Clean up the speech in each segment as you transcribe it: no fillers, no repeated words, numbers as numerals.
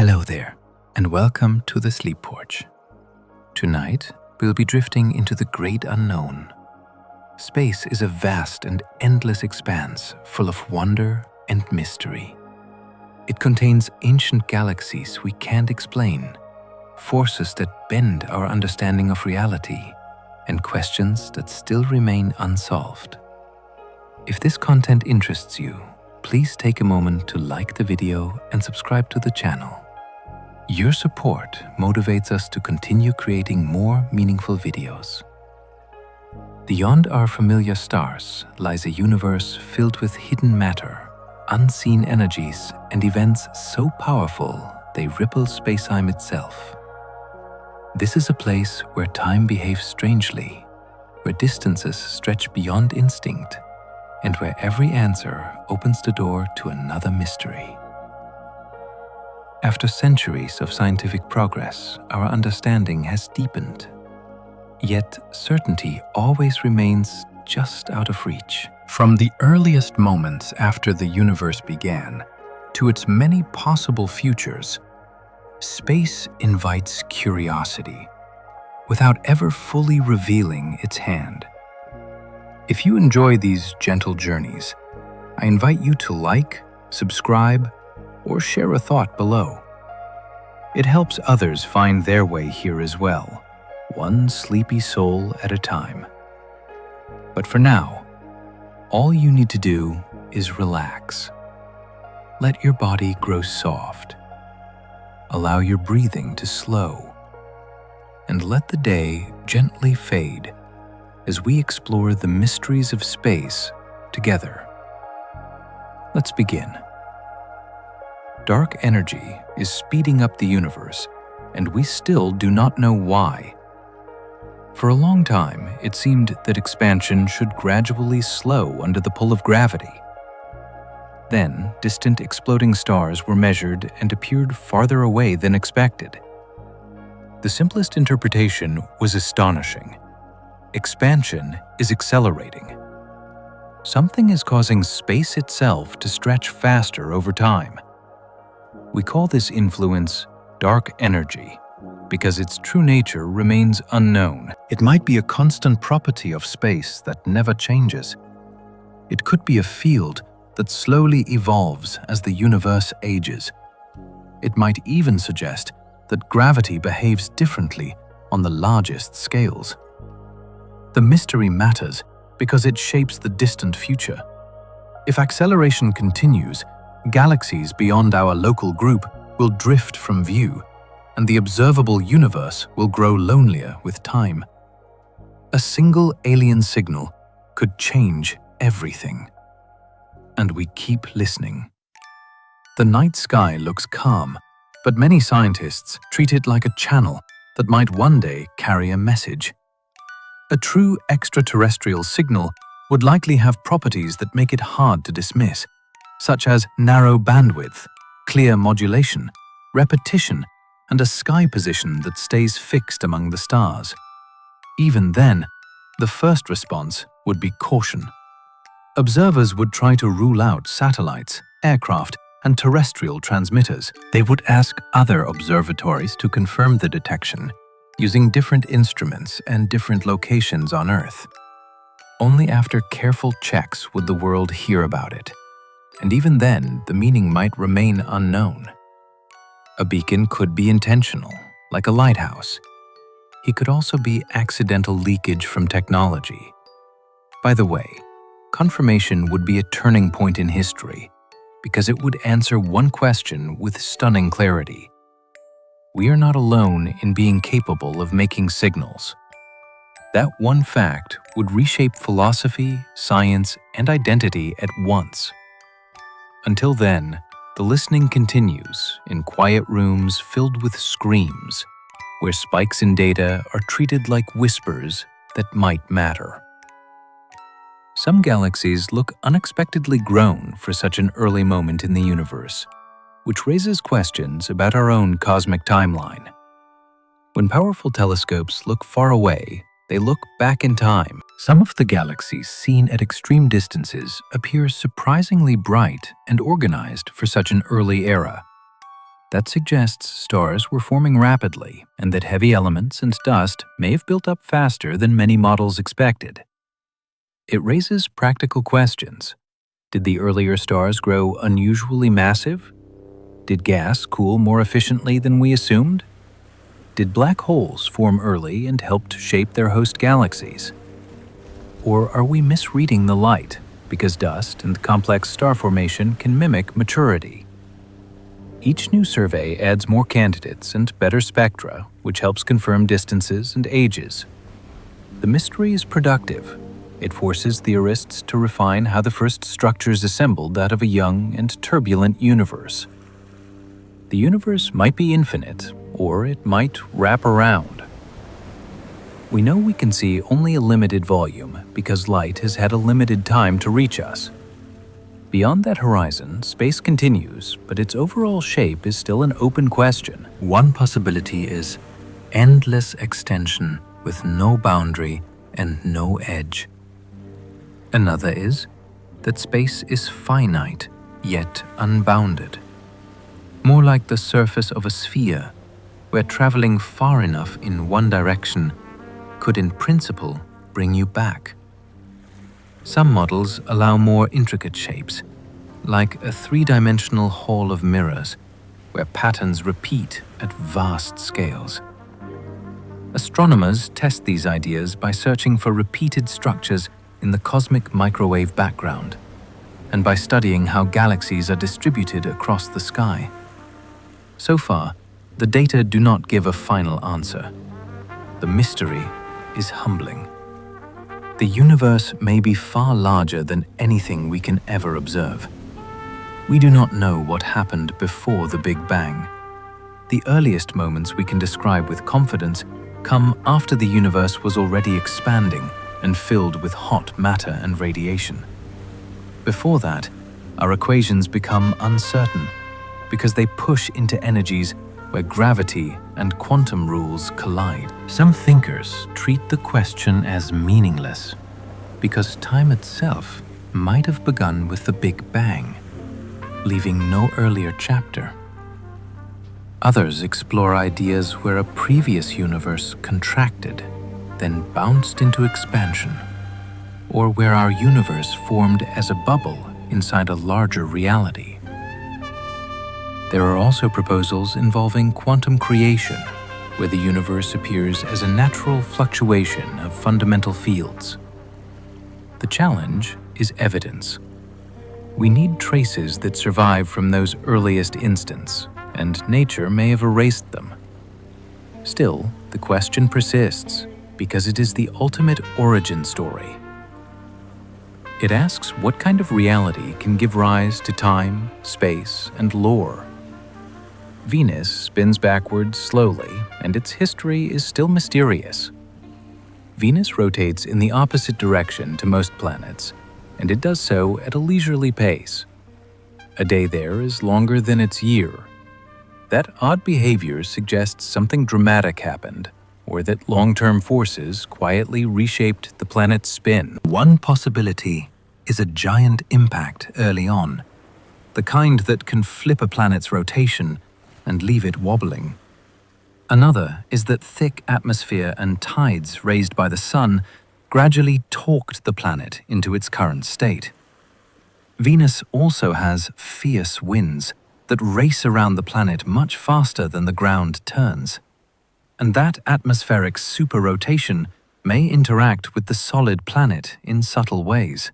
Hello there, and welcome to the Sleep Porch. Tonight, we'll be drifting into the great unknown. Space is a vast and endless expanse full of wonder and mystery. It contains ancient galaxies we can't explain, forces that bend our understanding of reality, and questions that still remain unsolved. If this content interests you, please take a moment to like the video and subscribe to the channel. Your support motivates us to continue creating more meaningful videos. Beyond our familiar stars lies a universe filled with hidden matter, unseen energies, and events so powerful they ripple spacetime itself. This is a place where time behaves strangely, where distances stretch beyond instinct, and where every answer opens the door to another mystery. After centuries of scientific progress, our understanding has deepened. Yet certainty always remains just out of reach. From the earliest moments after the universe began to its many possible futures, space invites curiosity without ever fully revealing its hand. If you enjoy these gentle journeys, I invite you to like, subscribe, or share a thought below. It helps others find their way here as well, one sleepy soul at a time. But for now, all you need to do is relax. Let your body grow soft. Allow your breathing to slow, and let the day gently fade as we explore the mysteries of space together. Let's begin. Dark energy is speeding up the universe, and we still do not know why. For a long time, it seemed that expansion should gradually slow under the pull of gravity. Then, distant exploding stars were measured and appeared farther away than expected. The simplest interpretation was astonishing. Expansion is accelerating. Something is causing space itself to stretch faster over time. We call this influence dark energy because its true nature remains unknown. It might be a constant property of space that never changes. It could be a field that slowly evolves as the universe ages. It might even suggest that gravity behaves differently on the largest scales. The mystery matters because it shapes the distant future. If acceleration continues, galaxies beyond our local group will drift from view, and the observable universe will grow lonelier with time. A single alien signal could change everything. And we keep listening. The night sky looks calm, but many scientists treat it like a channel that might one day carry a message. A true extraterrestrial signal would likely have properties that make it hard to dismiss, such as narrow bandwidth, clear modulation, repetition, and a sky position that stays fixed among the stars. Even then, the first response would be caution. Observers would try to rule out satellites, aircraft, and terrestrial transmitters. They would ask other observatories to confirm the detection, using different instruments and different locations on Earth. Only after careful checks would the world hear about it. And even then, the meaning might remain unknown. A beacon could be intentional, like a lighthouse. It could also be accidental leakage from technology. By the way, confirmation would be a turning point in history, because it would answer one question with stunning clarity. We are not alone in being capable of making signals. That one fact would reshape philosophy, science, and identity at once. Until then, the listening continues in quiet rooms filled with screams, where spikes in data are treated like whispers that might matter. Some galaxies look unexpectedly grown for such an early moment in the universe, which raises questions about our own cosmic timeline. When powerful telescopes look far away, they look back in time. Some of the galaxies seen at extreme distances appear surprisingly bright and organized for such an early era. That suggests stars were forming rapidly and that heavy elements and dust may have built up faster than many models expected. It raises practical questions. Did the earlier stars grow unusually massive? Did gas cool more efficiently than we assumed? Did black holes form early and helped shape their host galaxies? Or are we misreading the light because dust and complex star formation can mimic maturity? Each new survey adds more candidates and better spectra, which helps confirm distances and ages. The mystery is productive. It forces theorists to refine how the first structures assembled out of a young and turbulent universe. The universe might be infinite, or it might wrap around. We know we can see only a limited volume because light has had a limited time to reach us. Beyond that horizon, space continues, but its overall shape is still an open question. One possibility is endless extension with no boundary and no edge. Another is that space is finite, yet unbounded. More like the surface of a sphere, where traveling far enough in one direction could in principle bring you back. Some models allow more intricate shapes, like a three-dimensional hall of mirrors, where patterns repeat at vast scales. Astronomers test these ideas by searching for repeated structures in the cosmic microwave background, and by studying how galaxies are distributed across the sky. So far, the data do not give a final answer. The mystery is humbling. The universe may be far larger than anything we can ever observe. We do not know what happened before the Big Bang. The earliest moments we can describe with confidence come after the universe was already expanding and filled with hot matter and radiation. Before that, our equations become uncertain because they push into energies where gravity and quantum rules collide. Some thinkers treat the question as meaningless because time itself might have begun with the Big Bang, leaving no earlier chapter. Others explore ideas where a previous universe contracted, then bounced into expansion, or where our universe formed as a bubble inside a larger reality. There are also proposals involving quantum creation, where the universe appears as a natural fluctuation of fundamental fields. The challenge is evidence. We need traces that survive from those earliest instants, and nature may have erased them. Still, the question persists because it is the ultimate origin story. It asks what kind of reality can give rise to time, space, and lore. Venus spins backwards slowly, and its history is still mysterious. Venus rotates in the opposite direction to most planets, and it does so at a leisurely pace. A day there is longer than its year. That odd behavior suggests something dramatic happened, or that long-term forces quietly reshaped the planet's spin. One possibility is a giant impact early on, the kind that can flip a planet's rotation and leave it wobbling. Another is that thick atmosphere and tides raised by the sun gradually torqued the planet into its current state. Venus also has fierce winds that race around the planet much faster than the ground turns. And that atmospheric superrotation may interact with the solid planet in subtle ways.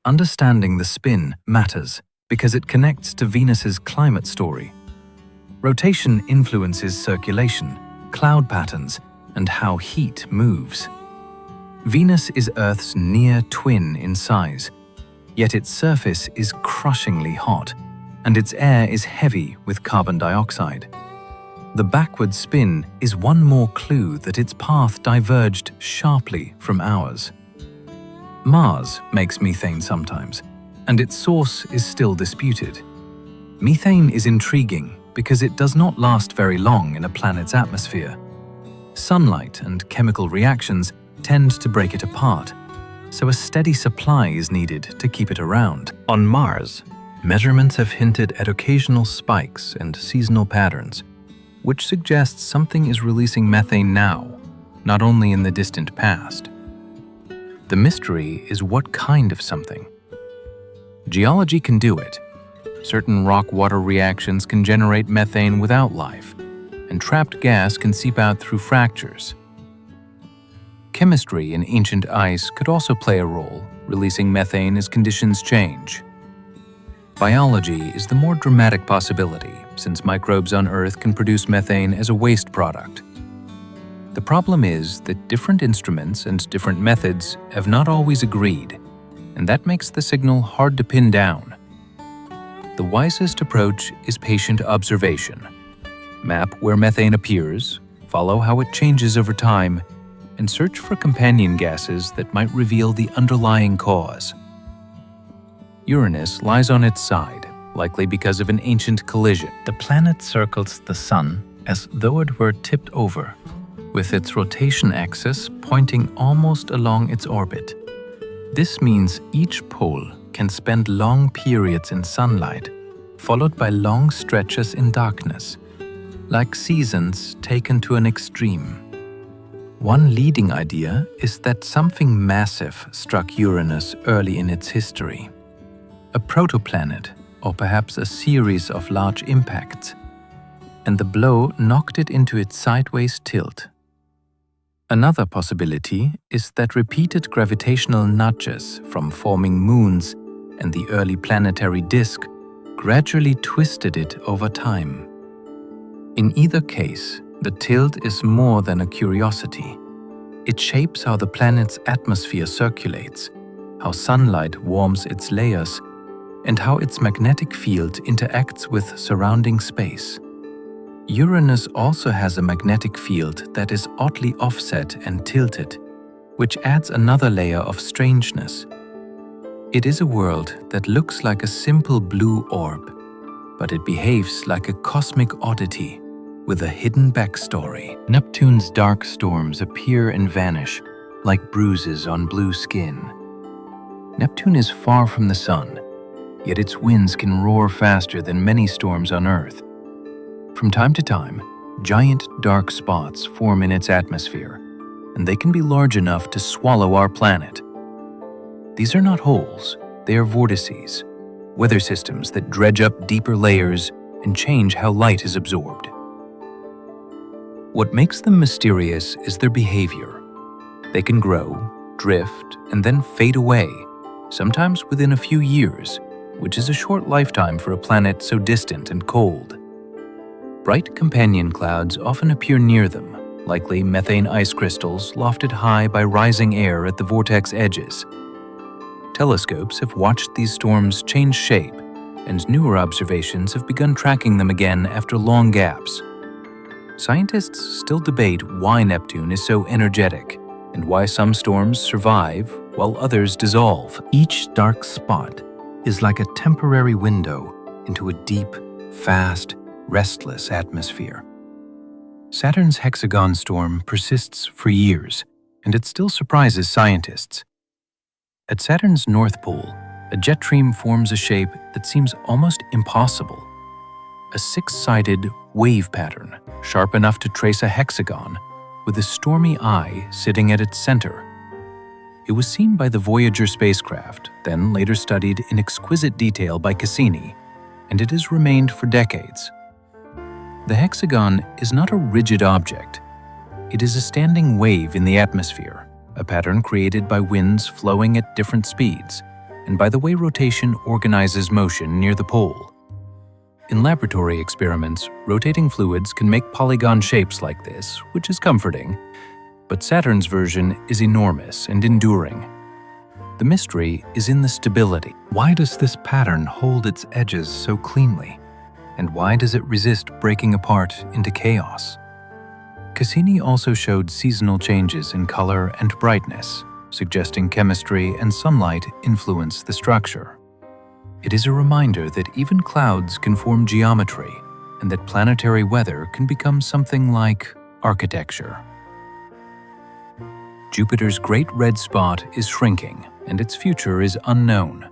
Understanding the spin matters because it connects to Venus's climate story. Rotation influences circulation, cloud patterns, and how heat moves. Venus is Earth's near twin in size, yet its surface is crushingly hot, and its air is heavy with carbon dioxide. The backward spin is one more clue that its path diverged sharply from ours. Mars makes methane sometimes, and its source is still disputed. Methane is intriguing because it does not last very long in a planet's atmosphere. Sunlight and chemical reactions tend to break it apart, so a steady supply is needed to keep it around. On Mars, Measurements have hinted at occasional spikes and seasonal patterns, which suggests something is releasing methane now, not only in the distant past. The mystery is what kind of something. Geology can do it. Certain rock-water reactions can generate methane without life, and trapped gas can seep out through fractures. Chemistry in ancient ice could also play a role, releasing methane as conditions change. Biology is the more dramatic possibility, since microbes on Earth can produce methane as a waste product. The problem is that different instruments and different methods have not always agreed, and that makes the signal hard to pin down. The wisest approach is patient observation. Map where methane appears, follow how it changes over time, and search for companion gases that might reveal the underlying cause. Uranus lies on its side, likely because of an ancient collision. The planet circles the Sun as though it were tipped over, with its rotation axis pointing almost along its orbit. This means each pole can spend long periods in sunlight, followed by long stretches in darkness, like seasons taken to an extreme. One leading idea is that something massive struck Uranus early in its history. A protoplanet, or perhaps a series of large impacts, and the blow knocked it into its sideways tilt. Another possibility is that repeated gravitational nudges from forming moons and the early planetary disk gradually twisted it over time. In either case, the tilt is more than a curiosity. It shapes how the planet's atmosphere circulates, how sunlight warms its layers, and how its magnetic field interacts with surrounding space. Uranus also has a magnetic field that is oddly offset and tilted, which adds another layer of strangeness. It is a world that looks like a simple blue orb, but it behaves like a cosmic oddity with a hidden backstory. Neptune's dark storms appear and vanish like bruises on blue skin. Neptune is far from the Sun, yet its winds can roar faster than many storms on Earth. From time to time, giant dark spots form in its atmosphere, and they can be large enough to swallow our planet. These are not holes, they are vortices, weather systems that dredge up deeper layers and change how light is absorbed. What makes them mysterious is their behavior. They can grow, drift, and then fade away, sometimes within a few years, which is a short lifetime for a planet so distant and cold. Bright companion clouds often appear near them, likely methane ice crystals lofted high by rising air at the vortex edges. Telescopes have watched these storms change shape, and newer observations have begun tracking them again after long gaps. Scientists still debate why Neptune is so energetic and why some storms survive while others dissolve. Each dark spot is like a temporary window into a deep, fast, restless atmosphere. Saturn's hexagon storm persists for years, and it still surprises scientists. At Saturn's North Pole, a jet stream forms a shape that seems almost impossible. A six-sided wave pattern, sharp enough to trace a hexagon, with a stormy eye sitting at its center. It was seen by the Voyager spacecraft, then later studied in exquisite detail by Cassini, and it has remained for decades. The hexagon is not a rigid object. It is a standing wave in the atmosphere, a pattern created by winds flowing at different speeds, and by the way rotation organizes motion near the pole. In laboratory experiments, rotating fluids can make polygon shapes like this, which is comforting, but Saturn's version is enormous and enduring. The mystery is in the stability. Why does this pattern hold its edges so cleanly? And why does it resist breaking apart into chaos? Cassini also showed seasonal changes in color and brightness, suggesting chemistry and sunlight influence the structure. It is a reminder that even clouds can form geometry, and that planetary weather can become something like architecture. Jupiter's Great Red Spot is shrinking, and its future is unknown.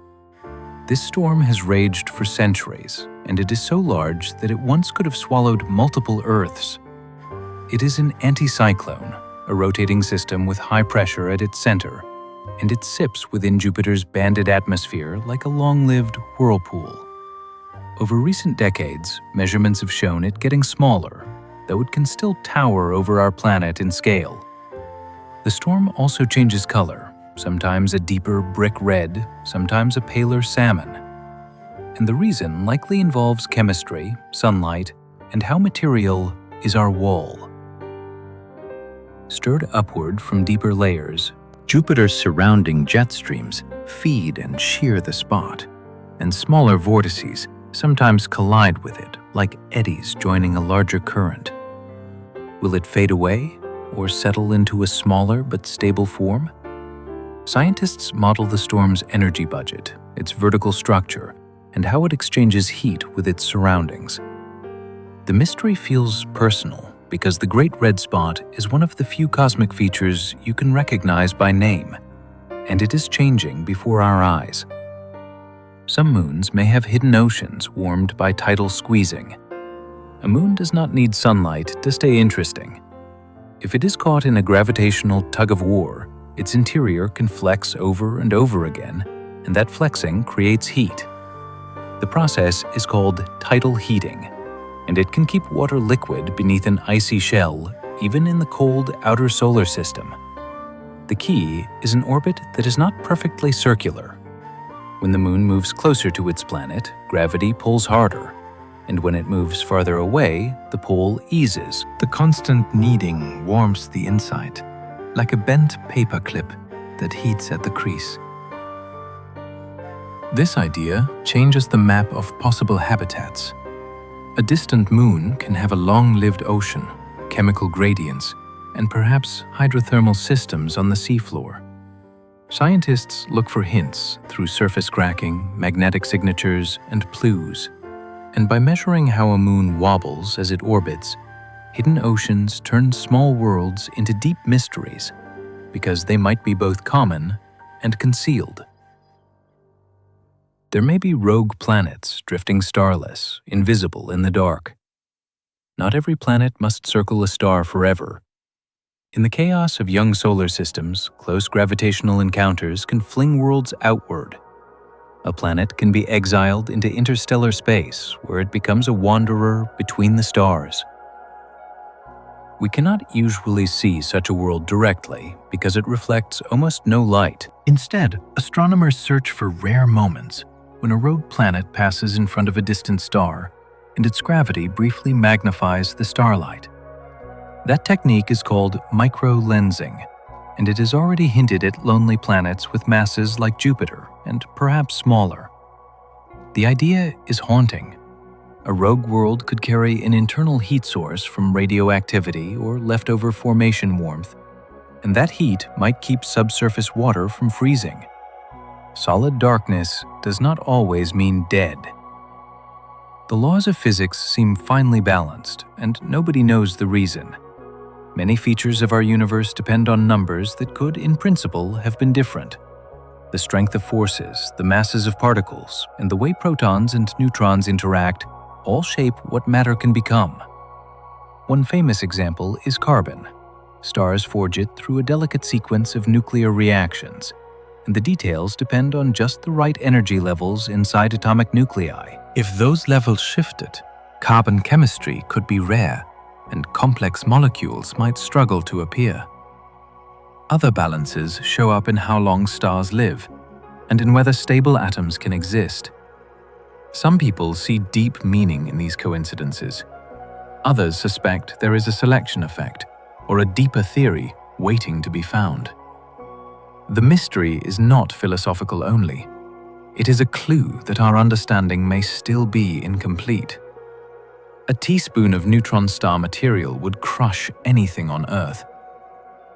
This storm has raged for centuries, and it is so large that it once could have swallowed multiple Earths. It is an anticyclone, a rotating system with high pressure at its center, and it sips within Jupiter's banded atmosphere like a long-lived whirlpool. Over recent decades, measurements have shown it getting smaller, though it can still tower over our planet in scale. The storm also changes color, sometimes a deeper brick red, sometimes a paler salmon. And the reason likely involves chemistry, sunlight, and how material is our wall. Stirred upward from deeper layers, Jupiter's surrounding jet streams feed and shear the spot, and smaller vortices sometimes collide with it like eddies joining a larger current. Will it fade away or settle into a smaller but stable form? Scientists model the storm's energy budget, its vertical structure, and how it exchanges heat with its surroundings. The mystery feels personal because the Great Red Spot is one of the few cosmic features you can recognize by name, and it is changing before our eyes. Some moons may have hidden oceans warmed by tidal squeezing. A moon does not need sunlight to stay interesting. If it is caught in a gravitational tug-of-war, its interior can flex over and over again, and that flexing creates heat. The process is called tidal heating, and it can keep water liquid beneath an icy shell, even in the cold outer solar system. The key is an orbit that is not perfectly circular. When the moon moves closer to its planet, gravity pulls harder, and when it moves farther away, the pull eases. The constant kneading warms the inside, like a bent paper clip that heats at the crease. This idea changes the map of possible habitats. A distant moon can have a long-lived ocean, chemical gradients, and perhaps hydrothermal systems on the seafloor. Scientists look for hints through surface cracking, magnetic signatures, and plues. And by measuring how a moon wobbles as it orbits, hidden oceans turn small worlds into deep mysteries, because they might be both common and concealed. There may be rogue planets drifting starless, invisible in the dark. Not every planet must circle a star forever. In the chaos of young solar systems, close gravitational encounters can fling worlds outward. A planet can be exiled into interstellar space, where it becomes a wanderer between the stars. We cannot usually see such a world directly because it reflects almost no light. Instead, astronomers search for rare moments when a rogue planet passes in front of a distant star and its gravity briefly magnifies the starlight. That technique is called micro-lensing, and it has already hinted at lonely planets with masses like Jupiter and perhaps smaller. The idea is haunting. A rogue world could carry an internal heat source from radioactivity or leftover formation warmth, and that heat might keep subsurface water from freezing. Solid darkness does not always mean dead. The laws of physics seem finely balanced, and nobody knows the reason. Many features of our universe depend on numbers that could, in principle, have been different. The strength of forces, the masses of particles, and the way protons and neutrons interact all shape what matter can become. One famous example is carbon. Stars forge it through a delicate sequence of nuclear reactions, and the details depend on just the right energy levels inside atomic nuclei. If those levels shifted, carbon chemistry could be rare, and complex molecules might struggle to appear. Other balances show up in how long stars live, and in whether stable atoms can exist. Some people see deep meaning in these coincidences. Others suspect there is a selection effect, or a deeper theory waiting to be found. The mystery is not philosophical only. It is a clue that our understanding may still be incomplete. A teaspoon of neutron star material would crush anything on Earth.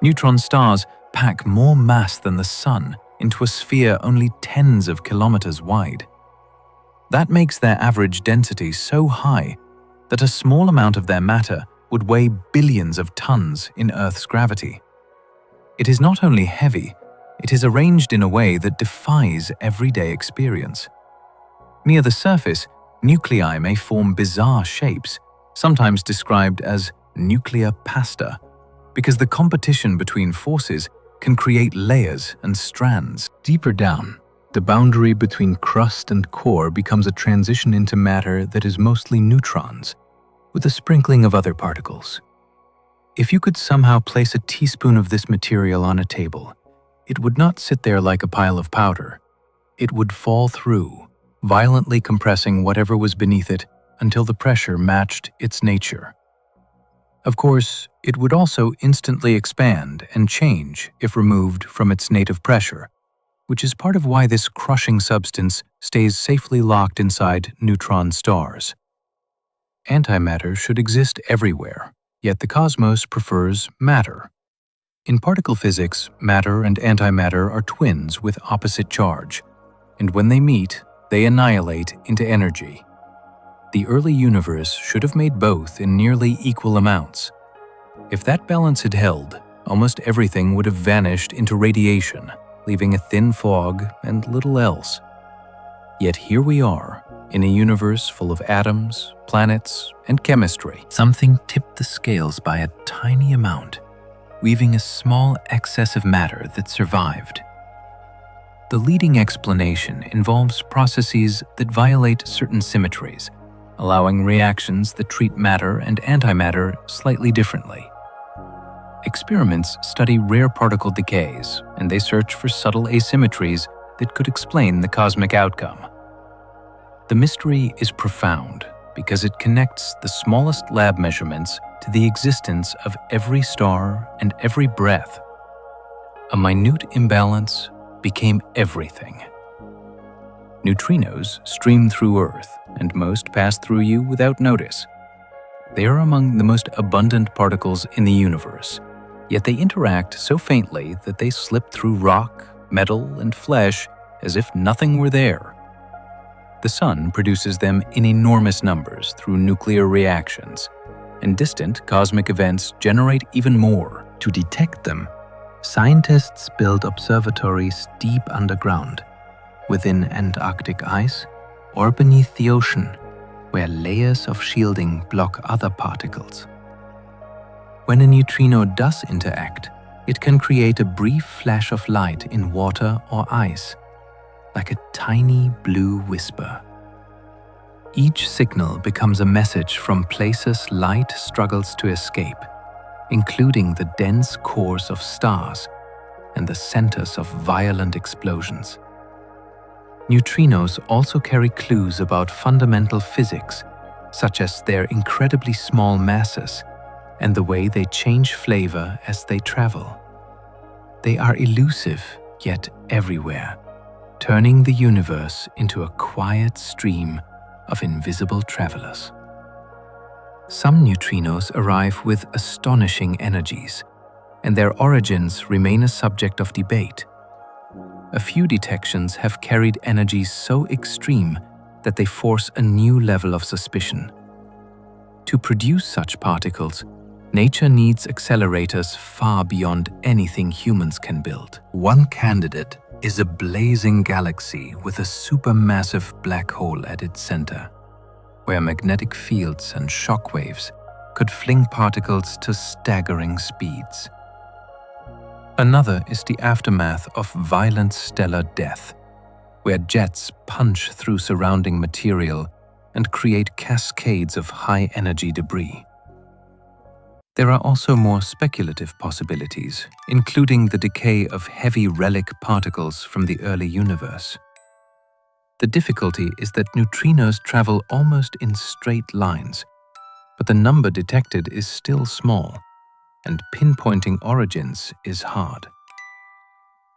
Neutron stars pack more mass than the Sun into a sphere only tens of kilometers wide. That makes their average density so high that a small amount of their matter would weigh billions of tons in Earth's gravity. It is not only heavy, it is arranged in a way that defies everyday experience. Near the surface, nuclei may form bizarre shapes, sometimes described as nuclear pasta, because the competition between forces can create layers and strands. Deeper down, the boundary between crust and core becomes a transition into matter that is mostly neutrons, with a sprinkling of other particles. If you could somehow place a teaspoon of this material on a table, it would not sit there like a pile of powder. It would fall through, violently compressing whatever was beneath it until the pressure matched its nature. Of course, it would also instantly expand and change if removed from its native pressure, which is part of why this crushing substance stays safely locked inside neutron stars. Antimatter should exist everywhere, yet the cosmos prefers matter. In particle physics, matter and antimatter are twins with opposite charge, and when they meet, they annihilate into energy. The early universe should have made both in nearly equal amounts. If that balance had held, almost everything would have vanished into radiation, leaving a thin fog and little else. Yet here we are, in a universe full of atoms, planets, and chemistry. Something tipped the scales by a tiny amount, leaving a small excess of matter that survived. The leading explanation involves processes that violate certain symmetries, allowing reactions that treat matter and antimatter slightly differently. Experiments study rare particle decays, and they search for subtle asymmetries that could explain the cosmic outcome. The mystery is profound because it connects the smallest lab measurements to the existence of every star and every breath. A minute imbalance became everything. Neutrinos stream through Earth, and most pass through you without notice. They are among the most abundant particles in the universe, yet they interact so faintly that they slip through rock, metal, and flesh as if nothing were there. The Sun produces them in enormous numbers through nuclear reactions, and distant cosmic events generate even more. To detect them, scientists build observatories deep underground, within Antarctic ice or beneath the ocean, where layers of shielding block other particles. When a neutrino does interact, it can create a brief flash of light in water or ice, like a tiny blue whisper. Each signal becomes a message from places light struggles to escape, including the dense cores of stars and the centers of violent explosions. Neutrinos also carry clues about fundamental physics, such as their incredibly small masses and the way they change flavor as they travel. They are elusive, yet everywhere, turning the universe into a quiet stream of invisible travelers. Some neutrinos arrive with astonishing energies, and their origins remain a subject of debate. A few detections have carried energies so extreme that they force a new level of suspicion. To produce such particles, nature needs accelerators far beyond anything humans can build. One candidate is a blazing galaxy with a supermassive black hole at its center, where magnetic fields and shock waves could fling particles to staggering speeds. Another is the aftermath of violent stellar death, where jets punch through surrounding material and create cascades of high-energy debris. There are also more speculative possibilities, including the decay of heavy relic particles from the early universe. The difficulty is that neutrinos travel almost in straight lines, but the number detected is still small, and pinpointing origins is hard.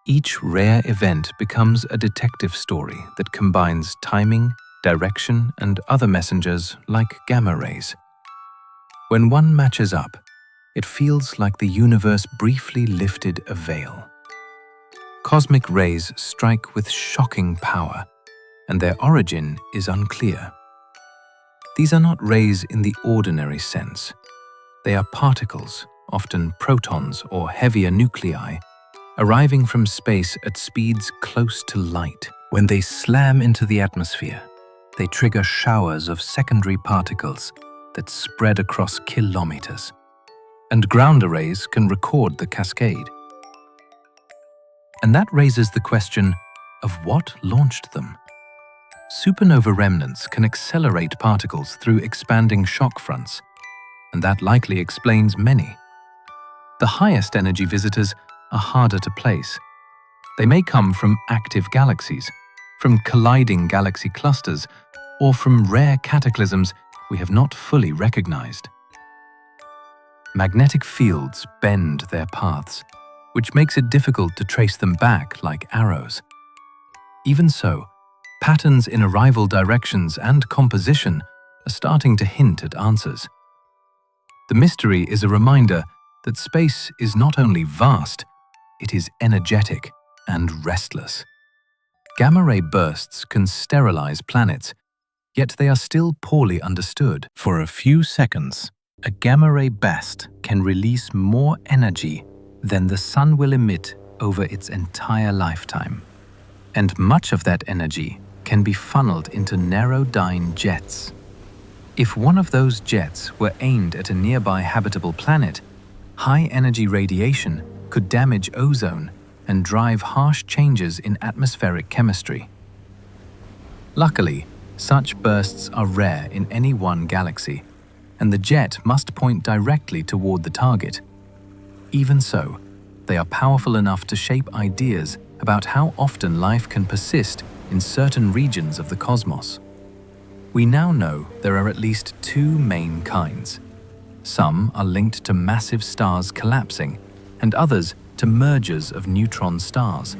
Each rare event becomes a detective story that combines timing, direction, and other messengers like gamma rays. When one matches up, it feels like the universe briefly lifted a veil. Cosmic rays strike with shocking power, and their origin is unclear. These are not rays in the ordinary sense. They are particles, often protons or heavier nuclei, arriving from space at speeds close to light. When they slam into the atmosphere, They trigger showers of secondary particles that spread across kilometers. And ground arrays can record the cascade. And that raises the question of what launched them. Supernova remnants can accelerate particles through expanding shock fronts, and that likely explains many. The highest energy visitors are harder to place. They may come from active galaxies, from colliding galaxy clusters, or from rare cataclysms we have not fully recognized. Magnetic fields bend their paths, which makes it difficult to trace them back like arrows. Even so, patterns in arrival directions and composition are starting to hint at answers. The mystery is a reminder that space is not only vast, it is energetic and restless. Gamma-ray bursts can sterilize planets, yet they are still poorly understood. For a few seconds, a gamma-ray burst can release more energy than the Sun will emit over its entire lifetime. And much of that energy can be funneled into narrow-dyne jets. If one of those jets were aimed at a nearby habitable planet, high-energy radiation could damage ozone and drive harsh changes in atmospheric chemistry. Luckily, such bursts are rare in any one galaxy, and the jet must point directly toward the target. Even so, they are powerful enough to shape ideas about how often life can persist in certain regions of the cosmos. We now know there are at least two main kinds. Some are linked to massive stars collapsing, and others to mergers of neutron stars.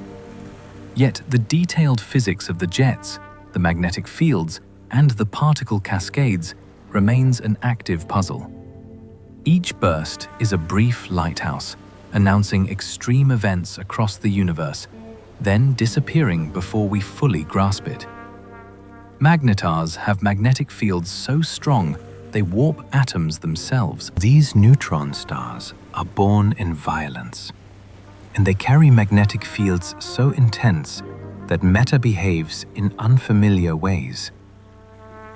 Yet the detailed physics of the jets, the magnetic fields, and the particle cascades remains an active puzzle. Each burst is a brief lighthouse, announcing extreme events across the universe, then disappearing before we fully grasp it. Magnetars have magnetic fields so strong they warp atoms themselves. These neutron stars are born in violence, and they carry magnetic fields so intense that matter behaves in unfamiliar ways.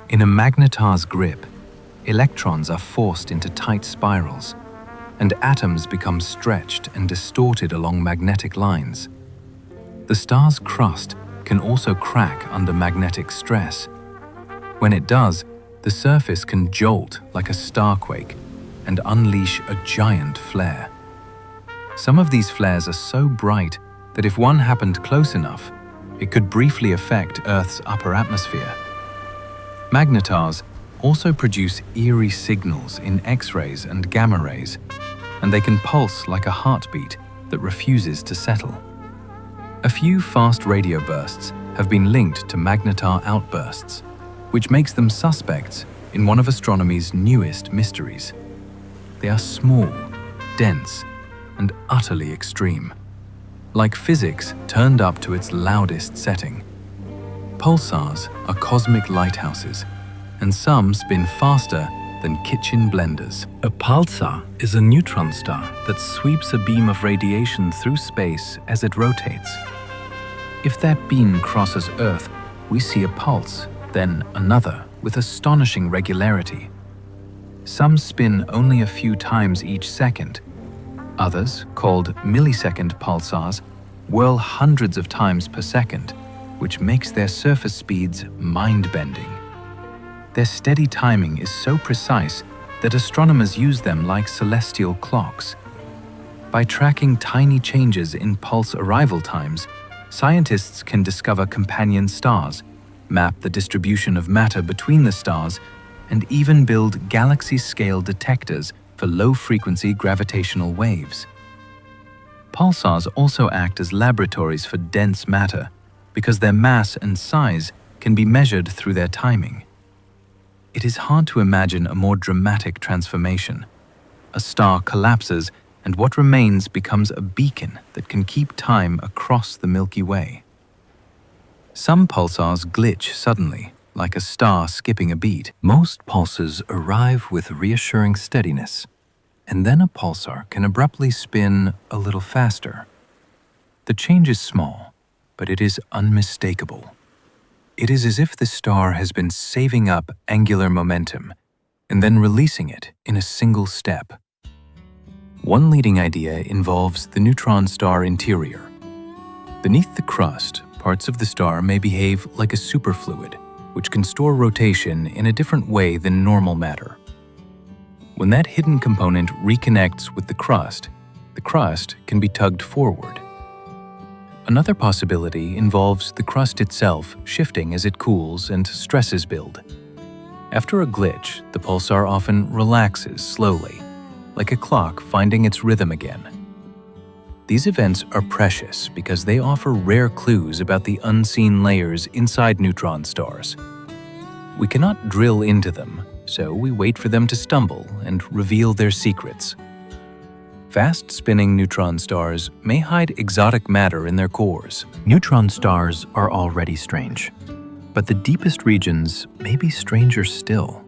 In a magnetar's grip, electrons are forced into tight spirals, and atoms become stretched and distorted along magnetic lines. The star's crust can also crack under magnetic stress. When it does, the surface can jolt like a starquake and unleash a giant flare. Some of these flares are so bright that if one happened close enough, it could briefly affect Earth's upper atmosphere. Magnetars also produce eerie signals in X-rays and gamma rays, and they can pulse like a heartbeat that refuses to settle. A few fast radio bursts have been linked to magnetar outbursts, which makes them suspects in one of astronomy's newest mysteries. They are small, dense, and utterly extreme, like physics turned up to its loudest setting. Pulsars are cosmic lighthouses, and some spin faster than kitchen blenders. A pulsar is a neutron star that sweeps a beam of radiation through space as it rotates. If that beam crosses Earth, we see a pulse, then another, with astonishing regularity. Some spin only a few times each second. Others, called millisecond pulsars, whirl hundreds of times per second, which makes their surface speeds mind-bending. Their steady timing is so precise that astronomers use them like celestial clocks. By tracking tiny changes in pulse arrival times, scientists can discover companion stars, map the distribution of matter between the stars, and even build galaxy-scale detectors for low-frequency gravitational waves. Pulsars also act as laboratories for dense matter because their mass and size can be measured through their timing. It is hard to imagine a more dramatic transformation. A star collapses, and what remains becomes a beacon that can keep time across the Milky Way. Some pulsars glitch suddenly, like a star skipping a beat. Most pulses arrive with reassuring steadiness, and then a pulsar can abruptly spin a little faster. The change is small, but it is unmistakable. It is as if the star has been saving up angular momentum and then releasing it in a single step. One leading idea involves the neutron star interior. Beneath the crust, parts of the star may behave like a superfluid, which can store rotation in a different way than normal matter. When that hidden component reconnects with the crust can be tugged forward. Another possibility involves the crust itself shifting as it cools and stresses build. After a glitch, the pulsar often relaxes slowly, like a clock finding its rhythm again. These events are precious because they offer rare clues about the unseen layers inside neutron stars. We cannot drill into them, so we wait for them to stumble and reveal their secrets. Fast-spinning neutron stars may hide exotic matter in their cores. Neutron stars are already strange, but the deepest regions may be stranger still.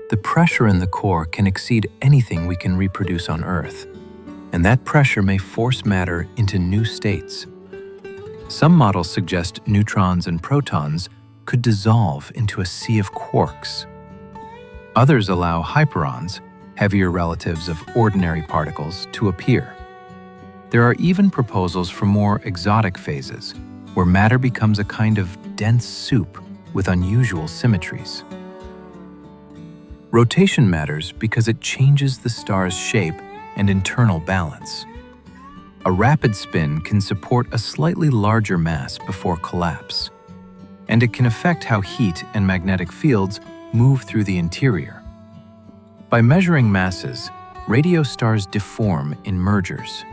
The pressure in the core can exceed anything we can reproduce on Earth, and that pressure may force matter into new states. Some models suggest neutrons and protons could dissolve into a sea of quarks. Others allow hyperons, heavier relatives of ordinary particles, to appear. There are even proposals for more exotic phases, where matter becomes a kind of dense soup with unusual symmetries. Rotation matters because it changes the star's shape and internal balance. A rapid spin can support a slightly larger mass before collapse, and it can affect how heat and magnetic fields move through the interior. By measuring masses, radio stars deform in mergers.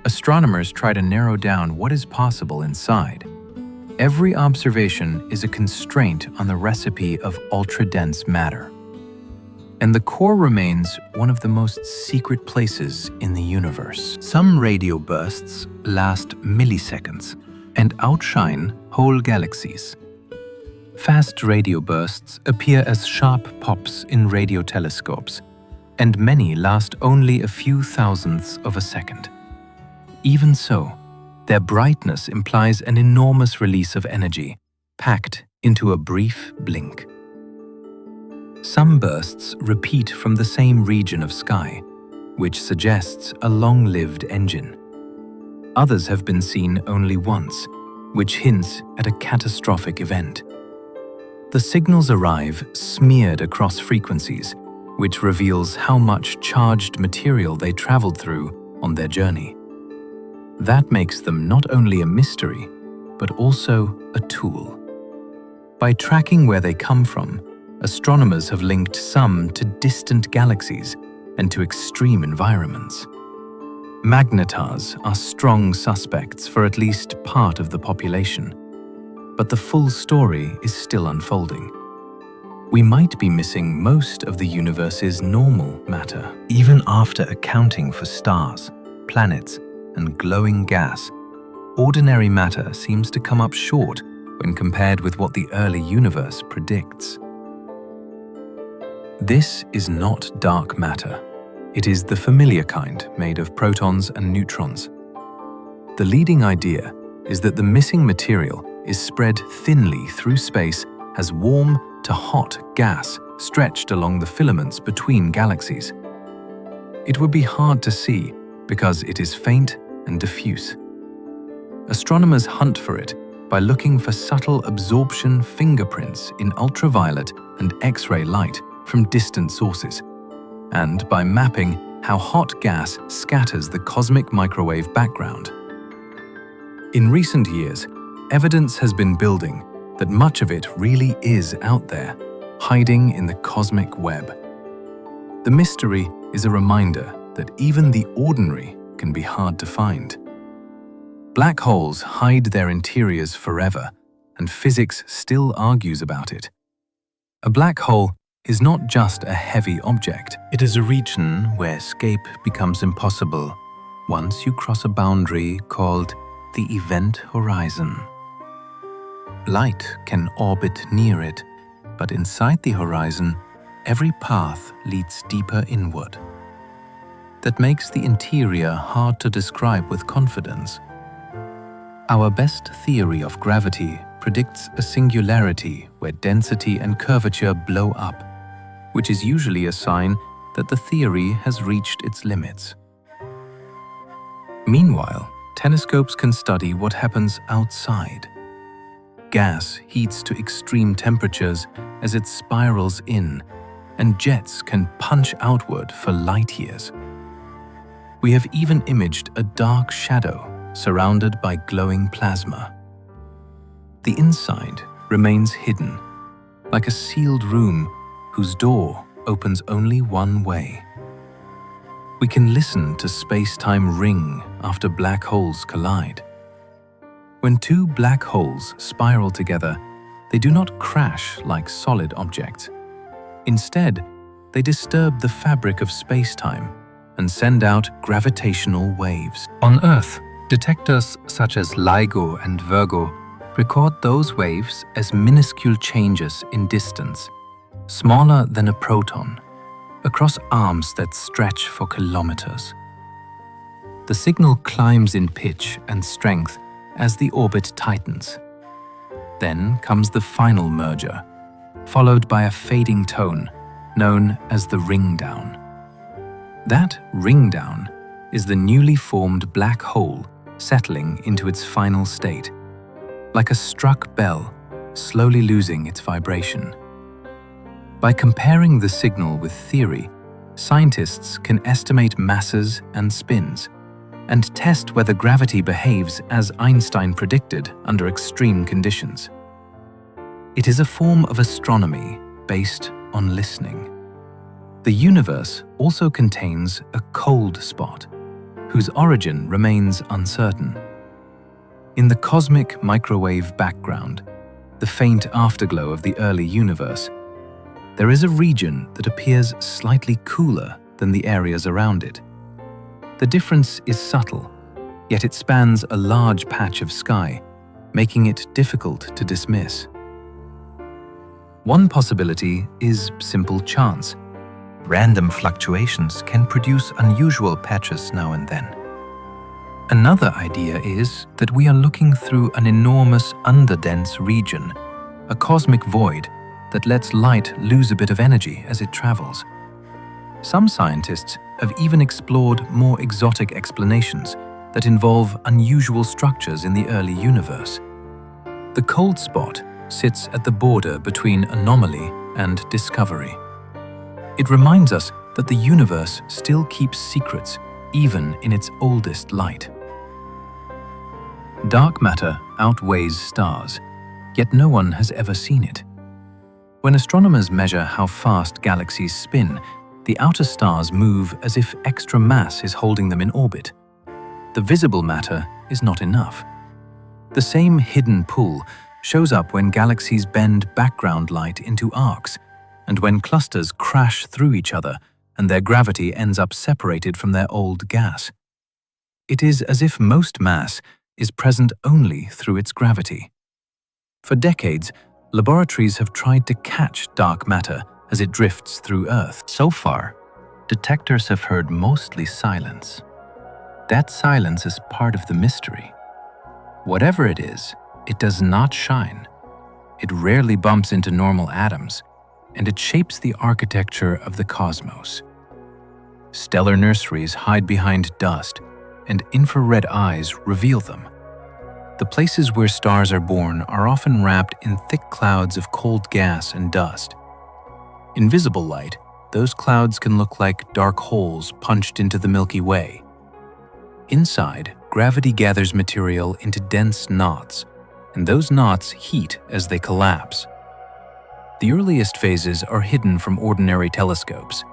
Astronomers try to narrow down what is possible inside. Every observation is a constraint on the recipe of ultra-dense matter. And the core remains one of the most secret places in the universe. Some radio bursts last milliseconds and outshine whole galaxies. Fast radio bursts appear as sharp pops in radio telescopes, and many last only a few thousandths of a second. Even so, their brightness implies an enormous release of energy, packed into a brief blink. Some bursts repeat from the same region of sky, which suggests a long-lived engine. Others have been seen only once, which hints at a catastrophic event. The signals arrive smeared across frequencies, which reveals how much charged material they traveled through on their journey. That makes them not only a mystery, but also a tool. By tracking where they come from, astronomers have linked some to distant galaxies and to extreme environments. Magnetars are strong suspects for at least part of the population, but the full story is still unfolding. We might be missing most of the universe's normal matter. Even after accounting for stars, planets, and glowing gas, ordinary matter seems to come up short when compared with what the early universe predicts. This is not dark matter. It is the familiar kind made of protons and neutrons. The leading idea is that the missing material is spread thinly through space as warm to hot gas stretched along the filaments between galaxies. It would be hard to see because it is faint and diffuse. Astronomers hunt for it by looking for subtle absorption fingerprints in ultraviolet and X-ray light from distant sources, and by mapping how hot gas scatters the cosmic microwave background. In recent years, evidence has been building that much of it really is out there, hiding in the cosmic web. The mystery is a reminder that even the ordinary can be hard to find. Black holes hide their interiors forever, and physics still argues about it. A black hole is not just a heavy object. It is a region where escape becomes impossible once you cross a boundary called the event horizon. Light can orbit near it, but inside the horizon, every path leads deeper inward. That makes the interior hard to describe with confidence. Our best theory of gravity predicts a singularity where density and curvature blow up, which is usually a sign that the theory has reached its limits. Meanwhile, telescopes can study what happens outside. Gas heats to extreme temperatures as it spirals in, and jets can punch outward for light years. We have even imaged a dark shadow surrounded by glowing plasma. The inside remains hidden, like a sealed room whose door opens only one way. We can listen to space-time ring after black holes collide. When two black holes spiral together, they do not crash like solid objects. Instead, they disturb the fabric of space-time and send out gravitational waves. On Earth, detectors such as LIGO and Virgo record those waves as minuscule changes in distance, smaller than a proton, across arms that stretch for kilometers. The signal climbs in pitch and strength as the orbit tightens. Then comes the final merger, followed by a fading tone known as the ring-down. That ring-down is the newly formed black hole settling into its final state, like a struck bell slowly losing its vibration. By comparing the signal with theory, scientists can estimate masses and spins, and test whether gravity behaves as Einstein predicted under extreme conditions. It is a form of astronomy based on listening. The universe also contains a cold spot, whose origin remains uncertain. In the cosmic microwave background, the faint afterglow of the early universe, there is a region that appears slightly cooler than the areas around it. The difference is subtle, yet it spans a large patch of sky, making it difficult to dismiss. One possibility is simple chance. Random fluctuations can produce unusual patches now and then. Another idea is that we are looking through an enormous underdense region, a cosmic void that lets light lose a bit of energy as it travels. Some scientists have even explored more exotic explanations that involve unusual structures in the early universe. The cold spot sits at the border between anomaly and discovery. It reminds us that the universe still keeps secrets, even in its oldest light. Dark matter outweighs stars, yet no one has ever seen it. When astronomers measure how fast galaxies spin, the outer stars move as if extra mass is holding them in orbit. The visible matter is not enough. The same hidden pull shows up when galaxies bend background light into arcs, and when clusters crash through each other and their gravity ends up separated from their old gas. It is as if most mass is present only through its gravity. For decades, laboratories have tried to catch dark matter as it drifts through Earth. So far, detectors have heard mostly silence. That silence is part of the mystery. Whatever it is, it does not shine. It rarely bumps into normal atoms, and it shapes the architecture of the cosmos. Stellar nurseries hide behind dust, and infrared eyes reveal them. The places where stars are born are often wrapped in thick clouds of cold gas and dust. In visible light, those clouds can look like dark holes punched into the Milky Way. Inside, gravity gathers material into dense knots, and those knots heat as they collapse. The earliest phases are hidden from ordinary telescopes,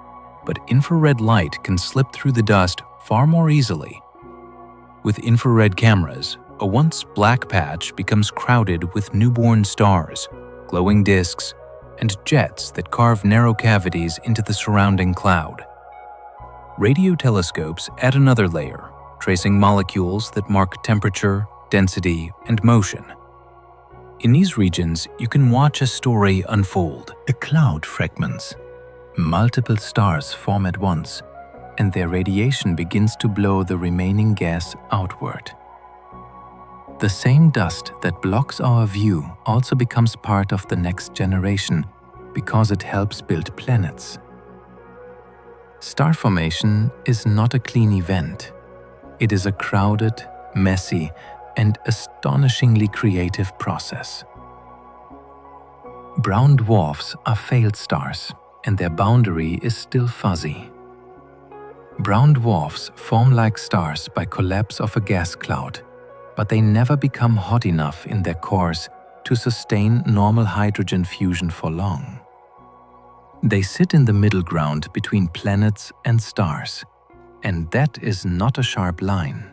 but infrared light can slip through the dust far more easily. With infrared cameras, a once black patch becomes crowded with newborn stars, glowing disks, and jets that carve narrow cavities into the surrounding cloud. Radio telescopes add another layer, tracing molecules that mark temperature, density, and motion. In these regions, you can watch a story unfold. A cloud fragments. Multiple stars form at once, and their radiation begins to blow the remaining gas outward. The same dust that blocks our view also becomes part of the next generation because it helps build planets. Star formation is not a clean event. It is a crowded, messy, and astonishingly creative process. Brown dwarfs are failed stars, and their boundary is still fuzzy. Brown dwarfs form like stars by collapse of a gas cloud, but they never become hot enough in their cores to sustain normal hydrogen fusion for long. They sit in the middle ground between planets and stars, and that is not a sharp line.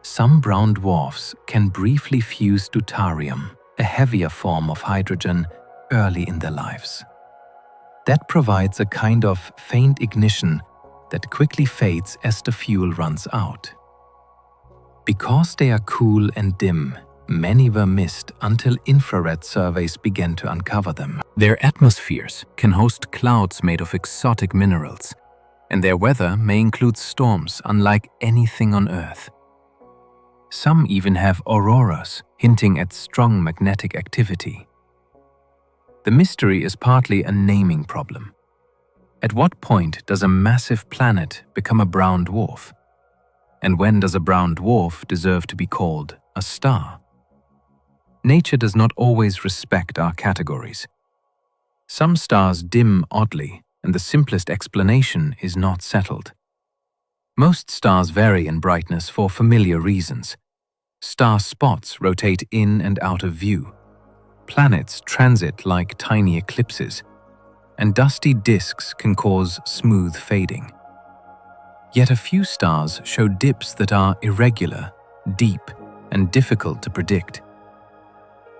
Some brown dwarfs can briefly fuse deuterium, a heavier form of hydrogen, early in their lives. That provides a kind of faint ignition that quickly fades as the fuel runs out. Because they are cool and dim, many were missed until infrared surveys began to uncover them. Their atmospheres can host clouds made of exotic minerals, and their weather may include storms unlike anything on Earth. Some even have auroras, hinting at strong magnetic activity. The mystery is partly a naming problem. At what point does a massive planet become a brown dwarf? And when does a brown dwarf deserve to be called a star? Nature does not always respect our categories. Some stars dim oddly, and the simplest explanation is not settled. Most stars vary in brightness for familiar reasons. Star spots rotate in and out of view. Planets transit like tiny eclipses, and dusty disks can cause smooth fading. Yet a few stars show dips that are irregular, deep, and difficult to predict.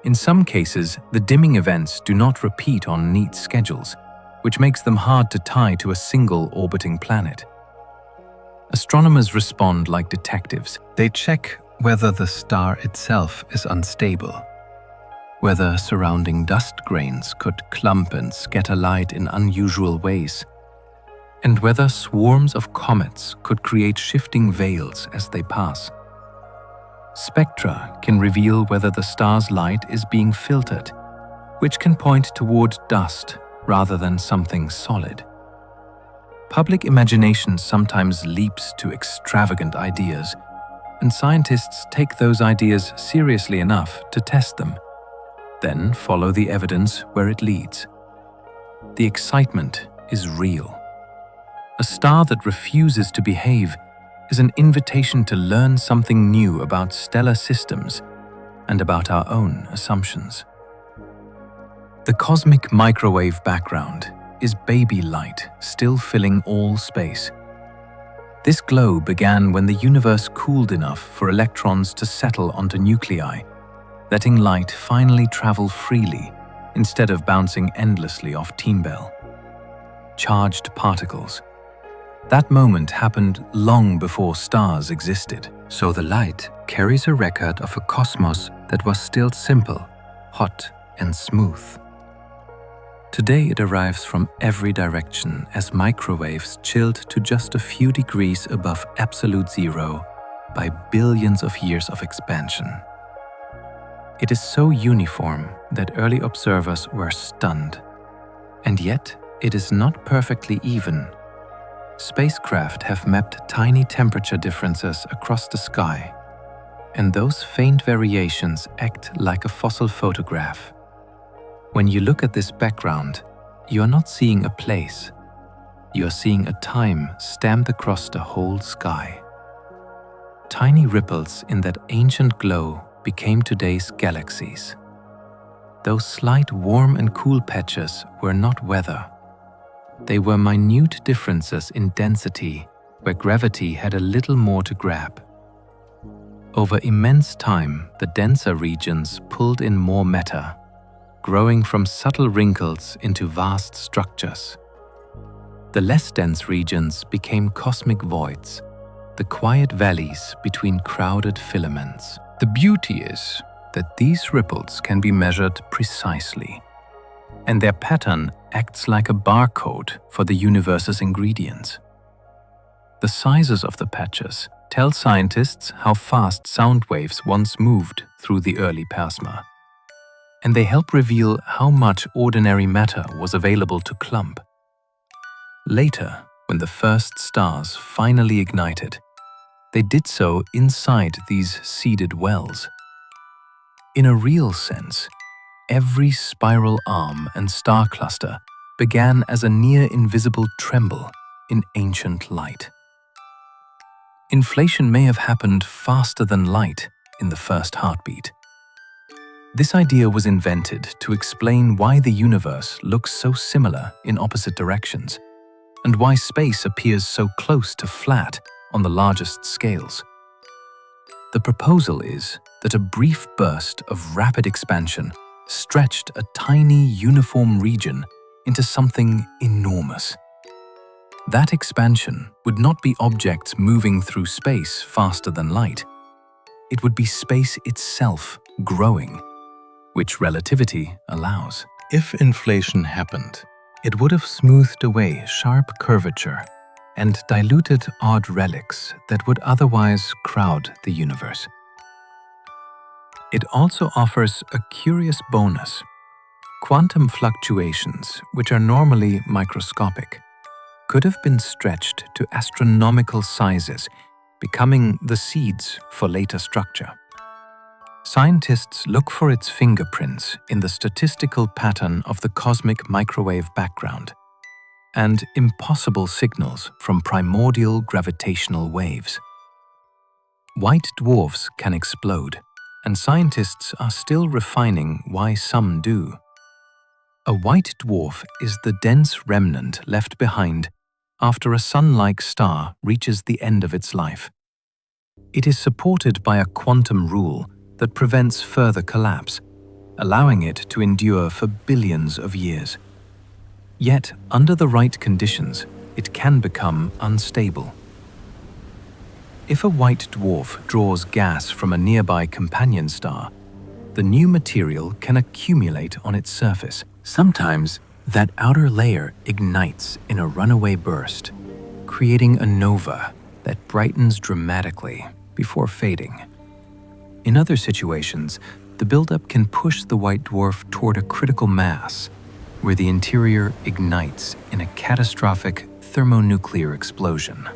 In some cases, the dimming events do not repeat on neat schedules, which makes them hard to tie to a single orbiting planet. Astronomers respond like detectives. They check whether the star itself is unstable, whether surrounding dust grains could clump and scatter light in unusual ways, and whether swarms of comets could create shifting veils as they pass. Spectra can reveal whether the star's light is being filtered, which can point toward dust rather than something solid. Public imagination sometimes leaps to extravagant ideas, and scientists take those ideas seriously enough to test them, then follow the evidence where it leads. The excitement is real. A star that refuses to behave is an invitation to learn something new about stellar systems and about our own assumptions. The cosmic microwave background is baby light still filling all space. This glow began when the universe cooled enough for electrons to settle onto nuclei, letting light finally travel freely instead of bouncing endlessly off T-bell. Charged particles. That moment happened long before stars existed. So the light carries a record of a cosmos that was still simple, hot, and smooth. Today it arrives from every direction as microwaves chilled to just a few degrees above absolute zero by billions of years of expansion. It is so uniform that early observers were stunned. And yet, it is not perfectly even. Spacecraft have mapped tiny temperature differences across the sky, and those faint variations act like a fossil photograph. When you look at this background, you are not seeing a place. You are seeing a time stamped across the whole sky. Tiny ripples in that ancient glow became today's galaxies. Those slight warm and cool patches were not weather. They were minute differences in density where gravity had a little more to grab. Over immense time, the denser regions pulled in more matter, growing from subtle wrinkles into vast structures. The less dense regions became cosmic voids, the quiet valleys between crowded filaments. The beauty is that these ripples can be measured precisely, and their pattern acts like a barcode for the universe's ingredients. The sizes of the patches tell scientists how fast sound waves once moved through the early plasma, and they help reveal how much ordinary matter was available to clump. Later, when the first stars finally ignited, they did so inside these seeded wells. In a real sense, every spiral arm and star cluster began as a near-invisible tremble in ancient light. Inflation may have happened faster than light in the first heartbeat. This idea was invented to explain why the universe looks so similar in opposite directions, and why space appears so close to flat on the largest scales. The proposal is that a brief burst of rapid expansion stretched a tiny uniform region into something enormous. That expansion would not be objects moving through space faster than light. It would be space itself growing, which relativity allows. If inflation happened, it would have smoothed away sharp curvature and diluted odd relics that would otherwise crowd the universe. It also offers a curious bonus. Quantum fluctuations, which are normally microscopic, could have been stretched to astronomical sizes, becoming the seeds for later structure. Scientists look for its fingerprints in the statistical pattern of the cosmic microwave background and impossible signals from primordial gravitational waves. White dwarfs can explode, and scientists are still refining why some do. A white dwarf is the dense remnant left behind after a sun-like star reaches the end of its life. It is supported by a quantum rule that prevents further collapse, allowing it to endure for billions of years. Yet, under the right conditions, it can become unstable. If a white dwarf draws gas from a nearby companion star, the new material can accumulate on its surface. Sometimes, that outer layer ignites in a runaway burst, creating a nova that brightens dramatically before fading. In other situations, the buildup can push the white dwarf toward a critical mass, where the interior ignites in a catastrophic thermonuclear explosion.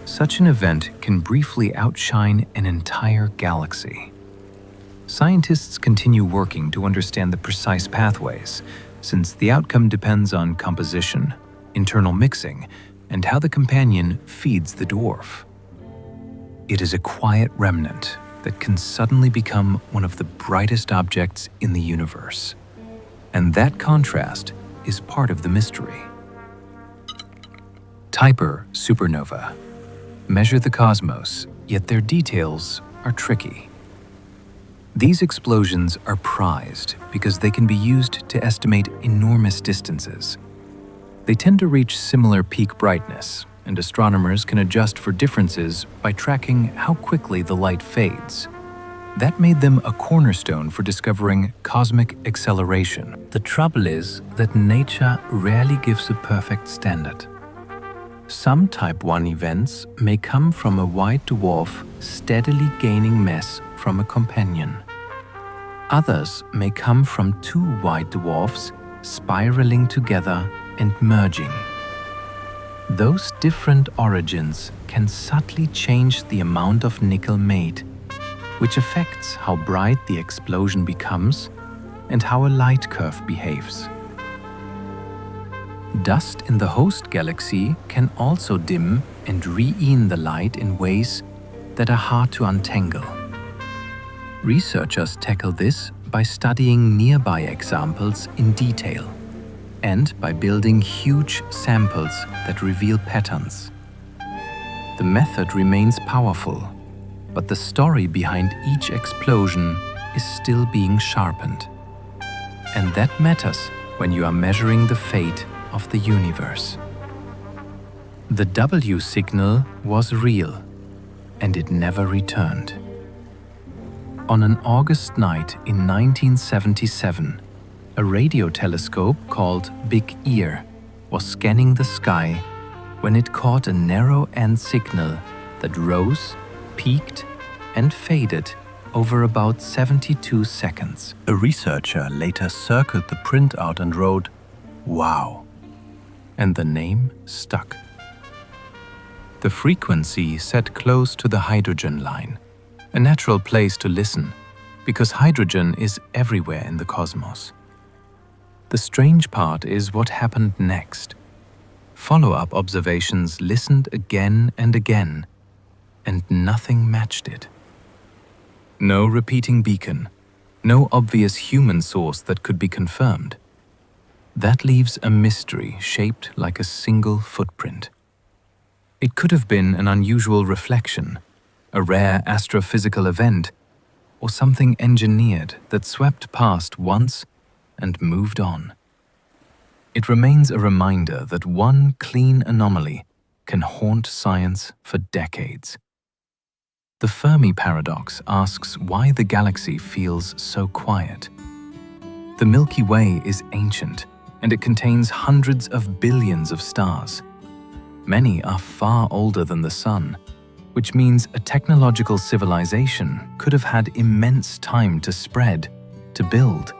Such an event can briefly outshine an entire galaxy. Scientists continue working to understand the precise pathways, since the outcome depends on composition, internal mixing, and how the companion feeds the dwarf. It is a quiet remnant that can suddenly become one of the brightest objects in the universe. And that contrast is part of the mystery. Typer supernova measure the cosmos, yet their details are tricky. These explosions are prized because they can be used to estimate enormous distances. They tend to reach similar peak brightness, and astronomers can adjust for differences by tracking how quickly the light fades. That made them a cornerstone for discovering cosmic acceleration. The trouble is that nature rarely gives a perfect standard. Some Type 1 events may come from a white dwarf steadily gaining mass from a companion. Others may come from two white dwarfs spiraling together and merging. Those different origins can subtly change the amount of nickel made, which affects how bright the explosion becomes and how a light curve behaves. Dust in the host galaxy can also dim and re-in the light in ways that are hard to untangle. Researchers tackle this by studying nearby examples in detail and by building huge samples that reveal patterns. The method remains powerful, but the story behind each explosion is still being sharpened. And that matters when you are measuring the fate of the universe. The W signal was real, and it never returned. On an August night in 1977, a radio telescope called Big Ear was scanning the sky when it caught a narrow end signal that rose, peaked, and faded over about 72 seconds. A researcher later circled the printout and wrote, "Wow," and the name stuck. The frequency set close to the hydrogen line, a natural place to listen, because hydrogen is everywhere in the cosmos. The strange part is what happened next. Follow-up observations listened again and again, and nothing matched it. No repeating beacon, no obvious human source that could be confirmed. That leaves a mystery shaped like a single footprint. It could have been an unusual reflection, a rare astrophysical event, or something engineered that swept past once and moved on. It remains a reminder that one clean anomaly can haunt science for decades. The Fermi paradox asks why the galaxy feels so quiet. The Milky Way is ancient, and it contains hundreds of billions of stars. Many are far older than the Sun, which means a technological civilization could have had immense time to spread, to build,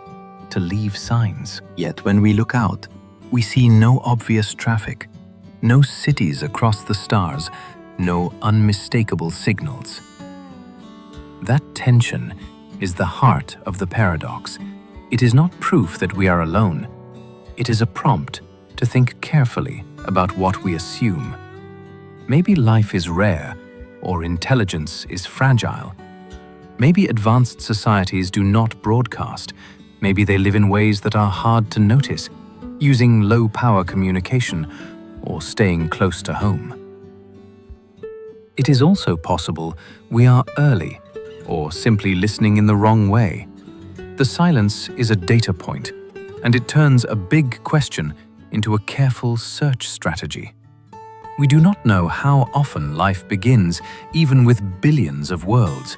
to leave signs. Yet when we look out, we see no obvious traffic, no cities across the stars, no unmistakable signals. That tension is the heart of the paradox. It is not proof that we are alone. It is a prompt to think carefully about what we assume. Maybe life is rare, or intelligence is fragile. Maybe advanced societies do not broadcast. Maybe they live in ways that are hard to notice, using low-power communication or staying close to home. It is also possible we are early, or simply listening in the wrong way. The silence is a data point, and it turns a big question into a careful search strategy. We do not know how often life begins, even with billions of worlds.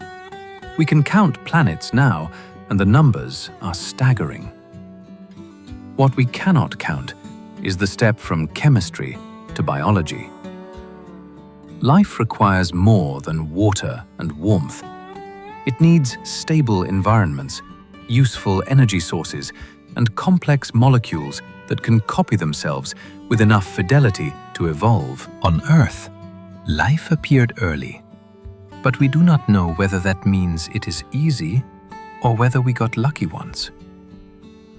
We can count planets now, and the numbers are staggering. What we cannot count is the step from chemistry to biology. Life requires more than water and warmth. It needs stable environments, useful energy sources, and complex molecules that can copy themselves with enough fidelity to evolve. On Earth, life appeared early, but we do not know whether that means it is easy or whether we got lucky once.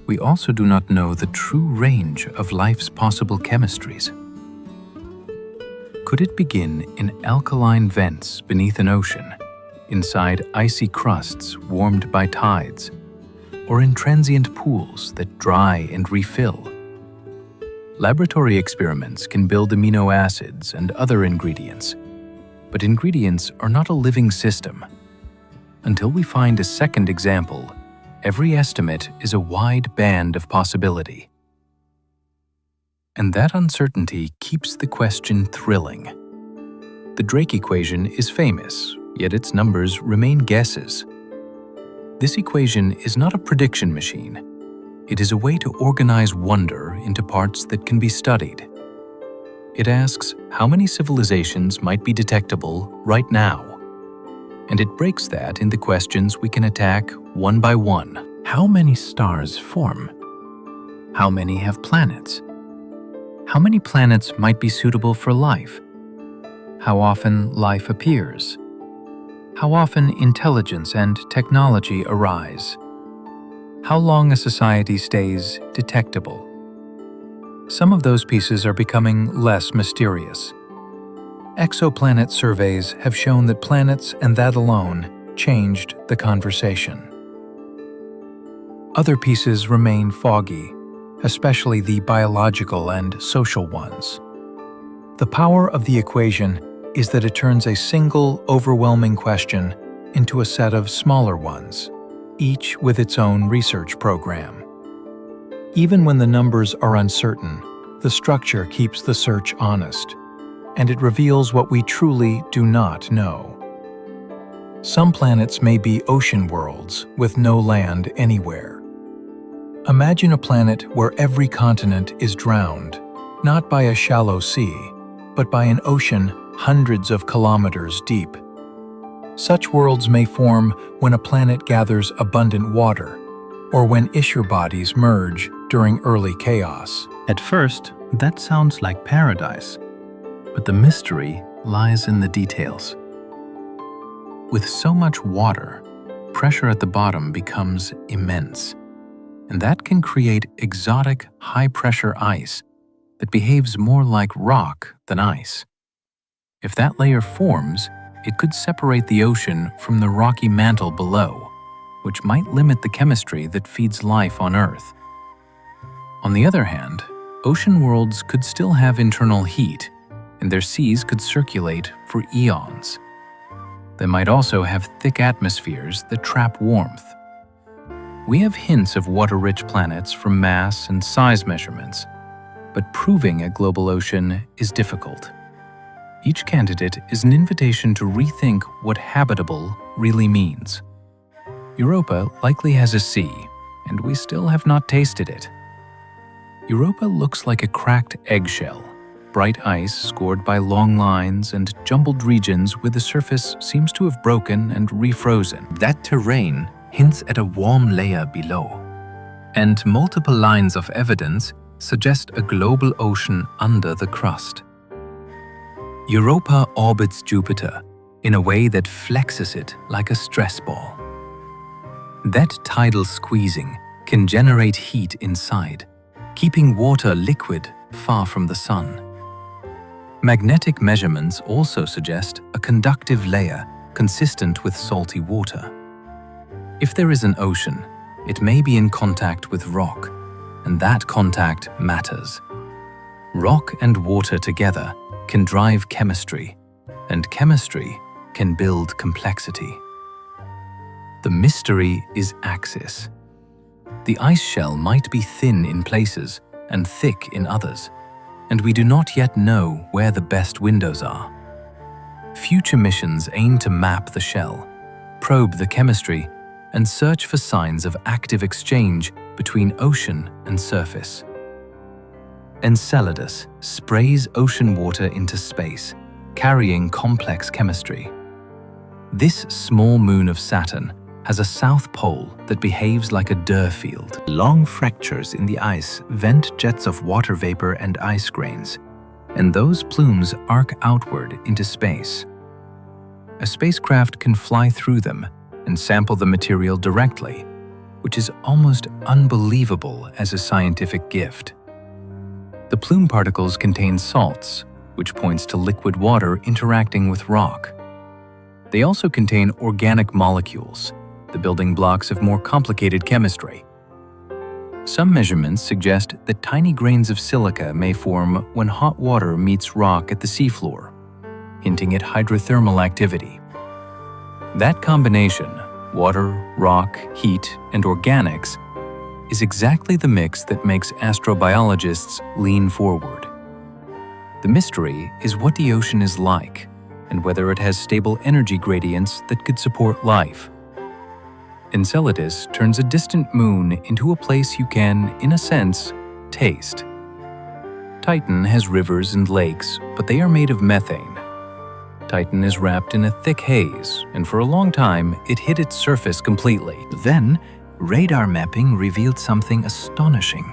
We also do not know the true range of life's possible chemistries. Could it begin in alkaline vents beneath an ocean, inside icy crusts warmed by tides, or in transient pools that dry and refill? Laboratory experiments can build amino acids and other ingredients, but ingredients are not a living system. Until we find a second example, every estimate is a wide band of possibility. And that uncertainty keeps the question thrilling. The Drake equation is famous, yet its numbers remain guesses. This equation is not a prediction machine. It is a way to organize wonder into parts that can be studied. It asks how many civilizations might be detectable right now, and it breaks that into questions we can attack one by one. How many stars form? How many have planets? How many planets might be suitable for life? How often life appears? How often intelligence and technology arise? How long a society stays detectable? Some of those pieces are becoming less mysterious. Exoplanet surveys have shown that planets and that alone changed the conversation. Other pieces remain foggy, especially the biological and social ones. The power of the equation is that it turns a single, overwhelming question into a set of smaller ones, each with its own research program. Even when the numbers are uncertain, the structure keeps the search honest, and it reveals what we truly do not know. Some planets may be ocean worlds with no land anywhere. Imagine a planet where every continent is drowned, not by a shallow sea, but by an ocean hundreds of kilometers deep. Such worlds may form when a planet gathers abundant water, or when issue bodies merge during early chaos. At first, that sounds like paradise, but the mystery lies in the details. With so much water, pressure at the bottom becomes immense, and that can create exotic high-pressure ice that behaves more like rock than ice. If that layer forms, it could separate the ocean from the rocky mantle below, which might limit the chemistry that feeds life on Earth. On the other hand, ocean worlds could still have internal heat, and their seas could circulate for eons. They might also have thick atmospheres that trap warmth. We have hints of water-rich planets from mass and size measurements, but proving a global ocean is difficult. Each candidate is an invitation to rethink what habitable really means. Europa likely has a sea, and we still have not tasted it. Europa looks like a cracked eggshell, bright ice scored by long lines and jumbled regions where the surface seems to have broken and refrozen. That terrain hints at a warm layer below, and multiple lines of evidence suggest a global ocean under the crust. Europa orbits Jupiter in a way that flexes it like a stress ball. That tidal squeezing can generate heat inside, keeping water liquid far from the sun. Magnetic measurements also suggest a conductive layer consistent with salty water. If there is an ocean, it may be in contact with rock, and that contact matters. Rock and water together can drive chemistry, and chemistry can build complexity. The mystery is axis. The ice shell might be thin in places and thick in others, and we do not yet know where the best windows are. Future missions aim to map the shell, probe the chemistry, and search for signs of active exchange between ocean and surface. Enceladus sprays ocean water into space, carrying complex chemistry. This small moon of Saturn has a south pole that behaves like a Dur field. Long fractures in the ice vent jets of water vapor and ice grains, and those plumes arc outward into space. A spacecraft can fly through them and sample the material directly, which is almost unbelievable as a scientific gift. The plume particles contain salts, which points to liquid water interacting with rock. They also contain organic molecules, the building blocks of more complicated chemistry. Some measurements suggest that tiny grains of silica may form when hot water meets rock at the seafloor, hinting at hydrothermal activity. That combination, water, rock, heat, and organics, is exactly the mix that makes astrobiologists lean forward. The mystery is what the ocean is like, and whether it has stable energy gradients that could support life. Enceladus turns a distant moon into a place you can, in a sense, taste. Titan has rivers and lakes, but they are made of methane. Titan is wrapped in a thick haze, and for a long time, it hid its surface completely. Then, radar mapping revealed something astonishing.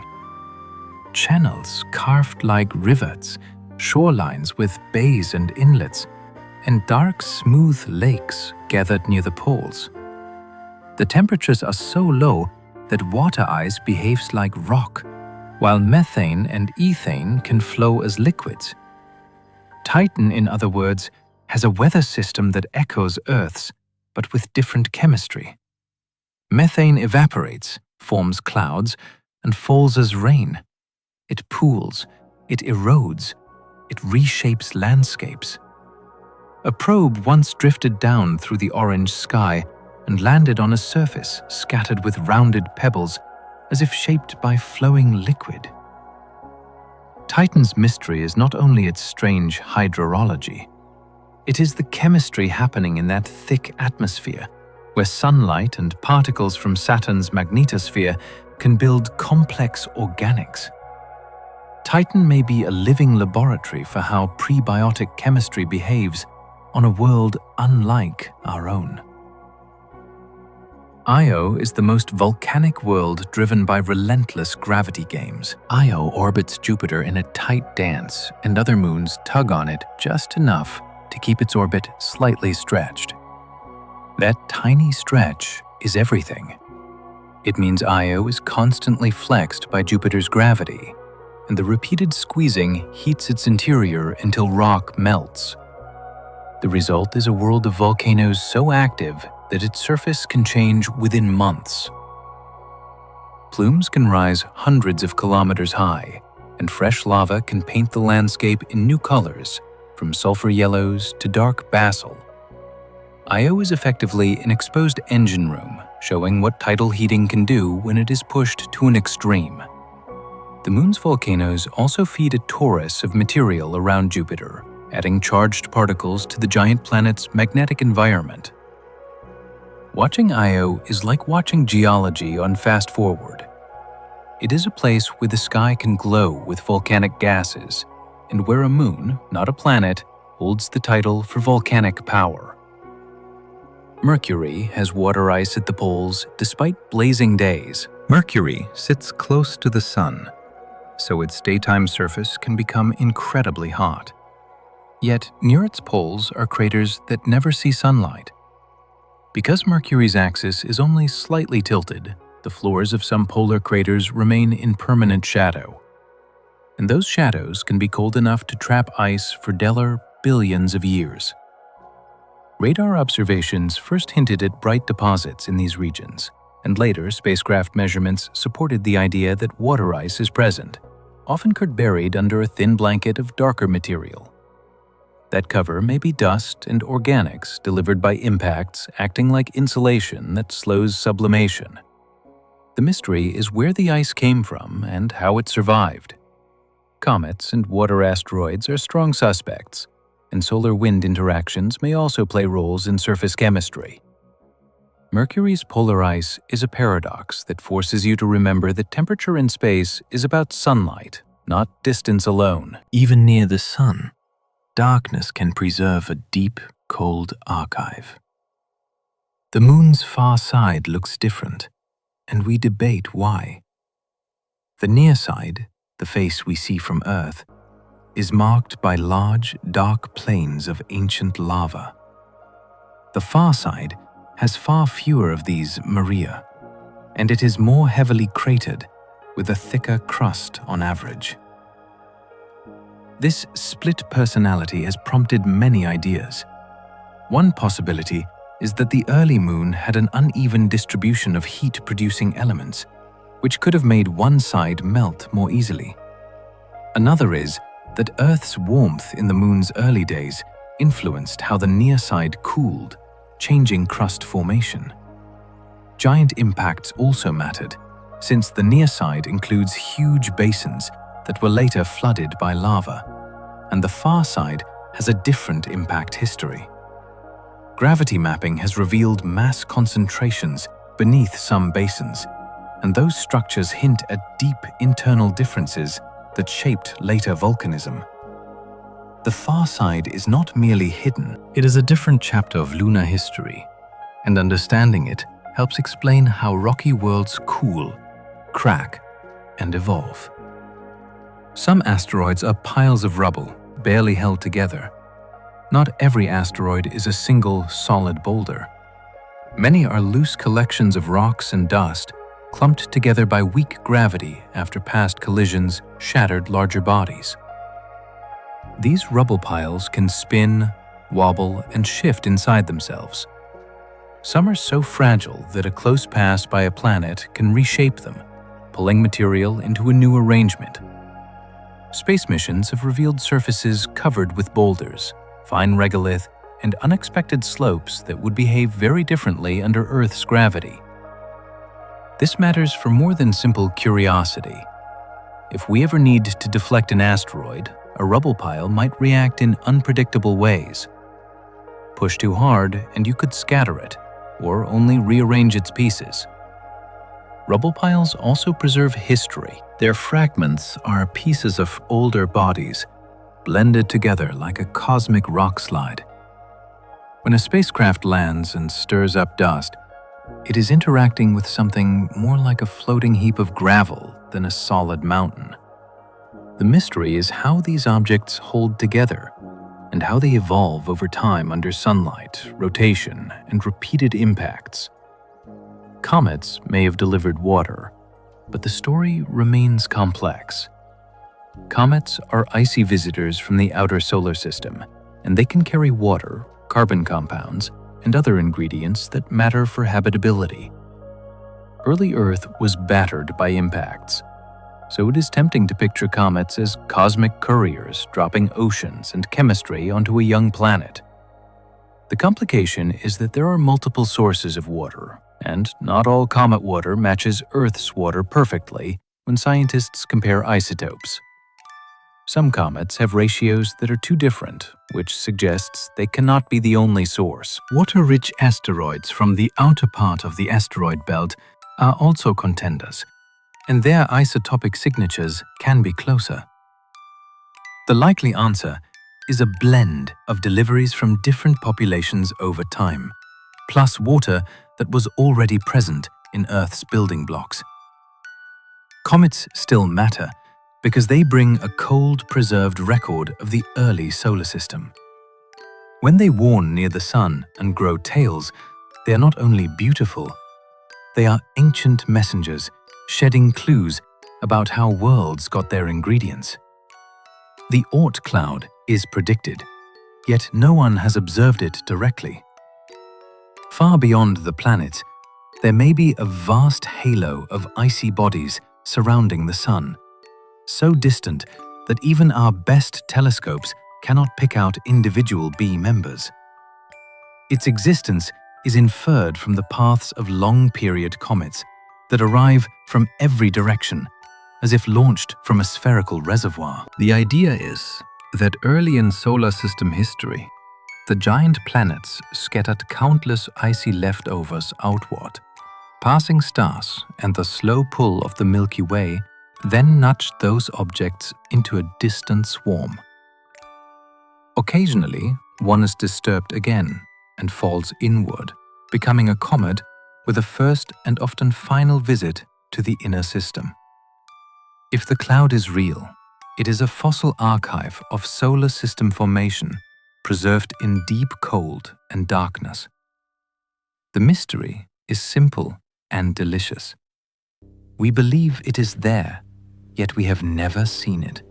Channels carved like rivets, shorelines with bays and inlets, and dark, smooth lakes gathered near the poles. The temperatures are so low that water ice behaves like rock, while methane and ethane can flow as liquids. Titan, in other words, has a weather system that echoes Earth's, but with different chemistry. Methane evaporates, forms clouds, and falls as rain. It pools, it erodes, it reshapes landscapes. A probe once drifted down through the orange sky and landed on a surface scattered with rounded pebbles, as if shaped by flowing liquid. Titan's mystery is not only its strange hydrology. It is the chemistry happening in that thick atmosphere, where sunlight and particles from Saturn's magnetosphere can build complex organics. Titan may be a living laboratory for how prebiotic chemistry behaves on a world unlike our own. Io is the most volcanic world driven by relentless gravity games. Io orbits Jupiter in a tight dance, and other moons tug on it just enough to keep its orbit slightly stretched. That tiny stretch is everything. It means Io is constantly flexed by Jupiter's gravity, and the repeated squeezing heats its interior until rock melts. The result is a world of volcanoes so active that its surface can change within months. Plumes can rise hundreds of kilometers high, and fresh lava can paint the landscape in new colors, from sulfur yellows to dark basalt. Io is effectively an exposed engine room, showing what tidal heating can do when it is pushed to an extreme. The moon's volcanoes also feed a torus of material around Jupiter, adding charged particles to the giant planet's magnetic environment. Watching Io is like watching geology on fast forward. It is a place where the sky can glow with volcanic gases, and where a moon, not a planet, holds the title for volcanic power. Mercury has water ice at the poles despite blazing days. Mercury sits close to the sun, so its daytime surface can become incredibly hot. Yet, near its poles are craters that never see sunlight. Because Mercury's axis is only slightly tilted, the floors of some polar craters remain in permanent shadow. And those shadows can be cold enough to trap ice for billions of years. Radar observations first hinted at bright deposits in these regions, and later spacecraft measurements supported the idea that water ice is present, often buried under a thin blanket of darker material. That cover may be dust and organics delivered by impacts acting like insulation that slows sublimation. The mystery is where the ice came from and how it survived. Comets and water asteroids are strong suspects, and solar-wind interactions may also play roles in surface chemistry. Mercury's polar ice is a paradox that forces you to remember that temperature in space is about sunlight, not distance alone. Even near the sun, darkness can preserve a deep, cold archive. The moon's far side looks different, and we debate why. The near side, the face we see from Earth, is marked by large, dark plains of ancient lava. The far side has far fewer of these maria, and it is more heavily cratered, with a thicker crust on average. This split personality has prompted many ideas. One possibility is that the early moon had an uneven distribution of heat-producing elements, which could have made one side melt more easily. Another is that Earth's warmth in the moon's early days influenced how the near side cooled, changing crust formation. Giant impacts also mattered, since the near side includes huge basins that were later flooded by lava, and the far side has a different impact history. Gravity mapping has revealed mass concentrations beneath some basins, and those structures hint at deep internal differences that shaped later volcanism. The far side is not merely hidden, it is a different chapter of lunar history, and understanding it helps explain how rocky worlds cool, crack, and evolve. Some asteroids are piles of rubble, barely held together. Not every asteroid is a single, solid boulder. Many are loose collections of rocks and dust, clumped together by weak gravity after past collisions shattered larger bodies. These rubble piles can spin, wobble, and shift inside themselves. Some are so fragile that a close pass by a planet can reshape them, pulling material into a new arrangement. Space missions have revealed surfaces covered with boulders, fine regolith, and unexpected slopes that would behave very differently under Earth's gravity. This matters for more than simple curiosity. If we ever need to deflect an asteroid, a rubble pile might react in unpredictable ways. Push too hard and you could scatter it, or only rearrange its pieces. Rubble piles also preserve history. Their fragments are pieces of older bodies, blended together like a cosmic rock slide. When a spacecraft lands and stirs up dust, it is interacting with something more like a floating heap of gravel than a solid mountain. The mystery is how these objects hold together and how they evolve over time under sunlight, rotation, and repeated impacts. Comets may have delivered water, but the story remains complex. Comets are icy visitors from the outer solar system, and they can carry water, carbon compounds, and other ingredients that matter for habitability. Early Earth was battered by impacts, so it is tempting to picture comets as cosmic couriers dropping oceans and chemistry onto a young planet. The complication is that there are multiple sources of water, and not all comet water matches Earth's water perfectly when scientists compare isotopes. Some comets have ratios that are too different, which suggests they cannot be the only source. Water-rich asteroids from the outer part of the asteroid belt are also contenders, and their isotopic signatures can be closer. The likely answer is a blend of deliveries from different populations over time, plus water that was already present in Earth's building blocks. Comets still matter because they bring a cold, preserved record of the early solar system. When they warn near the sun and grow tails, they are not only beautiful, they are ancient messengers shedding clues about how worlds got their ingredients. The Oort cloud is predicted, yet no one has observed it directly. Far beyond the planet, there may be a vast halo of icy bodies surrounding the sun, so distant that even our best telescopes cannot pick out individual bee members. Its existence is inferred from the paths of long-period comets that arrive from every direction, as if launched from a spherical reservoir. The idea is that early in solar system history, the giant planets scattered countless icy leftovers outward. Passing stars and the slow pull of the Milky Way then nudged those objects into a distant swarm. Occasionally, one is disturbed again and falls inward, becoming a comet with a first and often final visit to the inner system. If the cloud is real, it is a fossil archive of solar system formation preserved in deep cold and darkness. The mystery is simple and delicious. We believe it is there, yet we have never seen it.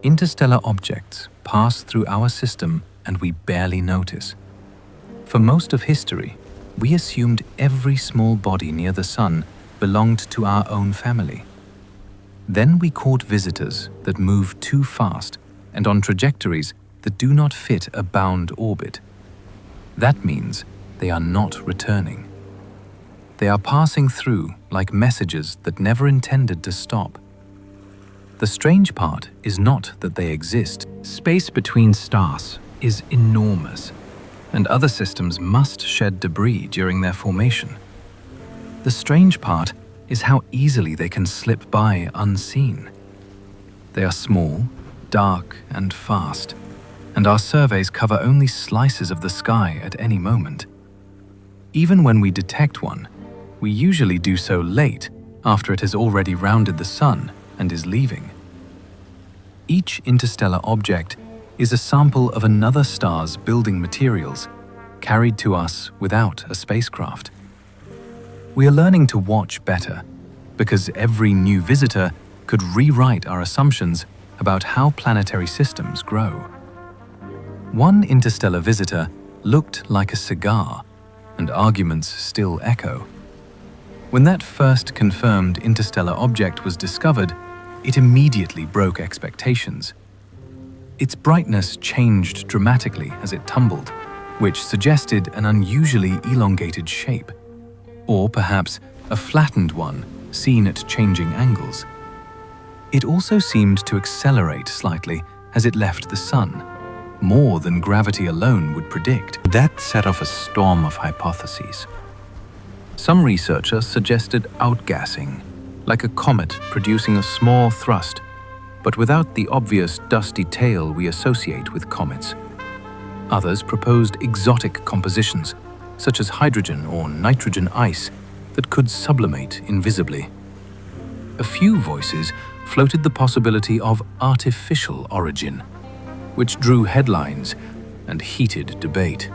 Interstellar objects pass through our system and we barely notice. For most of history, we assumed every small body near the sun belonged to our own family. Then we caught visitors that move too fast and on trajectories that do not fit a bound orbit. That means they are not returning. They are passing through like messages that never intended to stop. The strange part is not that they exist. Space between stars is enormous, and other systems must shed debris during their formation. The strange part is how easily they can slip by unseen. They are small, dark, and fast, and our surveys cover only slices of the sky at any moment. Even when we detect one, we usually do so late, after it has already rounded the sun and is leaving. Each interstellar object is a sample of another star's building materials, carried to us without a spacecraft. We are learning to watch better, because every new visitor could rewrite our assumptions about how planetary systems grow. One interstellar visitor looked like a cigar, and arguments still echo. When that first confirmed interstellar object was discovered, it immediately broke expectations. Its brightness changed dramatically as it tumbled, which suggested an unusually elongated shape, or perhaps a flattened one seen at changing angles. It also seemed to accelerate slightly as it left the sun, more than gravity alone would predict. That set off a storm of hypotheses. Some researchers suggested outgassing, like a comet producing a small thrust, but without the obvious dusty tail we associate with comets. Others proposed exotic compositions, such as hydrogen or nitrogen ice, that could sublimate invisibly. A few voices floated the possibility of artificial origin, which drew headlines and heated debate.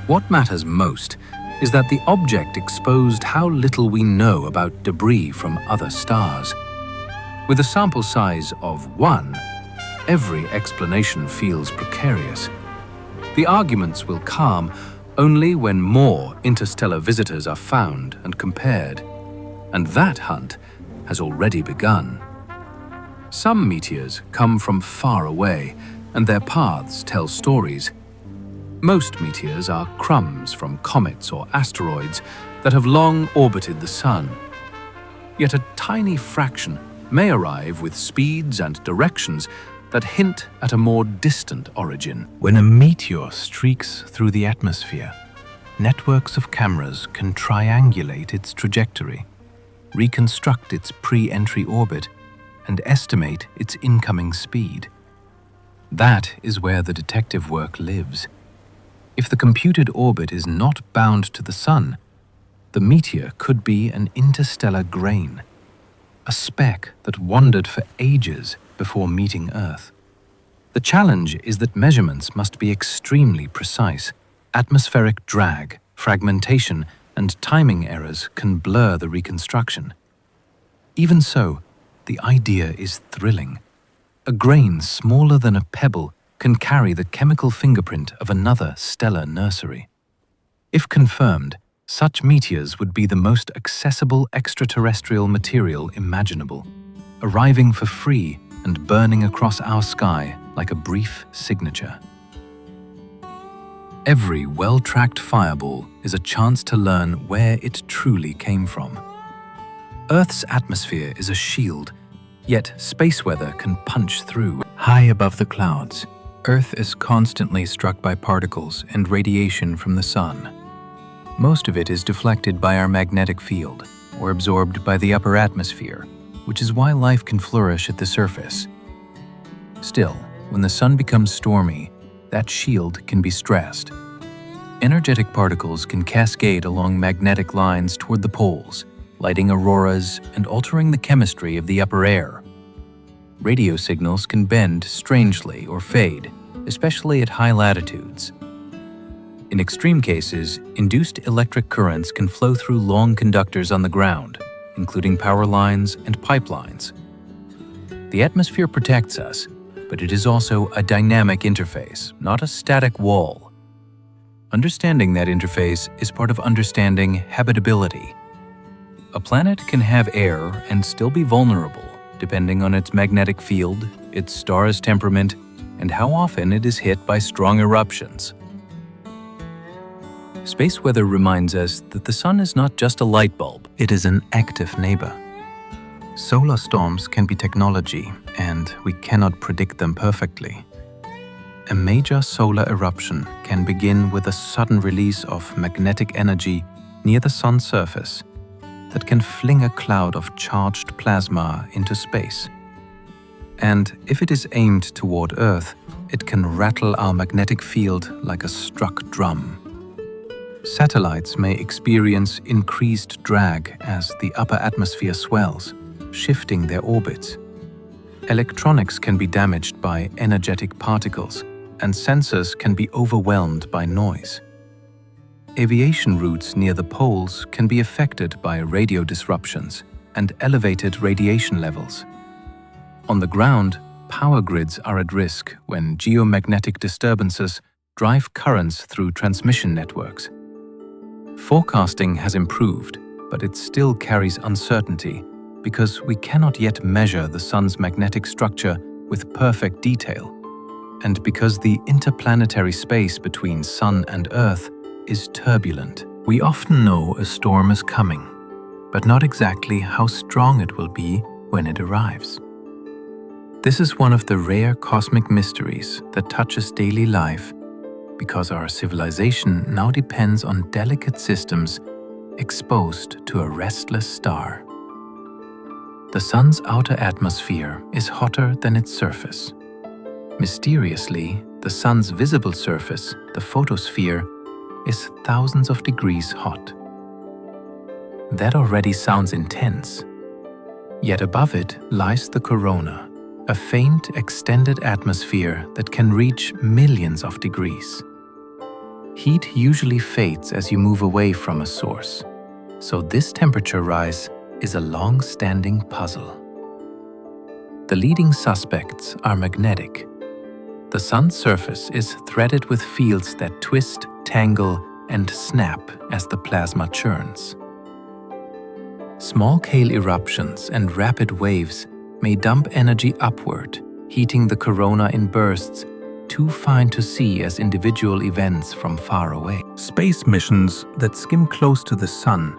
What matters most is that the object exposed how little we know about debris from other stars. With a sample size of 1, every explanation feels precarious. The arguments will calm only when more interstellar visitors are found and compared, and that hunt has already begun. Some meteors come from far away, and their paths tell stories. Most meteors are crumbs from comets or asteroids that have long orbited the Sun. Yet a tiny fraction may arrive with speeds and directions that hint at a more distant origin. When a meteor streaks through the atmosphere, networks of cameras can triangulate its trajectory, reconstruct its pre-entry orbit, and estimate its incoming speed. That is where the detective work lives. If the computed orbit is not bound to the Sun, the meteor could be an interstellar grain, a speck that wandered for ages before meeting Earth. The challenge is that measurements must be extremely precise. Atmospheric drag, fragmentation, and timing errors can blur the reconstruction. Even so, the idea is thrilling. A grain smaller than a pebble can carry the chemical fingerprint of another stellar nursery. If confirmed, such meteors would be the most accessible extraterrestrial material imaginable, arriving for free and burning across our sky like a brief signature. Every well-tracked fireball is a chance to learn where it truly came from. Earth's atmosphere is a shield, yet space weather can punch through. High above the clouds, Earth is constantly struck by particles and radiation from the Sun. Most of it is deflected by our magnetic field or absorbed by the upper atmosphere, which is why life can flourish at the surface. Still, when the Sun becomes stormy, that shield can be stressed. Energetic particles can cascade along magnetic lines toward the poles, lighting auroras and altering the chemistry of the upper air. Radio signals can bend strangely or fade, especially at high latitudes. In extreme cases, induced electric currents can flow through long conductors on the ground, including power lines and pipelines. The atmosphere protects us, but it is also a dynamic interface, not a static wall. Understanding that interface is part of understanding habitability. A planet can have air and still be vulnerable, depending on its magnetic field, its star's temperament, and how often it is hit by strong eruptions. Space weather reminds us that the Sun is not just a light bulb, it is an active neighbor. Solar storms can be technology, and we cannot predict them perfectly. A major solar eruption can begin with a sudden release of magnetic energy near the Sun's surface that can fling a cloud of charged plasma into space. And if it is aimed toward Earth, it can rattle our magnetic field like a struck drum. Satellites may experience increased drag as the upper atmosphere swells, shifting their orbits. Electronics can be damaged by energetic particles, and sensors can be overwhelmed by noise. Aviation routes near the poles can be affected by radio disruptions and elevated radiation levels. On the ground, power grids are at risk when geomagnetic disturbances drive currents through transmission networks. Forecasting has improved, but it still carries uncertainty because we cannot yet measure the Sun's magnetic structure with perfect detail, and because the interplanetary space between Sun and Earth is turbulent. We often know a storm is coming, but not exactly how strong it will be when it arrives. This is one of the rare cosmic mysteries that touches daily life because our civilization now depends on delicate systems exposed to a restless star. The Sun's outer atmosphere is hotter than its surface. Mysteriously, the Sun's visible surface, the photosphere, is thousands of degrees hot. That already sounds intense. Yet above it lies the corona, a faint, extended atmosphere that can reach millions of degrees. Heat usually fades as you move away from a source, so this temperature rise is a long-standing puzzle. The leading suspects are magnetic. The Sun's surface is threaded with fields that twist, tangle, and snap as the plasma churns. Small-scale eruptions and rapid waves may dump energy upward, heating the corona in bursts too fine to see as individual events from far away. Space missions that skim close to the Sun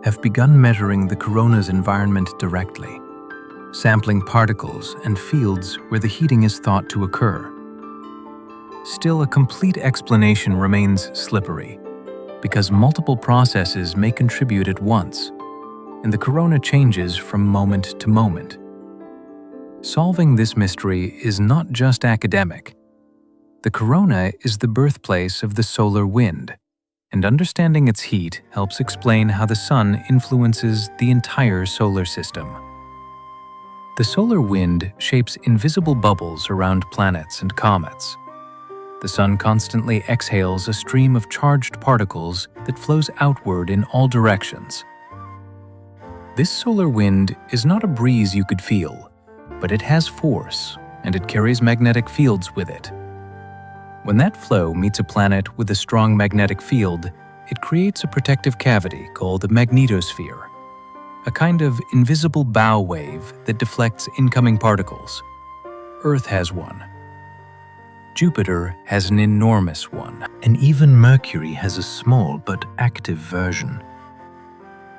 have begun measuring the corona's environment directly, sampling particles and fields where the heating is thought to occur. Still, a complete explanation remains slippery, because multiple processes may contribute at once, and the corona changes from moment to moment. Solving this mystery is not just academic. The corona is the birthplace of the solar wind, and understanding its heat helps explain how the Sun influences the entire solar system. The solar wind shapes invisible bubbles around planets and comets. The Sun constantly exhales a stream of charged particles that flows outward in all directions. This solar wind is not a breeze you could feel, but it has force, and it carries magnetic fields with it. When that flow meets a planet with a strong magnetic field, it creates a protective cavity called a magnetosphere, a kind of invisible bow wave that deflects incoming particles. Earth has one. Jupiter has an enormous one, and even Mercury has a small but active version.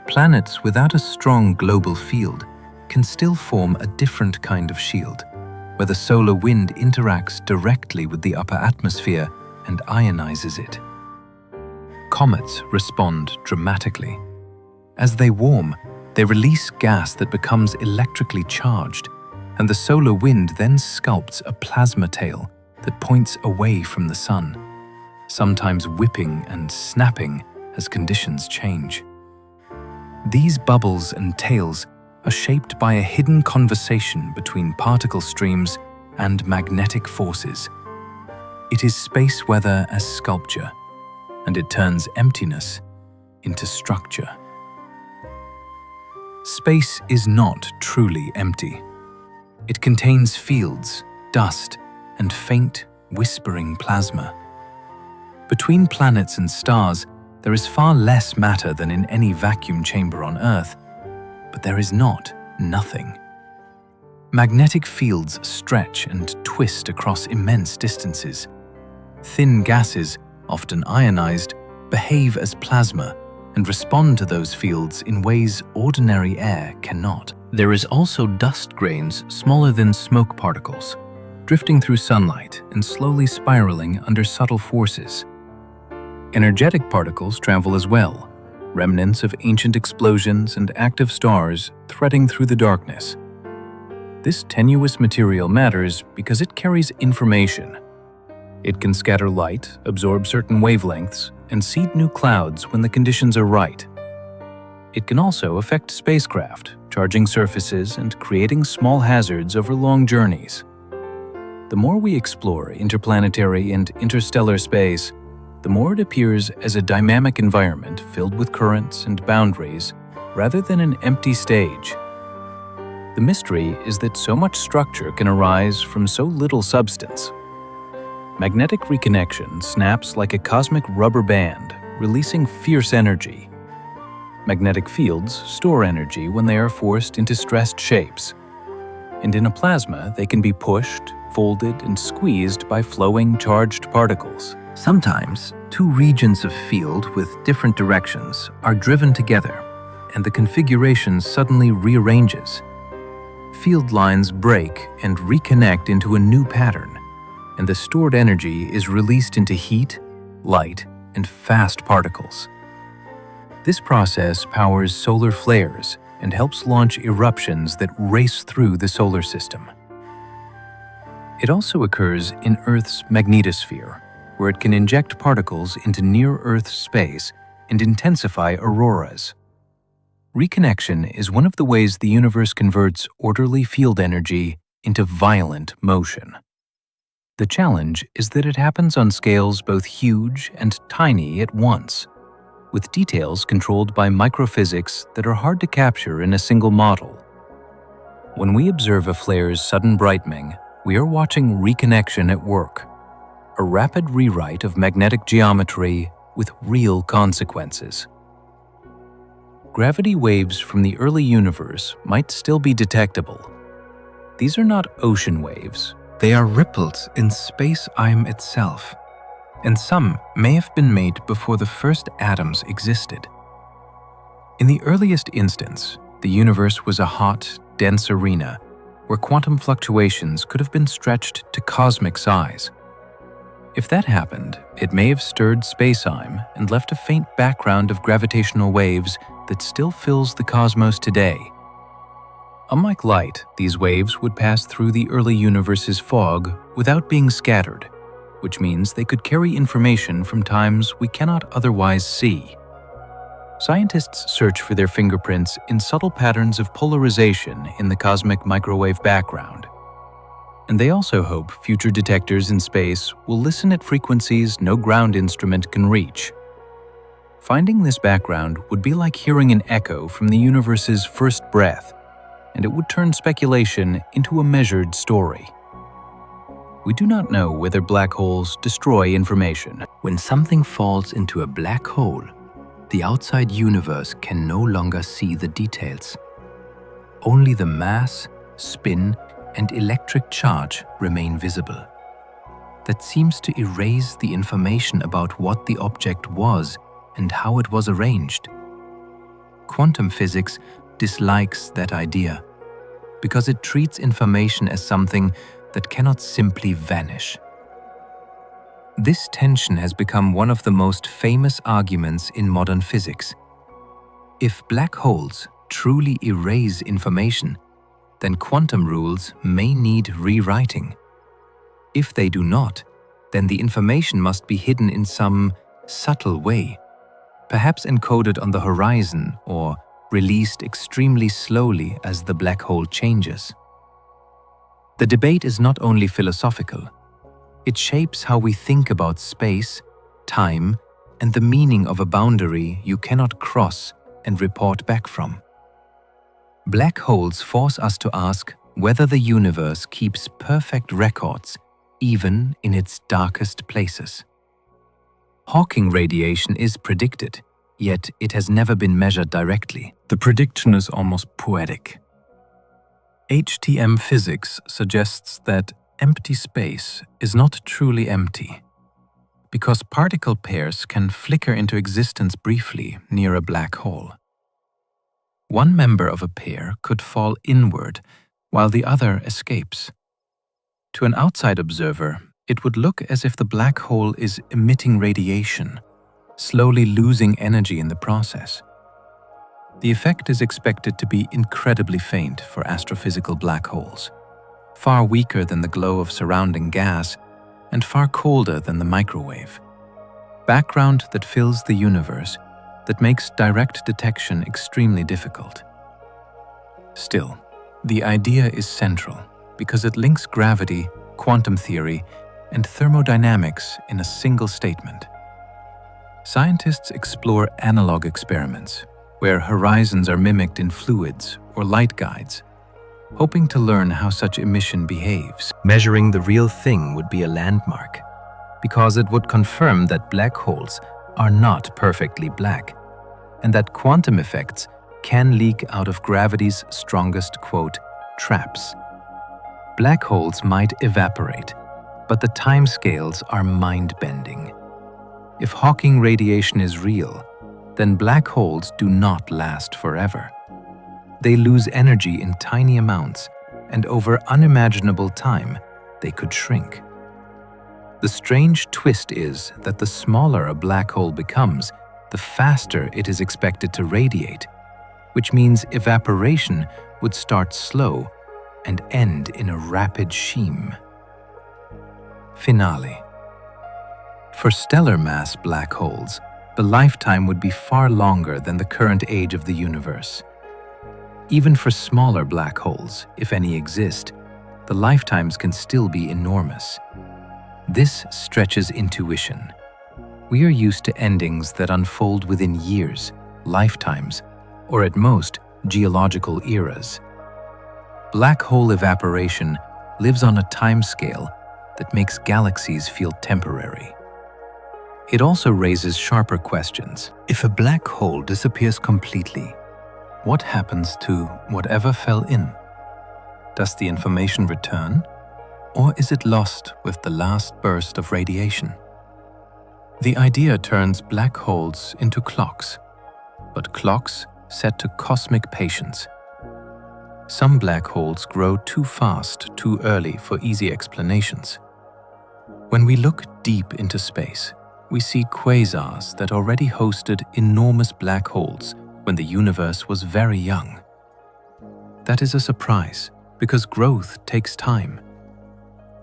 Planets without a strong global field can still form a different kind of shield, where the solar wind interacts directly with the upper atmosphere and ionizes it. Comets respond dramatically. As they warm, they release gas that becomes electrically charged, and the solar wind then sculpts a plasma tail that points away from the Sun, sometimes whipping and snapping as conditions change. These bubbles and tails are shaped by a hidden conversation between particle streams and magnetic forces. It is space weather as sculpture, and it turns emptiness into structure. Space is not truly empty. It contains fields, dust, and faint, whispering plasma. Between planets and stars, there is far less matter than in any vacuum chamber on Earth, but there is not nothing. Magnetic fields stretch and twist across immense distances. Thin gases, often ionized, behave as plasma and respond to those fields in ways ordinary air cannot. There is also dust grains smaller than smoke particles, drifting through sunlight and slowly spiraling under subtle forces. Energetic particles travel as well, remnants of ancient explosions and active stars threading through the darkness. This tenuous material matters because it carries information. It can scatter light, absorb certain wavelengths, and seed new clouds when the conditions are right. It can also affect spacecraft, charging surfaces and creating small hazards over long journeys. The more we explore interplanetary and interstellar space, the more it appears as a dynamic environment filled with currents and boundaries rather than an empty stage. The mystery is that so much structure can arise from so little substance. Magnetic reconnection snaps like a cosmic rubber band, releasing fierce energy. Magnetic fields store energy when they are forced into stressed shapes. And in a plasma, they can be pushed, folded, and squeezed by flowing charged particles. Sometimes, two regions of field with different directions are driven together, and the configuration suddenly rearranges. Field lines break and reconnect into a new pattern, and the stored energy is released into heat, light, and fast particles. This process powers solar flares and helps launch eruptions that race through the solar system. It also occurs in Earth's magnetosphere, where it can inject particles into near-Earth space and intensify auroras. Reconnection is one of the ways the universe converts orderly field energy into violent motion. The challenge is that it happens on scales both huge and tiny at once, with details controlled by microphysics that are hard to capture in a single model. When we observe a flare's sudden brightening, we are watching reconnection at work, a rapid rewrite of magnetic geometry with real consequences. Gravity waves from the early universe might still be detectable. These are not ocean waves. They are ripples in spacetime itself, and some may have been made before the first atoms existed. In the earliest instance, the universe was a hot, dense arena where quantum fluctuations could have been stretched to cosmic size. If that happened, it may have stirred spacetime and left a faint background of gravitational waves that still fills the cosmos today. Unlike light, these waves would pass through the early universe's fog without being scattered, which means they could carry information from times we cannot otherwise see. Scientists search for their fingerprints in subtle patterns of polarization in the cosmic microwave background. And they also hope future detectors in space will listen at frequencies no ground instrument can reach. Finding this background would be like hearing an echo from the universe's first breath, and it would turn speculation into a measured story. We do not know whether black holes destroy information. When something falls into a black hole, the outside universe can no longer see the details. Only the mass, spin, and electric charge remain visible. That seems to erase the information about what the object was and how it was arranged. Quantum physics dislikes that idea because it treats information as something that cannot simply vanish. This tension has become one of the most famous arguments in modern physics. If black holes truly erase information, then quantum rules may need rewriting. If they do not, then the information must be hidden in some subtle way, perhaps encoded on the horizon or released extremely slowly as the black hole changes. The debate is not only philosophical. It shapes how we think about space, time, and the meaning of a boundary you cannot cross and report back from. Black holes force us to ask whether the universe keeps perfect records even in its darkest places. Hawking radiation is predicted, yet it has never been measured directly. The prediction is almost poetic. HTM physics suggests that empty space is not truly empty, because particle pairs can flicker into existence briefly near a black hole. One member of a pair could fall inward while the other escapes. To an outside observer, it would look as if the black hole is emitting radiation, slowly losing energy in the process. The effect is expected to be incredibly faint for astrophysical black holes, far weaker than the glow of surrounding gas and far colder than the microwave. Background that fills the universe that makes direct detection extremely difficult. Still, the idea is central because it links gravity, quantum theory, and thermodynamics in a single statement. Scientists explore analog experiments, where horizons are mimicked in fluids or light guides, hoping to learn how such emission behaves. Measuring the real thing would be a landmark, because it would confirm that black holes are not perfectly black, and that quantum effects can leak out of gravity's strongest, quote, traps. Black holes might evaporate, but the timescales are mind-bending. If Hawking radiation is real, then black holes do not last forever. They lose energy in tiny amounts, and over unimaginable time, they could shrink. The strange twist is that the smaller a black hole becomes, the faster it is expected to radiate, which means evaporation would start slow and end in a rapid sheam. Finale. For stellar mass black holes, the lifetime would be far longer than the current age of the universe. Even for smaller black holes, if any exist, the lifetimes can still be enormous. This stretches intuition. We are used to endings that unfold within years, lifetimes, or at most, geological eras. Black hole evaporation lives on a timescale that makes galaxies feel temporary. It also raises sharper questions. If a black hole disappears completely, what happens to whatever fell in? Does the information return, or is it lost with the last burst of radiation? The idea turns black holes into clocks, but clocks set to cosmic patience. Some black holes grow too fast, too early for easy explanations. When we look deep into space, we see quasars that already hosted enormous black holes when the universe was very young. That is a surprise, because growth takes time.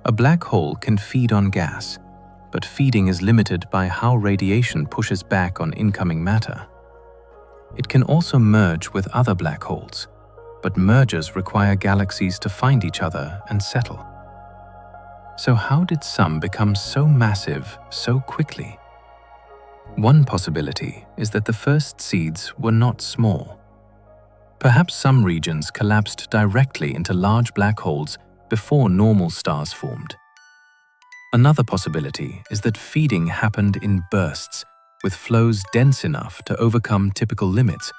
A black hole can feed on gas, but feeding is limited by how radiation pushes back on incoming matter. It can also merge with other black holes, but mergers require galaxies to find each other and settle. So how did some become so massive so quickly? One possibility is that the first seeds were not small. Perhaps some regions collapsed directly into large black holes before normal stars formed. Another possibility is that feeding happened in bursts, with flows dense enough to overcome typical limits,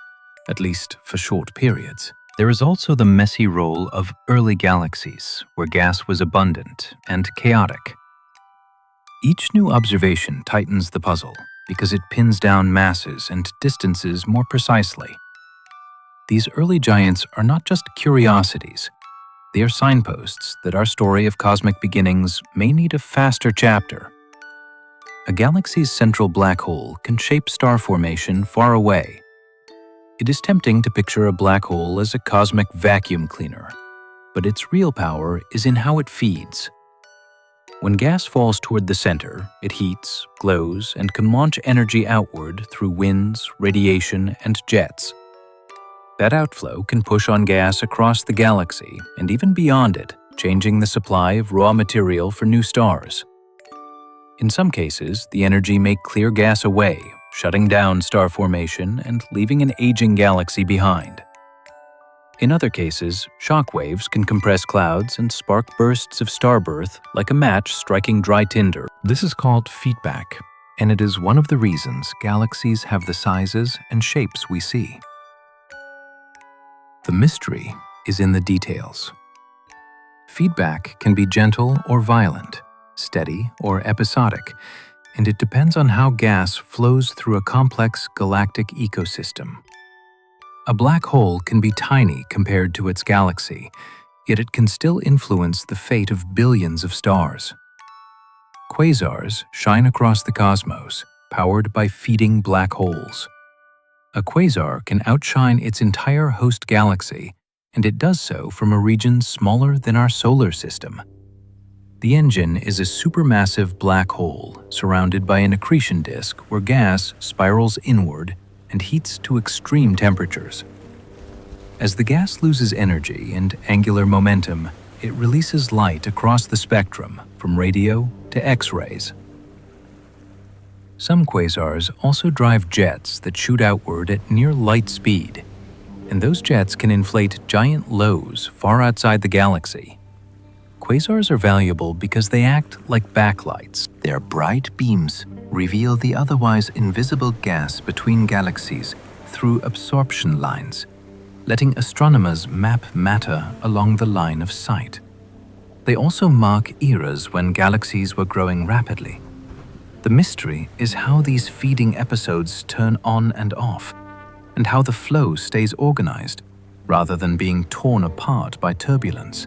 at least for short periods. There is also the messy role of early galaxies, where gas was abundant and chaotic. Each new observation tightens the puzzle because it pins down masses and distances more precisely. These early giants are not just curiosities. They are signposts that our story of cosmic beginnings may need a faster chapter. A galaxy's central black hole can shape star formation far away. It is tempting to picture a black hole as a cosmic vacuum cleaner, but its real power is in how it feeds. When gas falls toward the center, it heats, glows, and can launch energy outward through winds, radiation, and jets. That outflow can push on gas across the galaxy and even beyond it, changing the supply of raw material for new stars. In some cases, the energy may clear gas away, shutting down star formation and leaving an aging galaxy behind. In other cases, shock waves can compress clouds and spark bursts of starbirth like a match striking dry tinder. This is called feedback, and it is one of the reasons galaxies have the sizes and shapes we see. The mystery is in the details. Feedback can be gentle or violent, steady or episodic, and it depends on how gas flows through a complex galactic ecosystem. A black hole can be tiny compared to its galaxy, yet it can still influence the fate of billions of stars. Quasars shine across the cosmos, powered by feeding black holes. A quasar can outshine its entire host galaxy, and it does so from a region smaller than our solar system. The engine is a supermassive black hole surrounded by an accretion disk where gas spirals inward and heats to extreme temperatures. As the gas loses energy and angular momentum, it releases light across the spectrum, from radio to X-rays. Some quasars also drive jets that shoot outward at near light speed, and those jets can inflate giant lows far outside the galaxy. Quasars are valuable because they act like backlights. Their bright beams reveal the otherwise invisible gas between galaxies through absorption lines, letting astronomers map matter along the line of sight. They also mark eras when galaxies were growing rapidly. The mystery is how these feeding episodes turn on and off, and how the flow stays organized, rather than being torn apart by turbulence.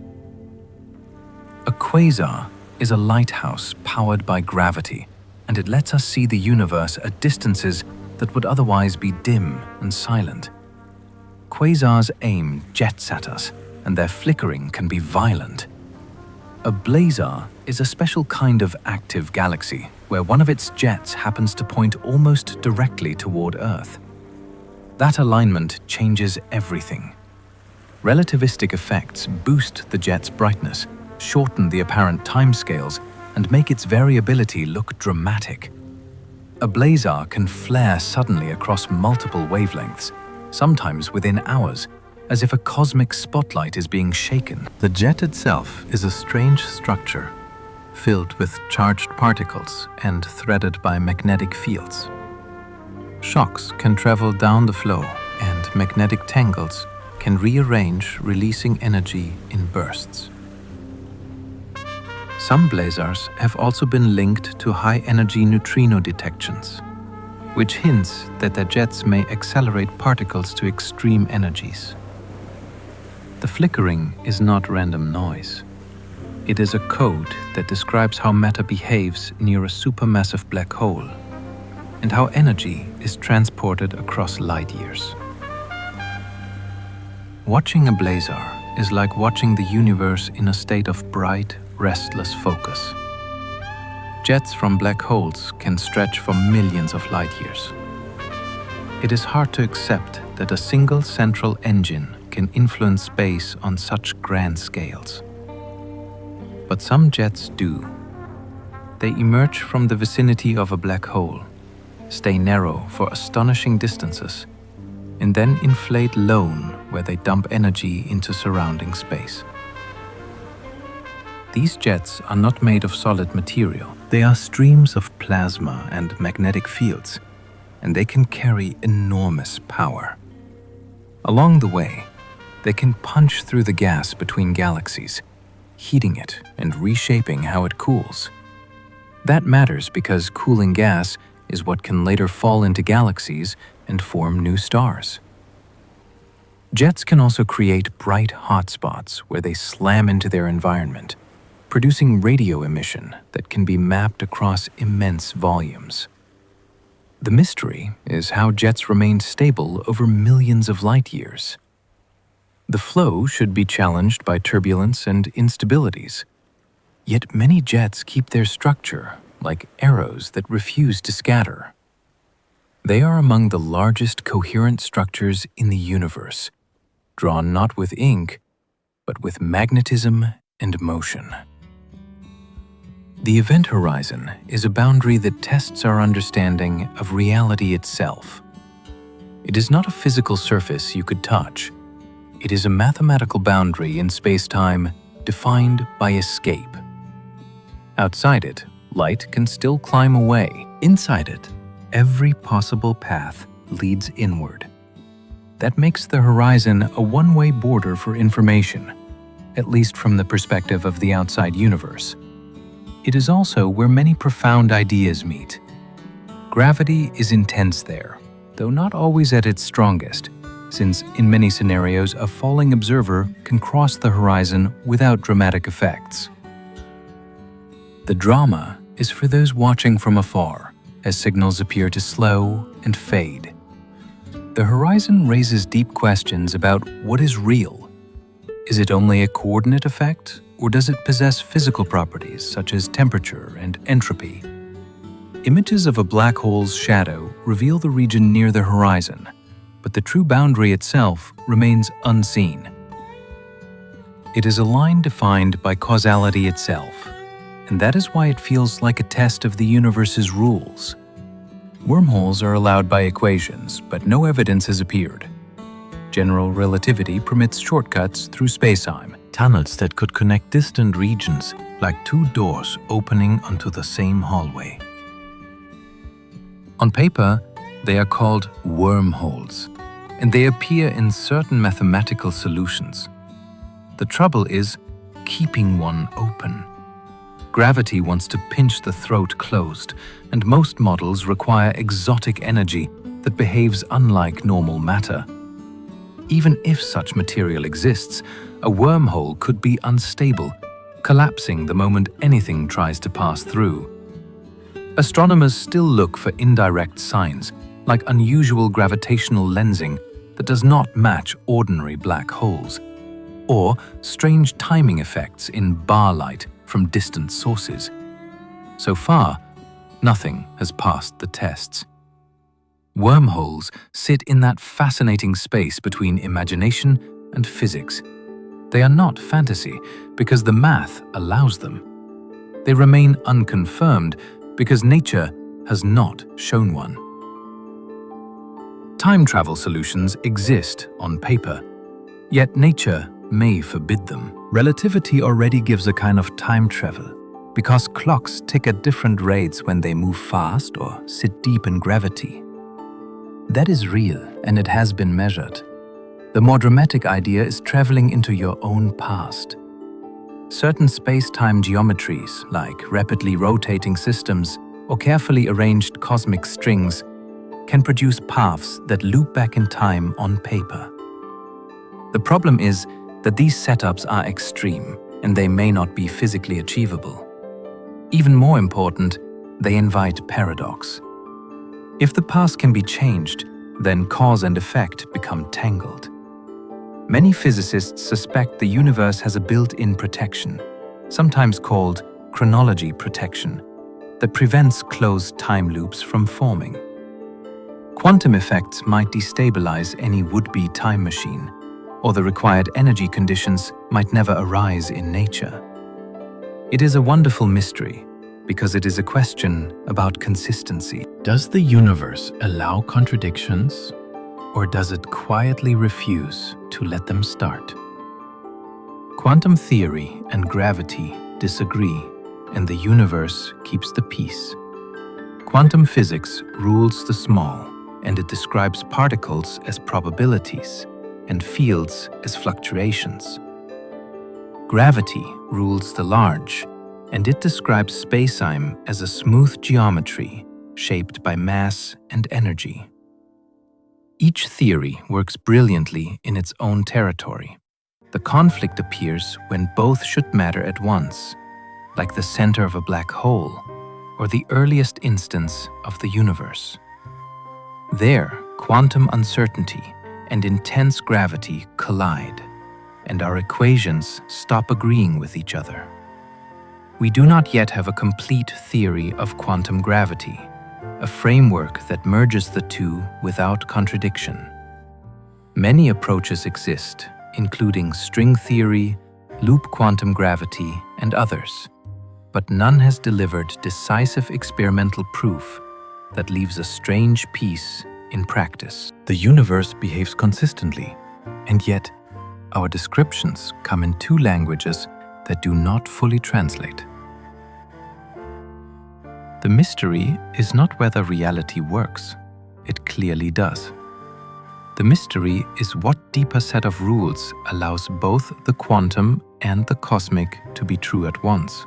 A quasar is a lighthouse powered by gravity, and it lets us see the universe at distances that would otherwise be dim and silent. Quasars aim jets at us, and their flickering can be violent. A blazar is a special kind of active galaxy where one of its jets happens to point almost directly toward Earth. That alignment changes everything. Relativistic effects boost the jet's brightness, shorten the apparent timescales, and make its variability look dramatic. A blazar can flare suddenly across multiple wavelengths, sometimes within hours, as if a cosmic spotlight is being shaken. The jet itself is a strange structure, filled with charged particles and threaded by magnetic fields. Shocks can travel down the flow, and magnetic tangles can rearrange, releasing energy in bursts. Some blazars have also been linked to high-energy neutrino detections, which hints that their jets may accelerate particles to extreme energies. The flickering is not random noise. It is a code that describes how matter behaves near a supermassive black hole and how energy is transported across light years. Watching a blazar is like watching the universe in a state of bright, restless focus. Jets from black holes can stretch for millions of light years. It is hard to accept that a single central engine can influence space on such grand scales. But some jets do. They emerge from the vicinity of a black hole, stay narrow for astonishing distances, and then inflate lone where they dump energy into surrounding space. These jets are not made of solid material. They are streams of plasma and magnetic fields, and they can carry enormous power. Along the way, they can punch through the gas between galaxies, heating it and reshaping how it cools. That matters because cooling gas is what can later fall into galaxies and form new stars. Jets can also create bright hotspots where they slam into their environment, producing radio emission that can be mapped across immense volumes. The mystery is how jets remain stable over millions of light years. The flow should be challenged by turbulence and instabilities, yet many jets keep their structure like arrows that refuse to scatter. They are among the largest coherent structures in the universe, drawn not with ink, but with magnetism and motion. The event horizon is a boundary that tests our understanding of reality itself. It is not a physical surface you could touch. It is a mathematical boundary in spacetime defined by escape. Outside it, light can still climb away. Inside it, every possible path leads inward. That makes the horizon a one-way border for information, at least from the perspective of the outside universe. It is also where many profound ideas meet. Gravity is intense there, though not always at its strongest, since in many scenarios a falling observer can cross the horizon without dramatic effects. The drama is for those watching from afar, as signals appear to slow and fade. The horizon raises deep questions about what is real. Is it only a coordinate effect, or does it possess physical properties such as temperature and entropy? Images of a black hole's shadow reveal the region near the horizon, but the true boundary itself remains unseen. It is a line defined by causality itself, and that is why it feels like a test of the universe's rules. Wormholes are allowed by equations, but no evidence has appeared. General relativity permits shortcuts through spacetime, tunnels that could connect distant regions like two doors opening onto the same hallway. On paper, they are called wormholes, and they appear in certain mathematical solutions. The trouble is keeping one open. Gravity wants to pinch the throat closed, and most models require exotic energy that behaves unlike normal matter. Even if such material exists, a wormhole could be unstable, collapsing the moment anything tries to pass through. Astronomers still look for indirect signs, like unusual gravitational lensing that does not match ordinary black holes, or strange timing effects in bar light from distant sources. So far, nothing has passed the tests. Wormholes sit in that fascinating space between imagination and physics. They are not fantasy because the math allows them. They remain unconfirmed because nature has not shown one. Time travel solutions exist on paper, yet nature may forbid them. Relativity already gives a kind of time travel, because clocks tick at different rates when they move fast or sit deep in gravity. That is real, and it has been measured. The more dramatic idea is traveling into your own past. Certain space-time geometries, like rapidly rotating systems or carefully arranged cosmic strings, can produce paths that loop back in time on paper. The problem is that these setups are extreme, and they may not be physically achievable. Even more important, they invite paradox. If the past can be changed, then cause and effect become tangled. Many physicists suspect the universe has a built-in protection, sometimes called chronology protection, that prevents closed time loops from forming. Quantum effects might destabilize any would-be time machine, or the required energy conditions might never arise in nature. It is a wonderful mystery, because it is a question about consistency. Does the universe allow contradictions, or does it quietly refuse to let them start? Quantum theory and gravity disagree, and the universe keeps the peace. Quantum physics rules the small, and it describes particles as probabilities and fields as fluctuations. Gravity rules the large, and it describes spacetime as a smooth geometry shaped by mass and energy. Each theory works brilliantly in its own territory. The conflict appears when both should matter at once, like the center of a black hole or the earliest instance of the universe. There, quantum uncertainty and intense gravity collide, and our equations stop agreeing with each other. We do not yet have a complete theory of quantum gravity, a framework that merges the two without contradiction. Many approaches exist, including string theory, loop quantum gravity, and others, but none has delivered decisive experimental proof that leaves a strange piece in practice. The universe behaves consistently, and yet our descriptions come in two languages that do not fully translate. The mystery is not whether reality works. It clearly does. The mystery is what deeper set of rules allows both the quantum and the cosmic to be true at once.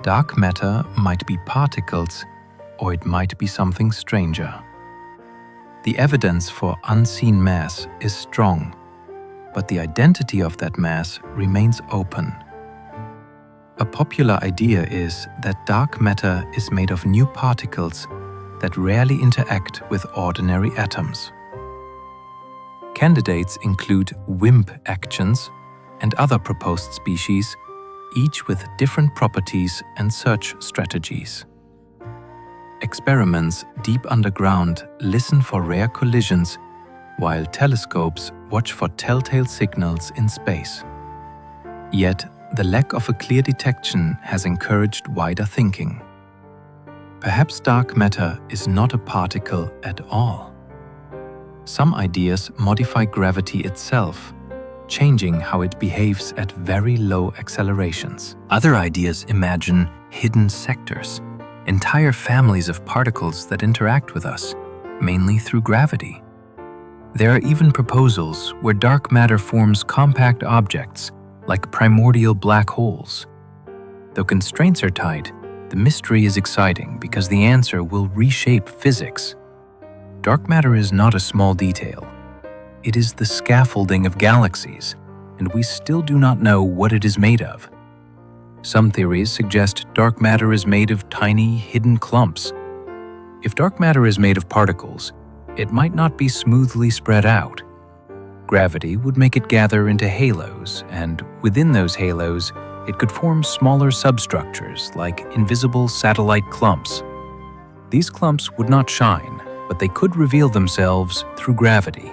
Dark matter might be particles, or it might be something stranger. The evidence for unseen mass is strong, but the identity of that mass remains open. A popular idea is that dark matter is made of new particles that rarely interact with ordinary atoms. Candidates include WIMP actions and other proposed species, each with different properties and search strategies. Experiments deep underground listen for rare collisions, while telescopes watch for telltale signals in space. Yet, the lack of a clear detection has encouraged wider thinking. Perhaps dark matter is not a particle at all. Some ideas modify gravity itself, changing how it behaves at very low accelerations. Other ideas imagine hidden sectors, entire families of particles that interact with us, mainly through gravity. There are even proposals where dark matter forms compact objects, like primordial black holes. Though constraints are tight, the mystery is exciting because the answer will reshape physics. Dark matter is not a small detail. It is the scaffolding of galaxies, and we still do not know what it is made of. Some theories suggest dark matter is made of tiny, hidden clumps. If dark matter is made of particles, it might not be smoothly spread out. Gravity would make it gather into halos, and within those halos, it could form smaller substructures like invisible satellite clumps. These clumps would not shine, but they could reveal themselves through gravity.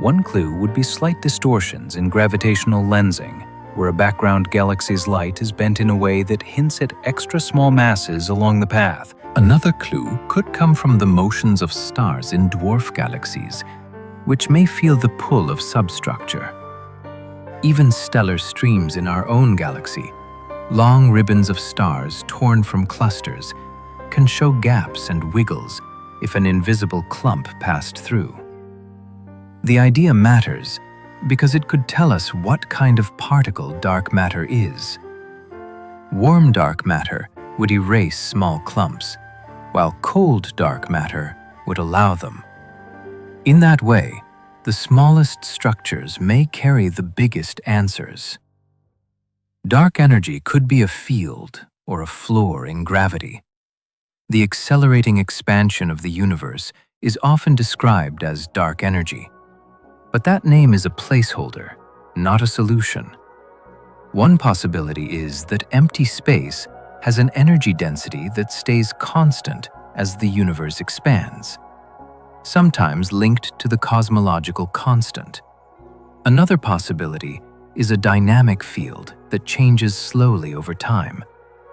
One clue would be slight distortions in gravitational lensing, where a background galaxy's light is bent in a way that hints at extra small masses along the path. Another clue could come from the motions of stars in dwarf galaxies, which may feel the pull of substructure. Even stellar streams in our own galaxy, long ribbons of stars torn from clusters, can show gaps and wiggles if an invisible clump passed through. The idea matters because it could tell us what kind of particle dark matter is. Warm dark matter would erase small clumps, while cold dark matter would allow them. In that way, the smallest structures may carry the biggest answers. Dark energy could be a field or a floor in gravity. The accelerating expansion of the universe is often described as dark energy. But that name is a placeholder, not a solution. One possibility is that empty space has an energy density that stays constant as the universe expands, sometimes linked to the cosmological constant. Another possibility is a dynamic field that changes slowly over time,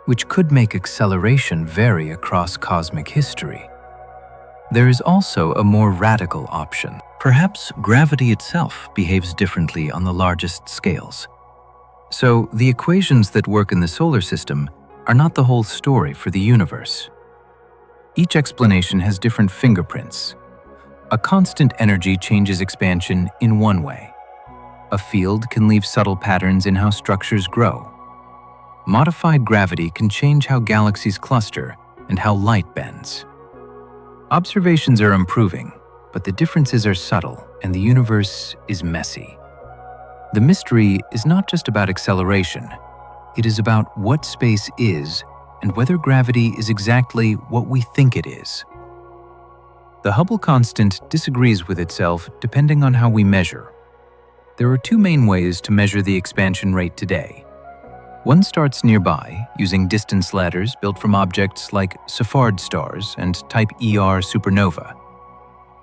which could make acceleration vary across cosmic history. There is also a more radical option. Perhaps gravity itself behaves differently on the largest scales. So the equations that work in the solar system are not the whole story for the universe. Each explanation has different fingerprints. A constant energy changes expansion in one way. A field can leave subtle patterns in how structures grow. Modified gravity can change how galaxies cluster and how light bends. Observations are improving, but the differences are subtle and the universe is messy. The mystery is not just about acceleration. It is about what space is and whether gravity is exactly what we think it is. The Hubble constant disagrees with itself depending on how we measure. There are two main ways to measure the expansion rate today. One starts nearby, using distance ladders built from objects like Cephard stars and Type ER supernova.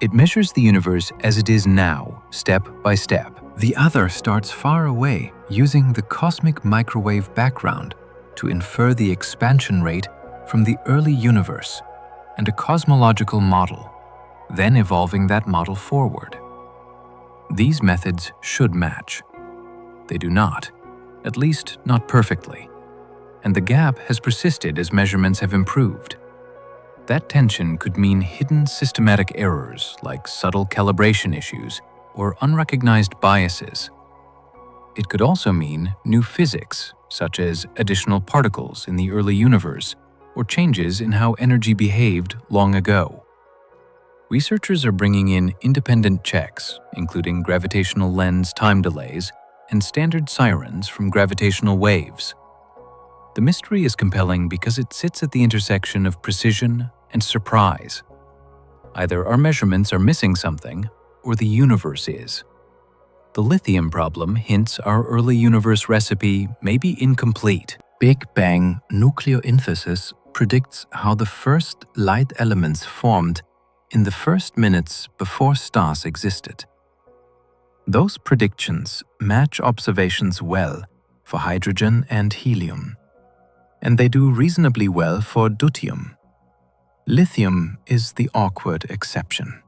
It measures the universe as it is now, step by step. The other starts far away, using the cosmic microwave background to infer the expansion rate from the early universe and a cosmological model, then evolving that model forward. These methods should match. They do not, at least not perfectly, and the gap has persisted as measurements have improved. That tension could mean hidden systematic errors like subtle calibration issues or unrecognized biases. It could also mean new physics, such as additional particles in the early universe or changes in how energy behaved long ago. Researchers are bringing in independent checks, including gravitational lens time delays and standard sirens from gravitational waves. The mystery is compelling because it sits at the intersection of precision and surprise. Either our measurements are missing something, or the universe is. The lithium problem hints our early universe recipe may be incomplete. Big Bang nucleosynthesis predicts how the first light elements formed in the first minutes before stars existed. Those predictions match observations well for hydrogen and helium, and they do reasonably well for deuterium. Lithium is the awkward exception.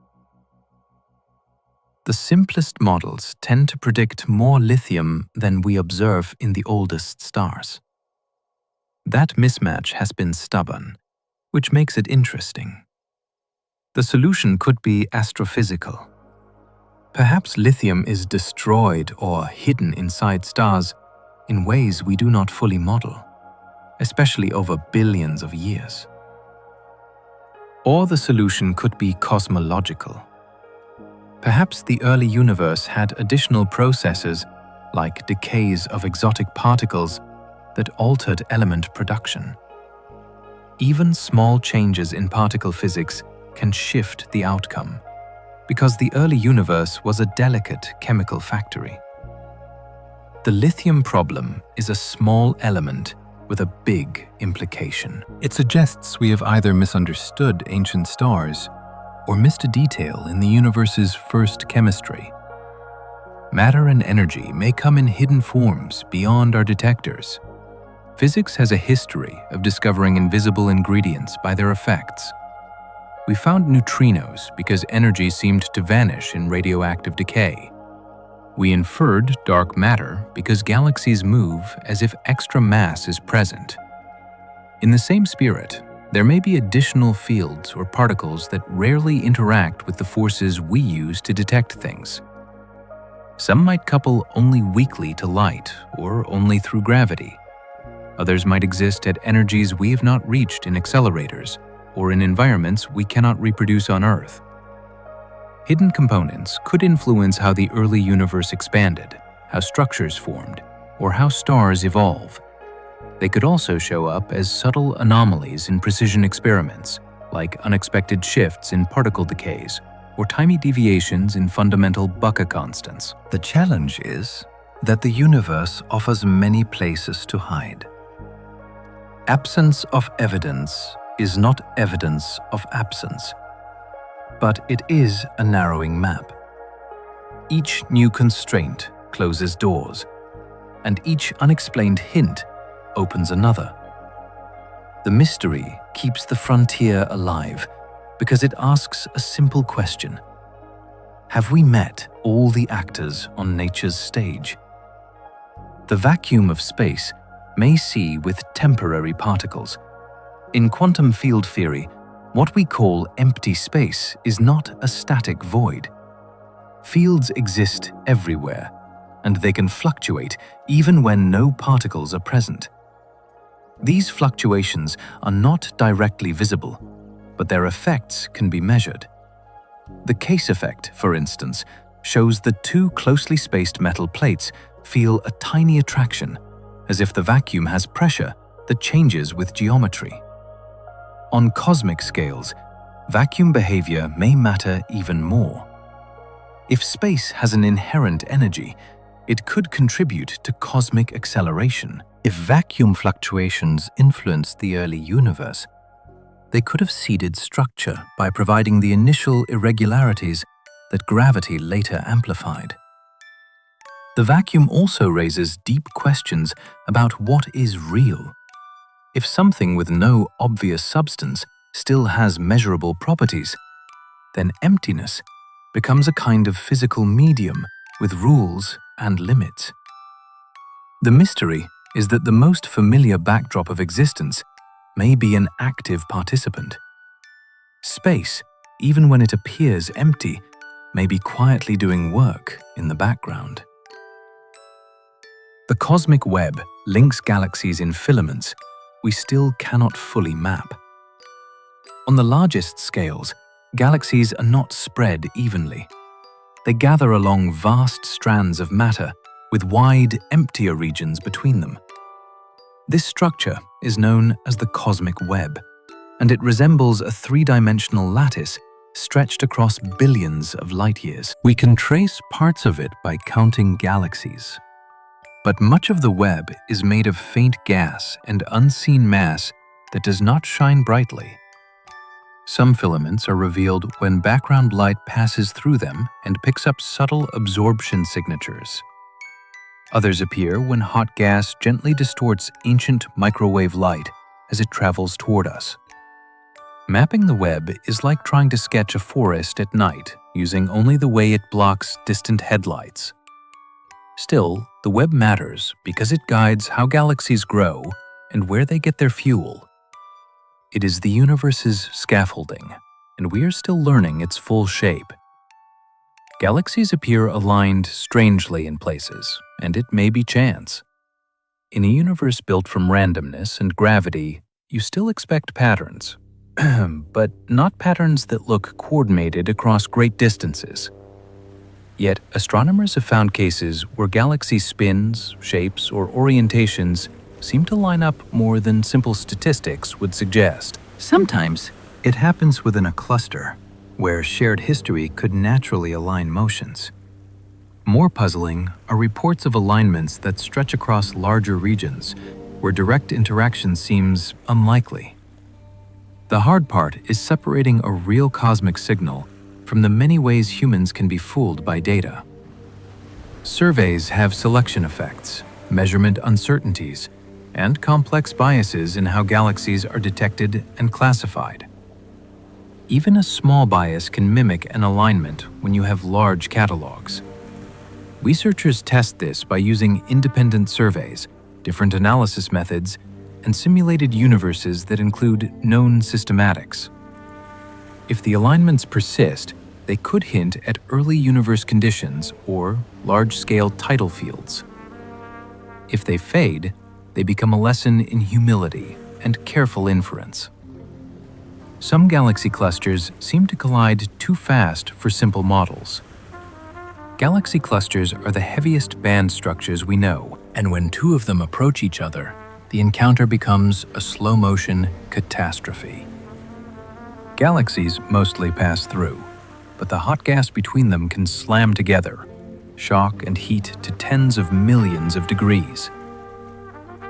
The simplest models tend to predict more lithium than we observe in the oldest stars. That mismatch has been stubborn, which makes it interesting. The solution could be astrophysical. Perhaps lithium is destroyed or hidden inside stars in ways we do not fully model, especially over billions of years. Or the solution could be cosmological. Perhaps the early universe had additional processes, like decays of exotic particles, that altered element production. Even small changes in particle physics can shift the outcome, because the early universe was a delicate chemical factory. The lithium problem is a small element with a big implication. It suggests we have either misunderstood ancient stars or missed a detail in the universe's first chemistry. Matter and energy may come in hidden forms beyond our detectors. Physics has a history of discovering invisible ingredients by their effects. We found neutrinos because energy seemed to vanish in radioactive decay. We inferred dark matter because galaxies move as if extra mass is present. In the same spirit, there may be additional fields or particles that rarely interact with the forces we use to detect things. Some might couple only weakly to light or only through gravity. Others might exist at energies we have not reached in accelerators or in environments we cannot reproduce on Earth. Hidden components could influence how the early universe expanded, how structures formed, or how stars evolve. They could also show up as subtle anomalies in precision experiments, like unexpected shifts in particle decays or tiny deviations in fundamental Bucca constants. The challenge is that the universe offers many places to hide. Absence of evidence is not evidence of absence, but it is a narrowing map. Each new constraint closes doors, and each unexplained hint opens another. The mystery keeps the frontier alive because it asks a simple question. Have we met all the actors on nature's stage? The vacuum of space may see with temporary particles. In quantum field theory, what we call empty space is not a static void. Fields exist everywhere, and they can fluctuate even when no particles are present. These fluctuations are not directly visible, but their effects can be measured. The case effect, for instance, shows that two closely spaced metal plates feel a tiny attraction, as if the vacuum has pressure that changes with geometry. On cosmic scales, vacuum behavior may matter even more. If space has an inherent energy, it could contribute to cosmic acceleration. If vacuum fluctuations influenced the early universe, they could have seeded structure by providing the initial irregularities that gravity later amplified. The vacuum also raises deep questions about what is real. If something with no obvious substance still has measurable properties, then emptiness becomes a kind of physical medium with rules and limits. The mystery is that the most familiar backdrop of existence may be an active participant. Space, even when it appears empty, may be quietly doing work in the background. The cosmic web links galaxies in filaments we still cannot fully map. On the largest scales, galaxies are not spread evenly. They gather along vast strands of matter with wide, emptier regions between them. This structure is known as the cosmic web, and it resembles a three-dimensional lattice stretched across billions of light-years. We can trace parts of it by counting galaxies. But much of the web is made of faint gas and unseen mass that does not shine brightly. Some filaments are revealed when background light passes through them and picks up subtle absorption signatures. Others appear when hot gas gently distorts ancient microwave light as it travels toward us. Mapping the web is like trying to sketch a forest at night using only the way it blocks distant headlights. Still, the web matters because it guides how galaxies grow and where they get their fuel. It is the universe's scaffolding, and we are still learning its full shape. Galaxies appear aligned strangely in places, and it may be chance. In a universe built from randomness and gravity, you still expect patterns, but not patterns that look coordinated across great distances. Yet, astronomers have found cases where galaxy spins, shapes, or orientations seem to line up more than simple statistics would suggest. Sometimes it happens within a cluster, where shared history could naturally align motions. More puzzling are reports of alignments that stretch across larger regions, where direct interaction seems unlikely. The hard part is separating a real cosmic signal from the many ways humans can be fooled by data. Surveys have selection effects, measurement uncertainties, and complex biases in how galaxies are detected and classified. Even a small bias can mimic an alignment when you have large catalogs. Researchers test this by using independent surveys, different analysis methods, and simulated universes that include known systematics. If the alignments persist, they could hint at early universe conditions or large-scale tidal fields. If they fade, they become a lesson in humility and careful inference. Some galaxy clusters seem to collide too fast for simple models. Galaxy clusters are the heaviest band structures we know, and when two of them approach each other, the encounter becomes a slow-motion catastrophe. Galaxies mostly pass through, but the hot gas between them can slam together, shock and heat to tens of millions of degrees.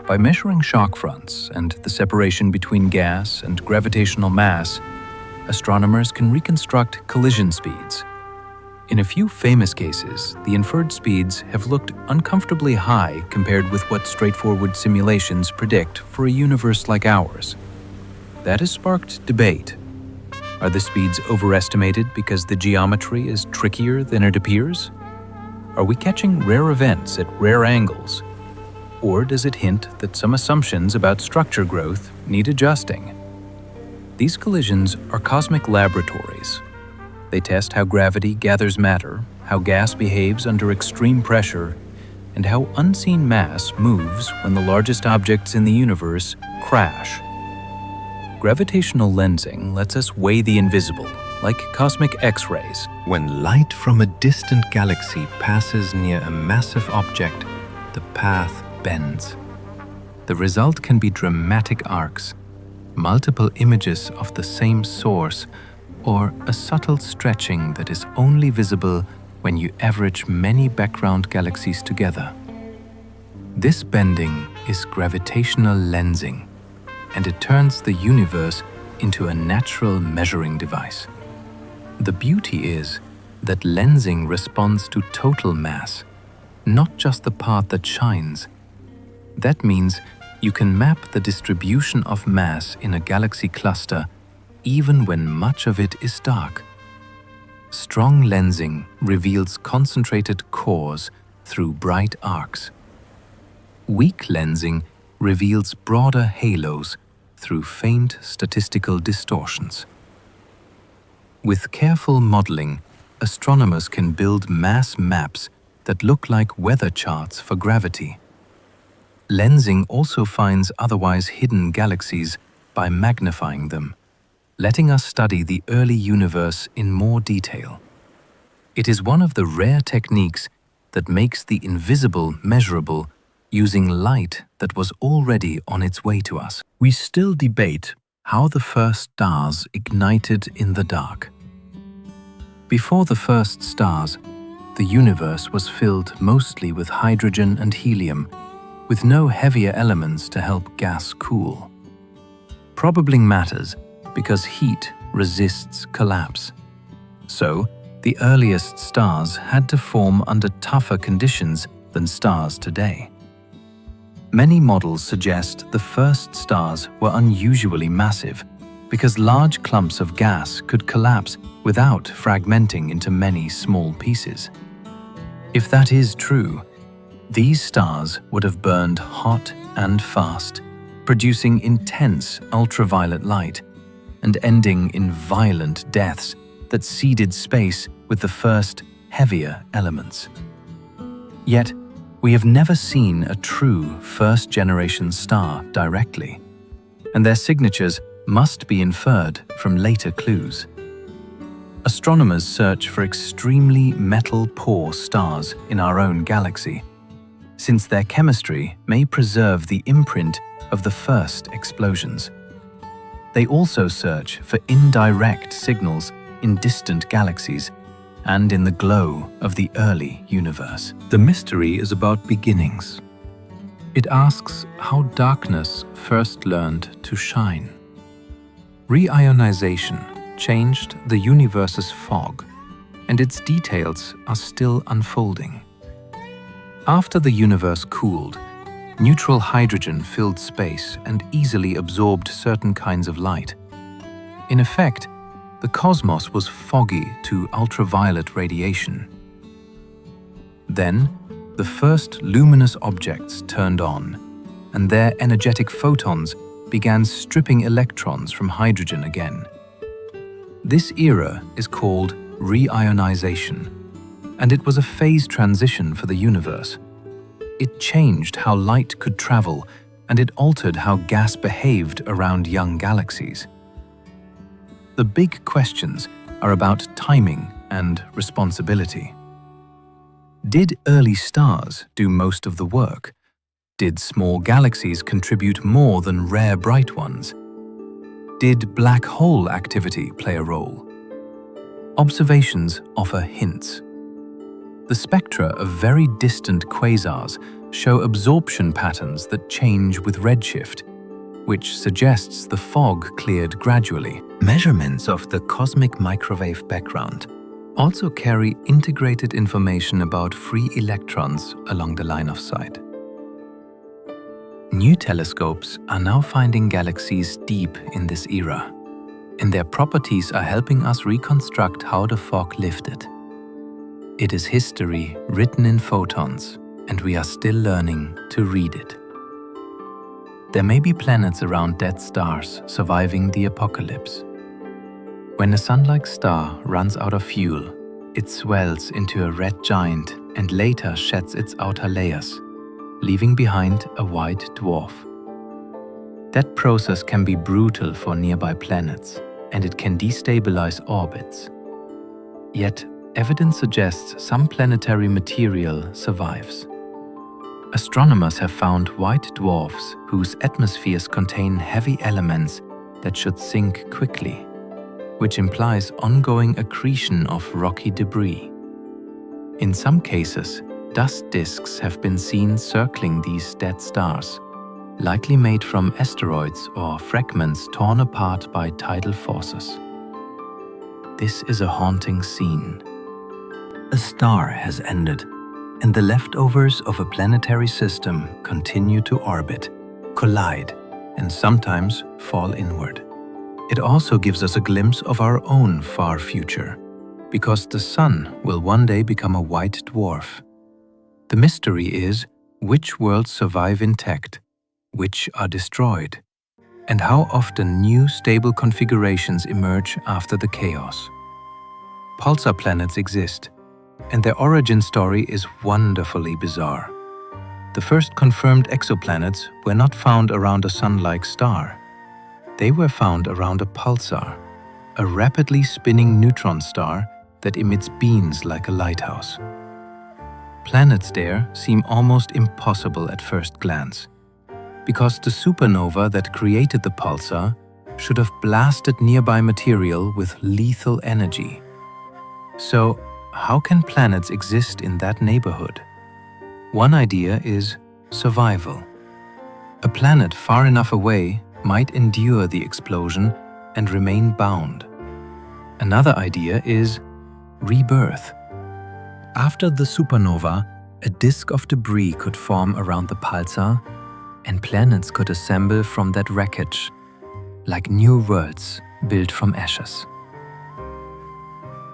By measuring shock fronts and the separation between gas and gravitational mass, astronomers can reconstruct collision speeds. In a few famous cases, the inferred speeds have looked uncomfortably high compared with what straightforward simulations predict for a universe like ours. That has sparked debate. Are the speeds overestimated because the geometry is trickier than it appears? Are we catching rare events at rare angles? Or does it hint that some assumptions about structure growth need adjusting? These collisions are cosmic laboratories. They test how gravity gathers matter, how gas behaves under extreme pressure, and how unseen mass moves when the largest objects in the universe crash. Gravitational lensing lets us weigh the invisible, like cosmic X-rays. When light from a distant galaxy passes near a massive object, the path bends. The result can be dramatic arcs, multiple images of the same source, or a subtle stretching that is only visible when you average many background galaxies together. This bending is gravitational lensing, and it turns the universe into a natural measuring device. The beauty is that lensing responds to total mass, not just the part that shines. That means you can map the distribution of mass in a galaxy cluster even when much of it is dark. Strong lensing reveals concentrated cores through bright arcs. Weak lensing reveals broader halos through faint statistical distortions. With careful modeling, astronomers can build mass maps that look like weather charts for gravity. Lensing also finds otherwise hidden galaxies by magnifying them, letting us study the early universe in more detail. It is one of the rare techniques that makes the invisible measurable using light that was already on its way to us. We still debate how the first stars ignited in the dark. Before the first stars, the universe was filled mostly with hydrogen and helium, with no heavier elements to help gas cool. Probabbling matters because heat resists collapse. So, the earliest stars had to form under tougher conditions than stars today. Many models suggest the first stars were unusually massive because large clumps of gas could collapse without fragmenting into many small pieces. If that is true, these stars would have burned hot and fast, producing intense ultraviolet light and ending in violent deaths that seeded space with the first, heavier elements. Yet, we have never seen a true first-generation star directly, and their signatures must be inferred from later clues. Astronomers search for extremely metal-poor stars in our own galaxy, since their chemistry may preserve the imprint of the first explosions. They also search for indirect signals in distant galaxies and in the glow of the early universe. The mystery is about beginnings. It asks how darkness first learned to shine. Reionization changed the universe's fog, and its details are still unfolding. After the universe cooled, neutral hydrogen filled space and easily absorbed certain kinds of light. In effect, the cosmos was foggy to ultraviolet radiation. Then, the first luminous objects turned on, and their energetic photons began stripping electrons from hydrogen again. This era is called reionization, and it was a phase transition for the universe. It changed how light could travel, and it altered how gas behaved around young galaxies. The big questions are about timing and responsibility. Did early stars do most of the work? Did small galaxies contribute more than rare bright ones? Did black hole activity play a role? Observations offer hints. The spectra of very distant quasars show absorption patterns that change with redshift, which suggests the fog cleared gradually. Measurements of the cosmic microwave background also carry integrated information about free electrons along the line of sight. New telescopes are now finding galaxies deep in this era, and their properties are helping us reconstruct how the fog lifted. It is history written in photons, and we are still learning to read it. There may be planets around dead stars surviving the apocalypse. When a sun-like star runs out of fuel, it swells into a red giant and later sheds its outer layers, leaving behind a white dwarf. That process can be brutal for nearby planets, and it can destabilize orbits. Yet, evidence suggests some planetary material survives. Astronomers have found white dwarfs whose atmospheres contain heavy elements that should sink quickly, which implies ongoing accretion of rocky debris. In some cases, dust disks have been seen circling these dead stars, likely made from asteroids or fragments torn apart by tidal forces. This is a haunting scene. A star has ended, and the leftovers of a planetary system continue to orbit, collide, and sometimes fall inward. It also gives us a glimpse of our own far future, because the Sun will one day become a white dwarf. The mystery is which worlds survive intact, which are destroyed, and how often new stable configurations emerge after the chaos. Pulsar planets exist, and their origin story is wonderfully bizarre. The first confirmed exoplanets were not found around a sun-like star. They were found around a pulsar, a rapidly spinning neutron star that emits beams like a lighthouse. Planets there seem almost impossible at first glance, because the supernova that created the pulsar should have blasted nearby material with lethal energy. So, how can planets exist in that neighborhood? One idea is survival. A planet far enough away might endure the explosion and remain bound. Another idea is rebirth. After the supernova, a disk of debris could form around the pulsar, and planets could assemble from that wreckage, like new worlds built from ashes.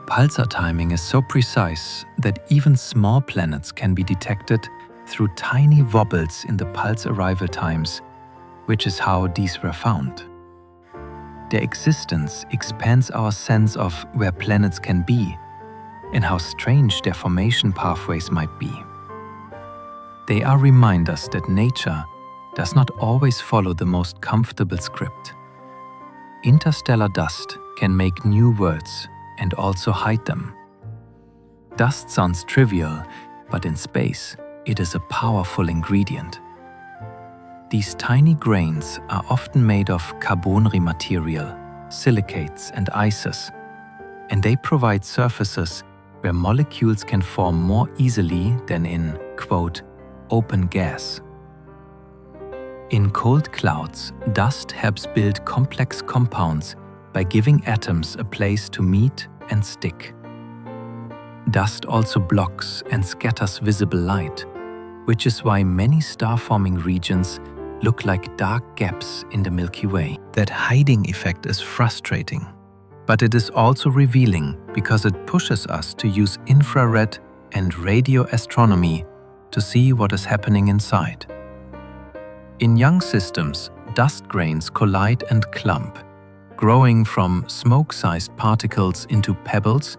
Pulsar timing is so precise that even small planets can be detected through tiny wobbles in the pulse arrival times, which is how these were found. Their existence expands our sense of where planets can be and how strange their formation pathways might be. They are reminders that nature does not always follow the most comfortable script. Interstellar dust can make new worlds and also hide them. Dust sounds trivial, but in space, it is a powerful ingredient. These tiny grains are often made of carbonary material, silicates and ices, and they provide surfaces where molecules can form more easily than in, quote, open gas. In cold clouds, dust helps build complex compounds by giving atoms a place to meet and stick. Dust also blocks and scatters visible light, which is why many star-forming regions look like dark gaps in the Milky Way. That hiding effect is frustrating, but it is also revealing because it pushes us to use infrared and radio astronomy to see what is happening inside. In young systems, dust grains collide and clump, growing from smoke-sized particles into pebbles,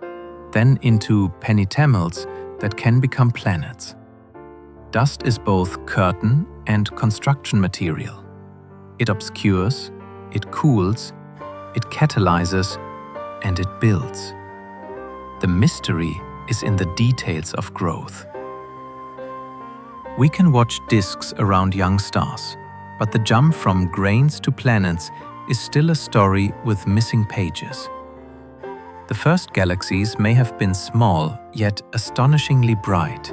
then into pennitamals that can become planets. Dust is both curtain and construction material. It obscures, it cools, it catalyzes, and it builds. The mystery is in the details of growth. We can watch disks around young stars, but the jump from grains to planets is still a story with missing pages. The first galaxies may have been small, yet astonishingly bright.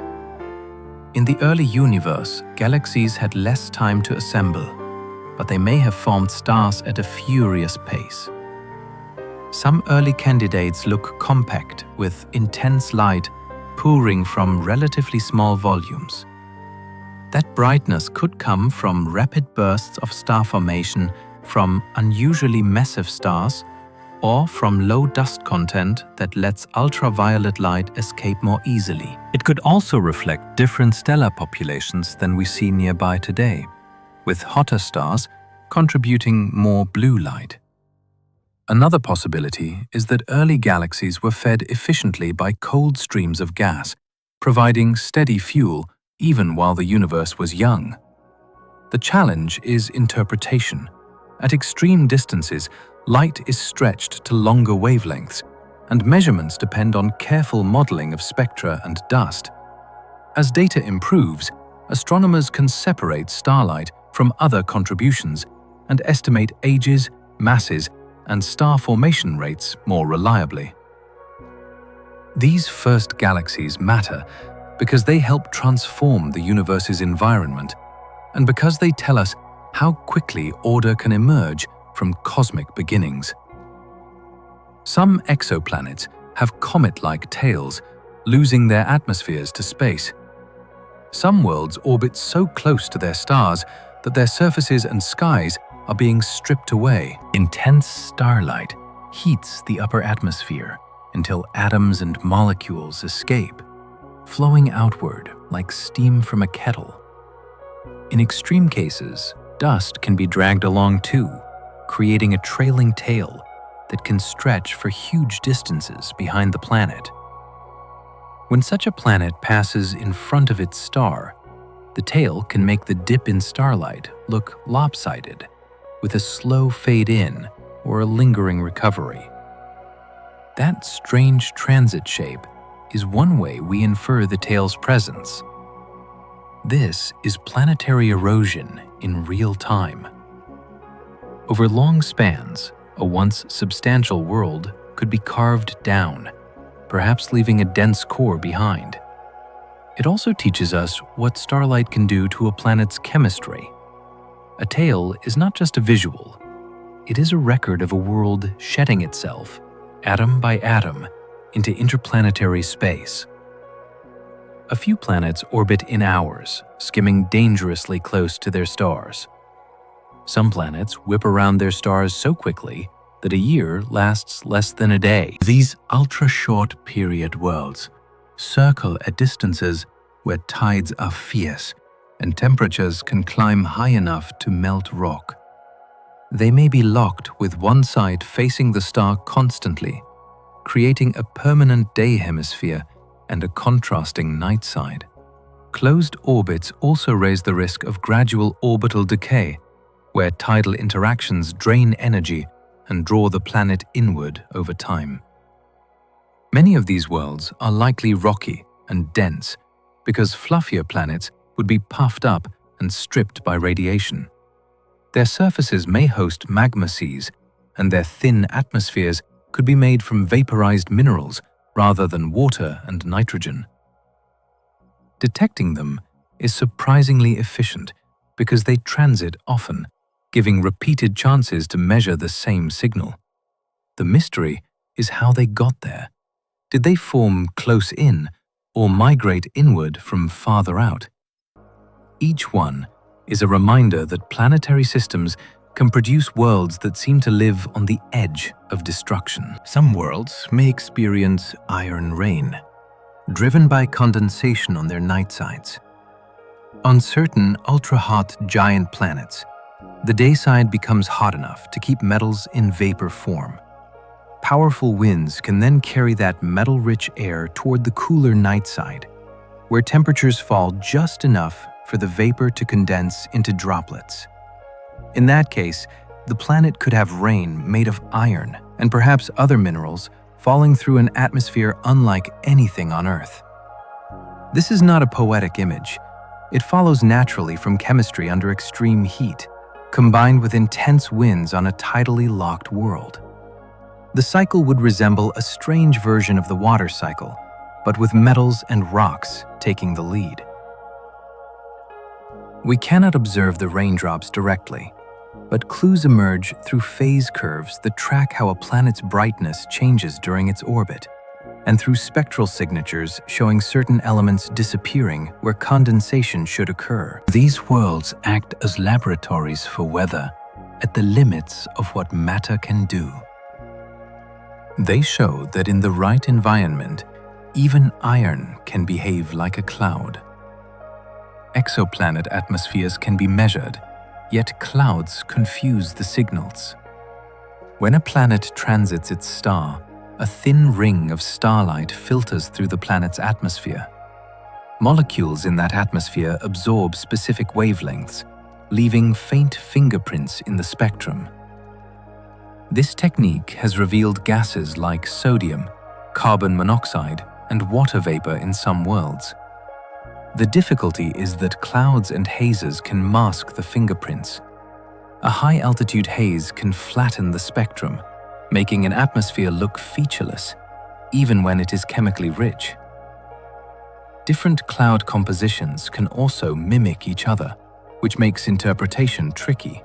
In the early universe, galaxies had less time to assemble, but they may have formed stars at a furious pace. Some early candidates look compact, with intense light pouring from relatively small volumes. That brightness could come from rapid bursts of star formation from unusually massive stars, or from low dust content that lets ultraviolet light escape more easily. It could also reflect different stellar populations than we see nearby today, with hotter stars contributing more blue light. Another possibility is that early galaxies were fed efficiently by cold streams of gas, providing steady fuel even while the universe was young. The challenge is interpretation. At extreme distances, light is stretched to longer wavelengths, and measurements depend on careful modeling of spectra and dust. As data improves, astronomers can separate starlight from other contributions and estimate ages, masses, and star formation rates more reliably. These first galaxies matter because they help transform the universe's environment, and because they tell us how quickly order can emerge from cosmic beginnings. Some exoplanets have comet-like tails, losing their atmospheres to space. Some worlds orbit so close to their stars that their surfaces and skies are being stripped away. Intense starlight heats the upper atmosphere until atoms and molecules escape, flowing outward like steam from a kettle. In extreme cases, dust can be dragged along too, creating a trailing tail that can stretch for huge distances behind the planet. When such a planet passes in front of its star, the tail can make the dip in starlight look lopsided, with a slow fade in or a lingering recovery. That strange transit shape is one way we infer the tail's presence. This is planetary erosion in real time. Over long spans, a once substantial world could be carved down, perhaps leaving a dense core behind. It also teaches us what starlight can do to a planet's chemistry. A tail is not just a visual. It is a record of a world shedding itself, atom by atom, into interplanetary space. A few planets orbit in hours, skimming dangerously close to their stars. Some planets whip around their stars so quickly that a year lasts less than a day. These ultra-short period worlds circle at distances where tides are fierce and temperatures can climb high enough to melt rock. They may be locked with one side facing the star constantly, creating a permanent day hemisphere and a contrasting night side. Closed orbits also raise the risk of gradual orbital decay, where tidal interactions drain energy and draw the planet inward over time. Many of these worlds are likely rocky and dense, because fluffier planets would be puffed up and stripped by radiation. Their surfaces may host magma seas, and their thin atmospheres could be made from vaporized minerals rather than water and nitrogen. Detecting them is surprisingly efficient because they transit often, giving repeated chances to measure the same signal. The mystery is how they got there. Did they form close in or migrate inward from farther out? Each one is a reminder that planetary systems can produce worlds that seem to live on the edge of destruction. Some worlds may experience iron rain, driven by condensation on their night sides. On certain ultra-hot giant planets, the day side becomes hot enough to keep metals in vapor form. Powerful winds can then carry that metal-rich air toward the cooler night side, where temperatures fall just enough for the vapor to condense into droplets. In that case, the planet could have rain made of iron and perhaps other minerals falling through an atmosphere unlike anything on Earth. This is not a poetic image. It follows naturally from chemistry under extreme heat, combined with intense winds on a tidally locked world. The cycle would resemble a strange version of the water cycle, but with metals and rocks taking the lead. We cannot observe the raindrops directly, but clues emerge through phase curves that track how a planet's brightness changes during its orbit, and through spectral signatures showing certain elements disappearing where condensation should occur. These worlds act as laboratories for weather at the limits of what matter can do. They show that in the right environment, even iron can behave like a cloud. Exoplanet atmospheres can be measured, yet clouds confuse the signals. When a planet transits its star, a thin ring of starlight filters through the planet's atmosphere. Molecules in that atmosphere absorb specific wavelengths, leaving faint fingerprints in the spectrum. This technique has revealed gases like sodium, carbon monoxide, and water vapor in some worlds. The difficulty is that clouds and hazes can mask the fingerprints. A high-altitude haze can flatten the spectrum, making an atmosphere look featureless, even when it is chemically rich. Different cloud compositions can also mimic each other, which makes interpretation tricky.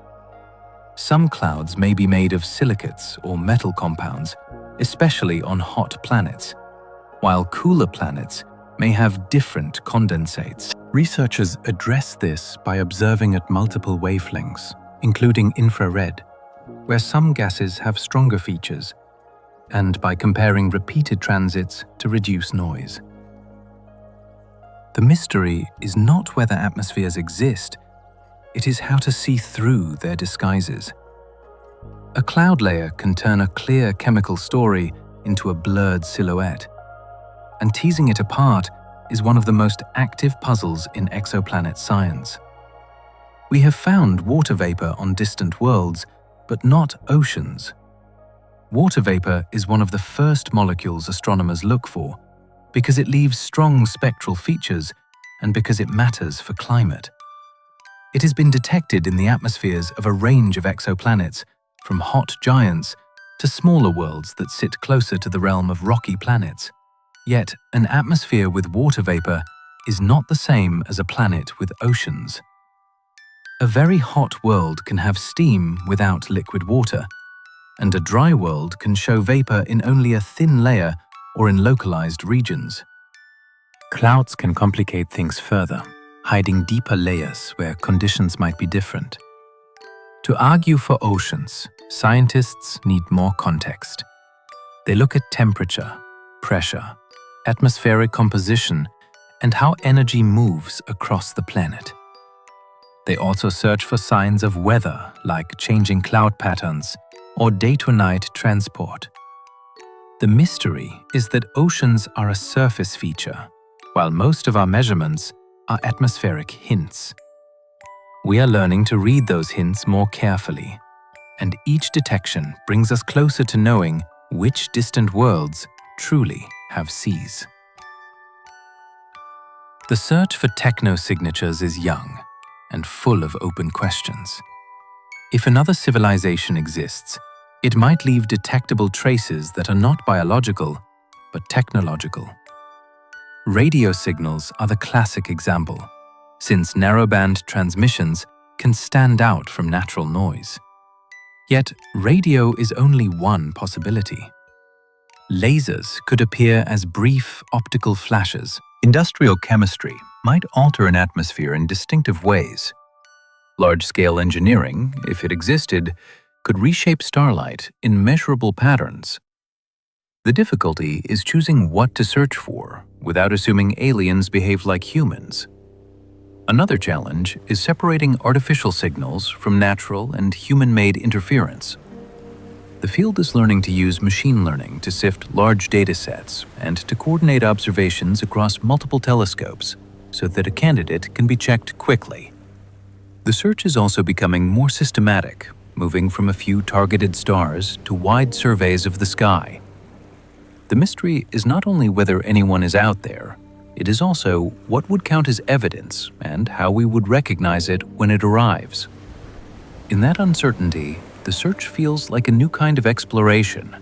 Some clouds may be made of silicates or metal compounds, especially on hot planets, while cooler planets may have different condensates. Researchers address this by observing at multiple wavelengths, including infrared, where some gases have stronger features, and by comparing repeated transits to reduce noise. The mystery is not whether atmospheres exist, it is how to see through their disguises. A cloud layer can turn a clear chemical story into a blurred silhouette, and teasing it apart is one of the most active puzzles in exoplanet science. We have found water vapor on distant worlds, but not oceans. Water vapor is one of the first molecules astronomers look for, because it leaves strong spectral features and because it matters for climate. It has been detected in the atmospheres of a range of exoplanets, from hot giants to smaller worlds that sit closer to the realm of rocky planets. Yet, an atmosphere with water vapor is not the same as a planet with oceans. A very hot world can have steam without liquid water, and a dry world can show vapor in only a thin layer or in localized regions. Clouds can complicate things further, hiding deeper layers where conditions might be different. To argue for oceans, scientists need more context. They look at temperature, pressure, atmospheric composition, and how energy moves across the planet. They also search for signs of weather, like changing cloud patterns or day-to-night transport. The mystery is that oceans are a surface feature, while most of our measurements are atmospheric hints. We are learning to read those hints more carefully, and each detection brings us closer to knowing which distant worlds truly have seas. The search for techno-signatures is young and full of open questions. If another civilization exists, it might leave detectable traces that are not biological, but technological. Radio signals are the classic example, since narrowband transmissions can stand out from natural noise. Yet, radio is only one possibility. Lasers could appear as brief optical flashes. Industrial chemistry might alter an atmosphere in distinctive ways. Large-scale engineering, if it existed, could reshape starlight in measurable patterns. The difficulty is choosing what to search for without assuming aliens behave like humans. Another challenge is separating artificial signals from natural and human-made interference. The field is learning to use machine learning to sift large data sets and to coordinate observations across multiple telescopes so that a candidate can be checked quickly. The search is also becoming more systematic, moving from a few targeted stars to wide surveys of the sky. The mystery is not only whether anyone is out there, it is also what would count as evidence and how we would recognize it when it arrives. In that uncertainty, the search feels like a new kind of exploration.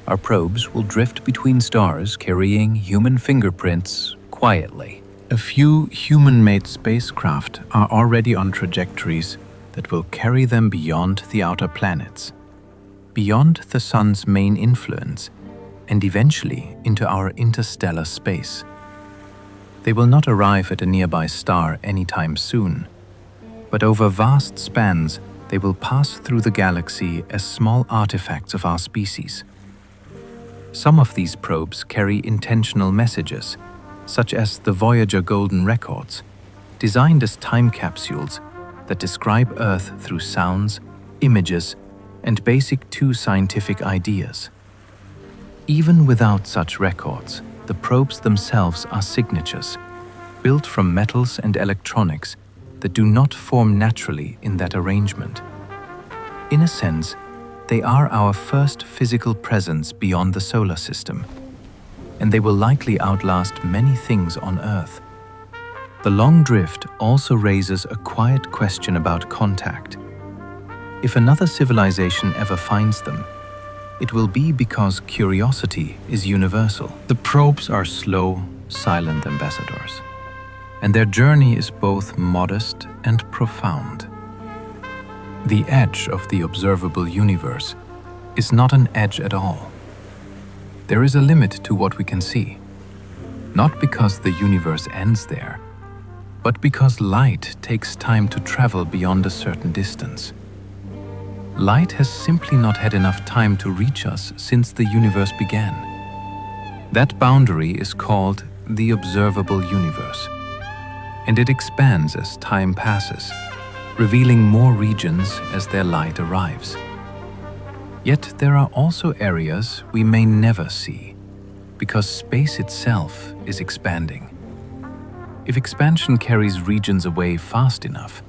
Our probes will drift between stars carrying human fingerprints quietly. A few human-made spacecraft are already on trajectories that will carry them beyond the outer planets, beyond the Sun's main influence, and eventually into our interstellar space. They will not arrive at a nearby star anytime soon, but over vast spans, they will pass through the galaxy as small artifacts of our species. Some of these probes carry intentional messages, such as the Voyager Golden Records, designed as time capsules that describe Earth through sounds, images, and basic scientific ideas. Even without such records, the probes themselves are signatures, built from metals and electronics that do not form naturally in that arrangement. In a sense, they are our first physical presence beyond the solar system, and they will likely outlast many things on Earth. The long drift also raises a quiet question about contact. If another civilization ever finds them, it will be because curiosity is universal. The probes are slow, silent ambassadors, and their journey is both modest and profound. The edge of the observable universe is not an edge at all. There is a limit to what we can see, not because the universe ends there, but because light takes time to travel beyond a certain distance. Light has simply not had enough time to reach us since the universe began. That boundary is called the observable universe, and it expands as time passes, revealing more regions as their light arrives. Yet there are also areas we may never see, because space itself is expanding. If expansion carries regions away fast enough,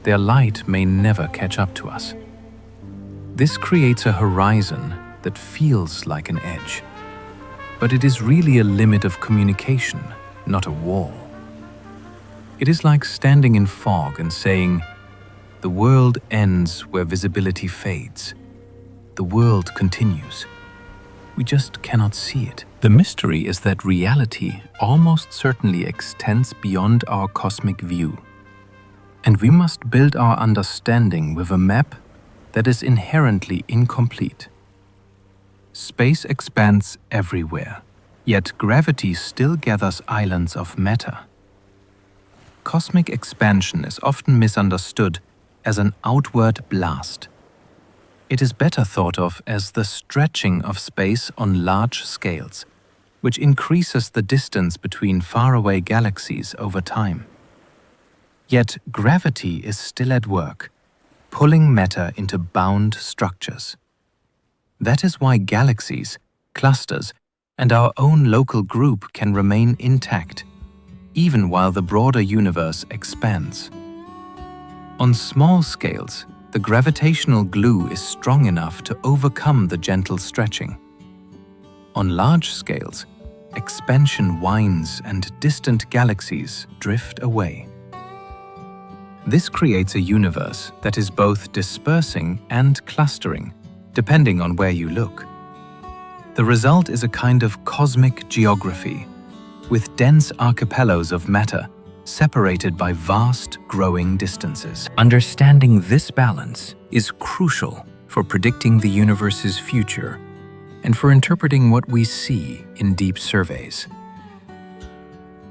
their light may never catch up to us. This creates a horizon that feels like an edge, but it is really a limit of communication, not a wall. It is like standing in fog and saying, "The world ends where visibility fades. The world continues. We just cannot see it." The mystery is that reality almost certainly extends beyond our cosmic view, and we must build our understanding with a map that is inherently incomplete. Space expands everywhere, yet gravity still gathers islands of matter. Cosmic expansion is often misunderstood as an outward blast. It is better thought of as the stretching of space on large scales, which increases the distance between faraway galaxies over time. Yet gravity is still at work, pulling matter into bound structures. That is why galaxies, clusters, and our own local group can remain intact, even while the broader universe expands. On small scales, the gravitational glue is strong enough to overcome the gentle stretching. On large scales, expansion winds and distant galaxies drift away. This creates a universe that is both dispersing and clustering, depending on where you look. The result is a kind of cosmic geography, with dense archipelagos of matter separated by vast, growing distances. Understanding this balance is crucial for predicting the universe's future and for interpreting what we see in deep surveys.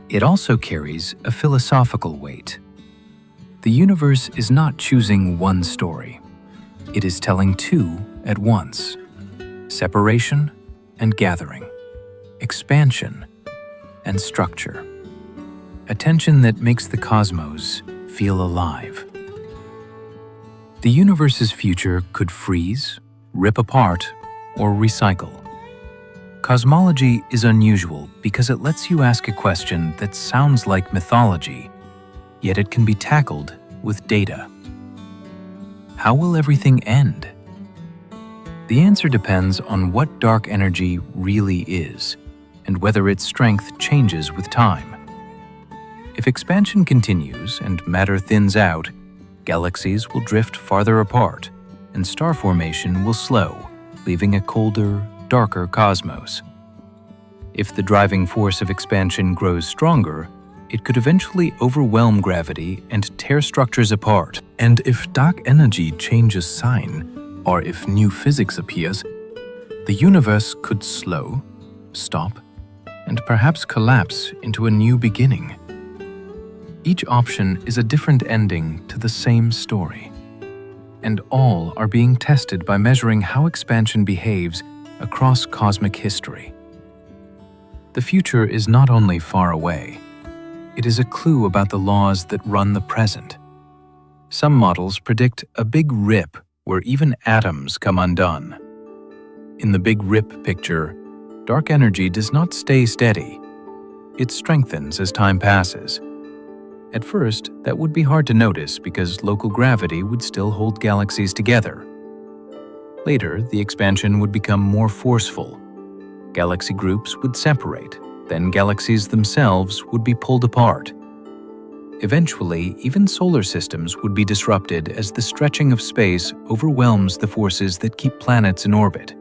It also carries a philosophical weight. The universe is not choosing one story. It is telling two at once: separation and gathering, expansion and structure. A tension that makes the cosmos feel alive. The universe's future could freeze, rip apart, or recycle. Cosmology is unusual because it lets you ask a question that sounds like mythology, yet it can be tackled with data. How will everything end? The answer depends on what dark energy really is and whether its strength changes with time. If expansion continues and matter thins out, galaxies will drift farther apart and star formation will slow, leaving a colder, darker cosmos. If the driving force of expansion grows stronger, it could eventually overwhelm gravity and tear structures apart. And if dark energy changes sign, or if new physics appears, the universe could slow, stop, and perhaps collapse into a new beginning. Each option is a different ending to the same story, and all are being tested by measuring how expansion behaves across cosmic history. The future is not only far away, it is a clue about the laws that run the present. Some models predict a big rip where even atoms come undone. In the Big Rip picture, dark energy does not stay steady. It strengthens as time passes. At first, that would be hard to notice because local gravity would still hold galaxies together. Later, the expansion would become more forceful. Galaxy groups would separate, then galaxies themselves would be pulled apart. Eventually, even solar systems would be disrupted as the stretching of space overwhelms the forces that keep planets in orbit.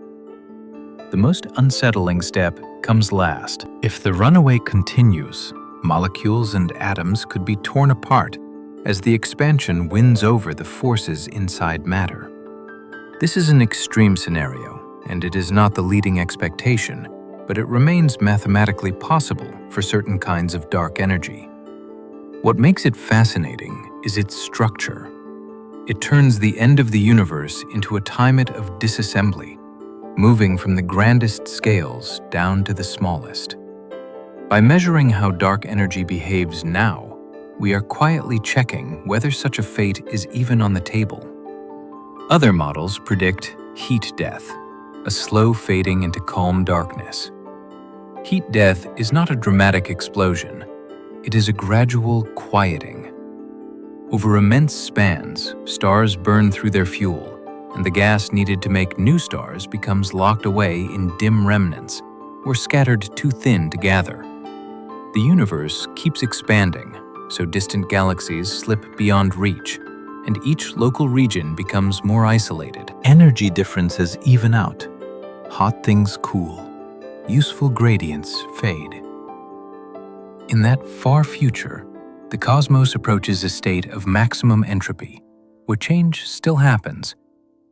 The most unsettling step comes last. If the runaway continues, molecules and atoms could be torn apart as the expansion wins over the forces inside matter. This is an extreme scenario, and it is not the leading expectation, but it remains mathematically possible for certain kinds of dark energy. What makes it fascinating is its structure. It turns the end of the universe into a time of disassembly, moving from the grandest scales down to the smallest. By measuring how dark energy behaves now, we are quietly checking whether such a fate is even on the table. Other models predict heat death, a slow fading into calm darkness. Heat death is not a dramatic explosion. It is a gradual quieting. Over immense spans, stars burn through their fuel, and the gas needed to make new stars becomes locked away in dim remnants or scattered too thin to gather. The universe keeps expanding, so distant galaxies slip beyond reach, and each local region becomes more isolated. Energy differences even out. Hot things cool. Useful gradients fade. In that far future, the cosmos approaches a state of maximum entropy, where change still happens,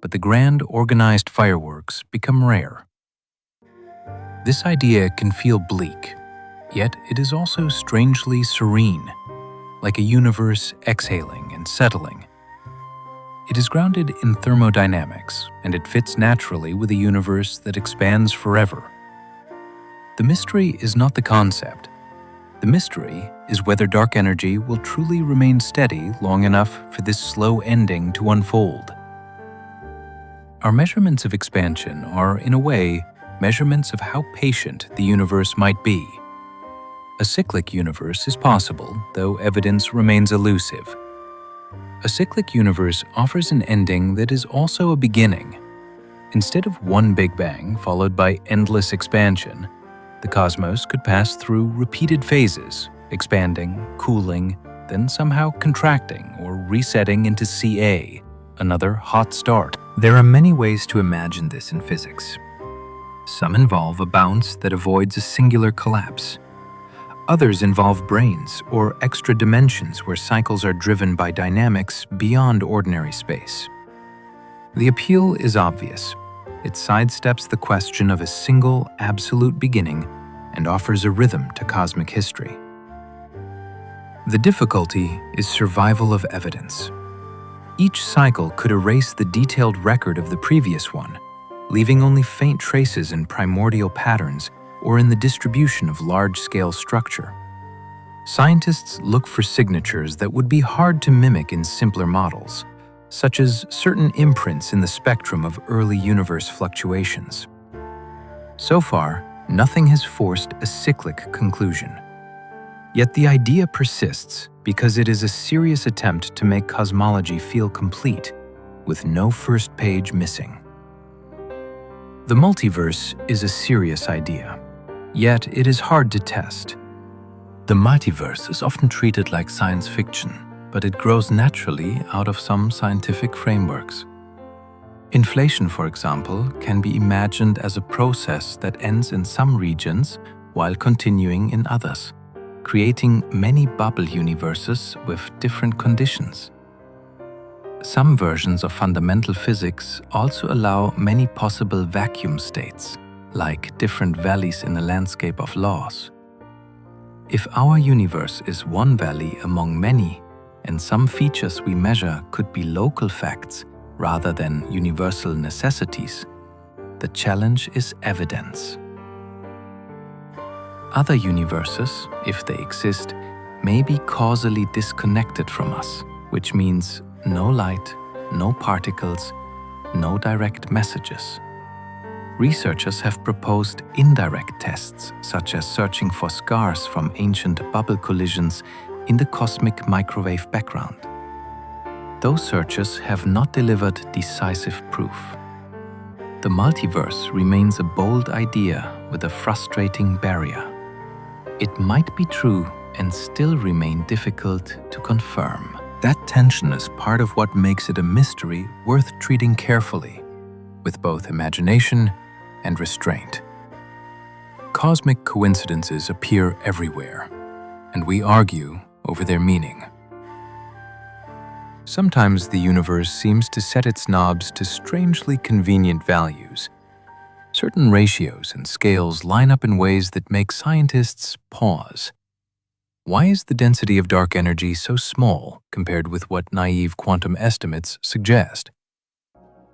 but the grand organized fireworks become rare. This idea can feel bleak, yet it is also strangely serene, like a universe exhaling and settling. It is grounded in thermodynamics, and it fits naturally with a universe that expands forever. The mystery is not the concept. The mystery is whether dark energy will truly remain steady long enough for this slow ending to unfold. Our measurements of expansion are, in a way, measurements of how patient the universe might be. A cyclic universe is possible, though evidence remains elusive. A cyclic universe offers an ending that is also a beginning. Instead of one Big Bang followed by endless expansion, The cosmos could pass through repeated phases, expanding, cooling, then somehow contracting or resetting into Ca, another hot start. There are many ways to imagine this in physics. Some involve a bounce that avoids a singular collapse. Others involve branes or extra dimensions where cycles are driven by dynamics beyond ordinary space. The appeal is obvious. It sidesteps the question of a single, absolute beginning and offers a rhythm to cosmic history. The difficulty is survival of evidence. Each cycle could erase the detailed record of the previous one, leaving only faint traces in primordial patterns or in the distribution of large-scale structure. Scientists look for signatures that would be hard to mimic in simpler models, such as certain imprints in the spectrum of early universe fluctuations. So far, nothing has forced a cyclic conclusion. Yet the idea persists because it is a serious attempt to make cosmology feel complete, with no first page missing. The multiverse is a serious idea, yet it is hard to test. The multiverse is often treated like science fiction, but it grows naturally out of some scientific frameworks. Inflation, for example, can be imagined as a process that ends in some regions while continuing in others, creating many bubble universes with different conditions. Some versions of fundamental physics also allow many possible vacuum states, like different valleys in a landscape of laws. If our universe is one valley among many, and some features we measure could be local facts rather than universal necessities, the challenge is evidence. Other universes, if they exist, may be causally disconnected from us, which means no light, no particles, no direct messages. Researchers have proposed indirect tests, such as searching for scars from ancient bubble collisions in the cosmic microwave background. Those searches have not delivered decisive proof. The multiverse remains a bold idea with a frustrating barrier. It might be true and still remain difficult to confirm. That tension is part of what makes it a mystery worth treating carefully, with both imagination and restraint. Cosmic coincidences appear everywhere, and we argue over their meaning. Sometimes the universe seems to set its knobs to strangely convenient values. Certain ratios and scales line up in ways that make scientists pause. Why is the density of dark energy so small compared with what naive quantum estimates suggest?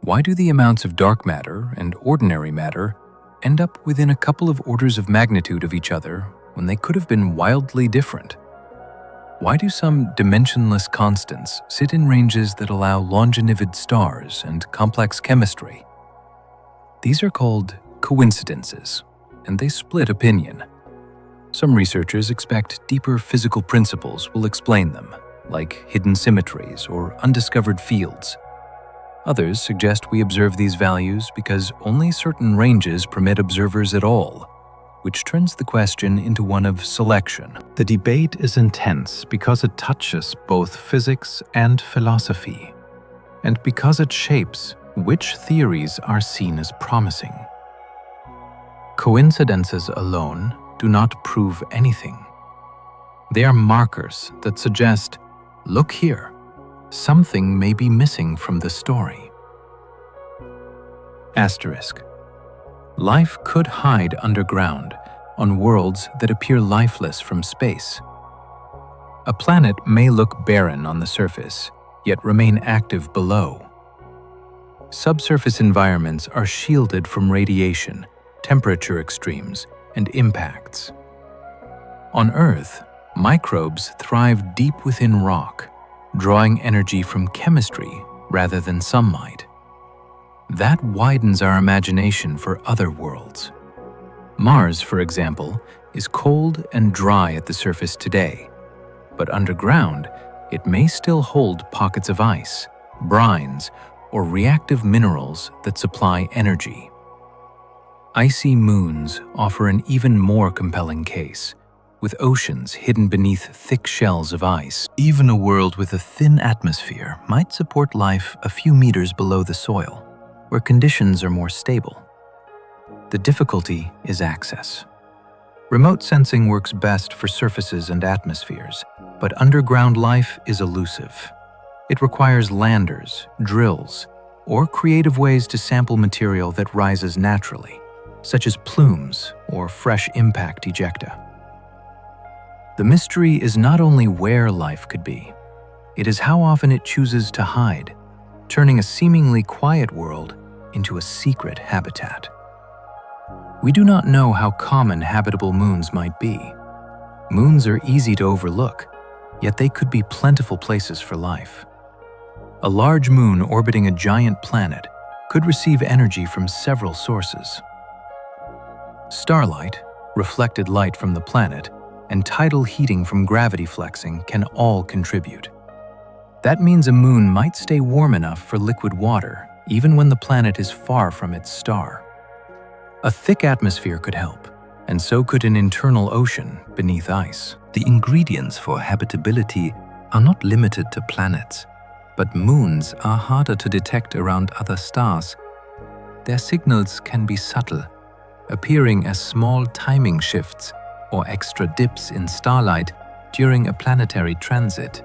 Why do the amounts of dark matter and ordinary matter end up within a couple of orders of magnitude of each other when they could have been wildly different? Why do some dimensionless constants sit in ranges that allow longinivid stars and complex chemistry? These are called coincidences, and they split opinion. Some researchers expect deeper physical principles will explain them, like hidden symmetries or undiscovered fields. Others suggest we observe these values because only certain ranges permit observers at all, which turns the question into one of selection. The debate is intense because it touches both physics and philosophy, and because it shapes which theories are seen as promising. Coincidences alone do not prove anything. They are markers that suggest, look here, something may be missing from the story. Asterisk. Life could hide underground on worlds that appear lifeless from space. A planet may look barren on the surface, yet remain active below. Subsurface environments are shielded from radiation, temperature extremes, and impacts. On Earth, microbes thrive deep within rock, drawing energy from chemistry rather than sunlight. That widens our imagination for other worlds. Mars, for example, is cold and dry at the surface today, but underground, it may still hold pockets of ice, brines, or reactive minerals that supply energy. Icy moons offer an even more compelling case, with oceans hidden beneath thick shells of ice. Even a world with a thin atmosphere might support life a few meters below the soil, where conditions are more stable. The difficulty is access. Remote sensing works best for surfaces and atmospheres, but underground life is elusive. It requires landers, drills, or creative ways to sample material that rises naturally, such as plumes or fresh impact ejecta. The mystery is not only where life could be, it is how often it chooses to hide, turning a seemingly quiet world into a secret habitat. We do not know how common habitable moons might be. Moons are easy to overlook, yet they could be plentiful places for life. A large moon orbiting a giant planet could receive energy from several sources. Starlight, reflected light from the planet, and tidal heating from gravity flexing can all contribute. That means a moon might stay warm enough for liquid water, even when the planet is far from its star. A thick atmosphere could help, and so could an internal ocean beneath ice. The ingredients for habitability are not limited to planets, but moons are harder to detect around other stars. Their signals can be subtle, appearing as small timing shifts or extra dips in starlight during a planetary transit.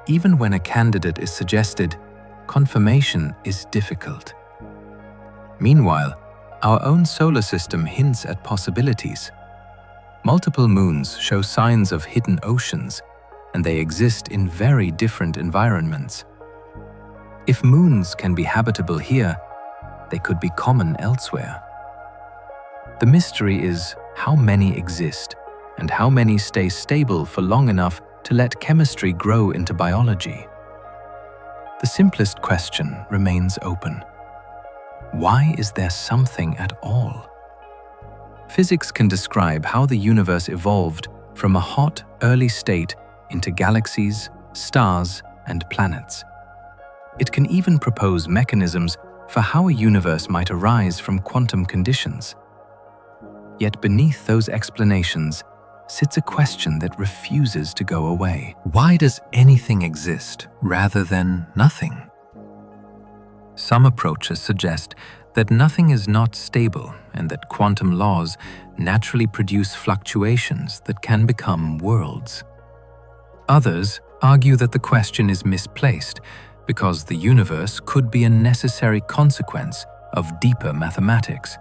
Even when a candidate is suggested, confirmation is difficult. Meanwhile, our own solar system hints at possibilities. Multiple moons show signs of hidden oceans, and they exist in very different environments. If moons can be habitable here, they could be common elsewhere. The mystery is how many exist and how many stay stable for long enough to let chemistry grow into biology. The simplest question remains open. Why is there something at all? Physics can describe how the universe evolved from a hot, early state into galaxies, stars, and planets. It can even propose mechanisms for how a universe might arise from quantum conditions. Yet beneath those explanations sits a question that refuses to go away. Why does anything exist rather than nothing? Some approaches suggest that nothing is not stable and that quantum laws naturally produce fluctuations that can become worlds. Others argue that the question is misplaced because the universe could be a necessary consequence of deeper mathematics.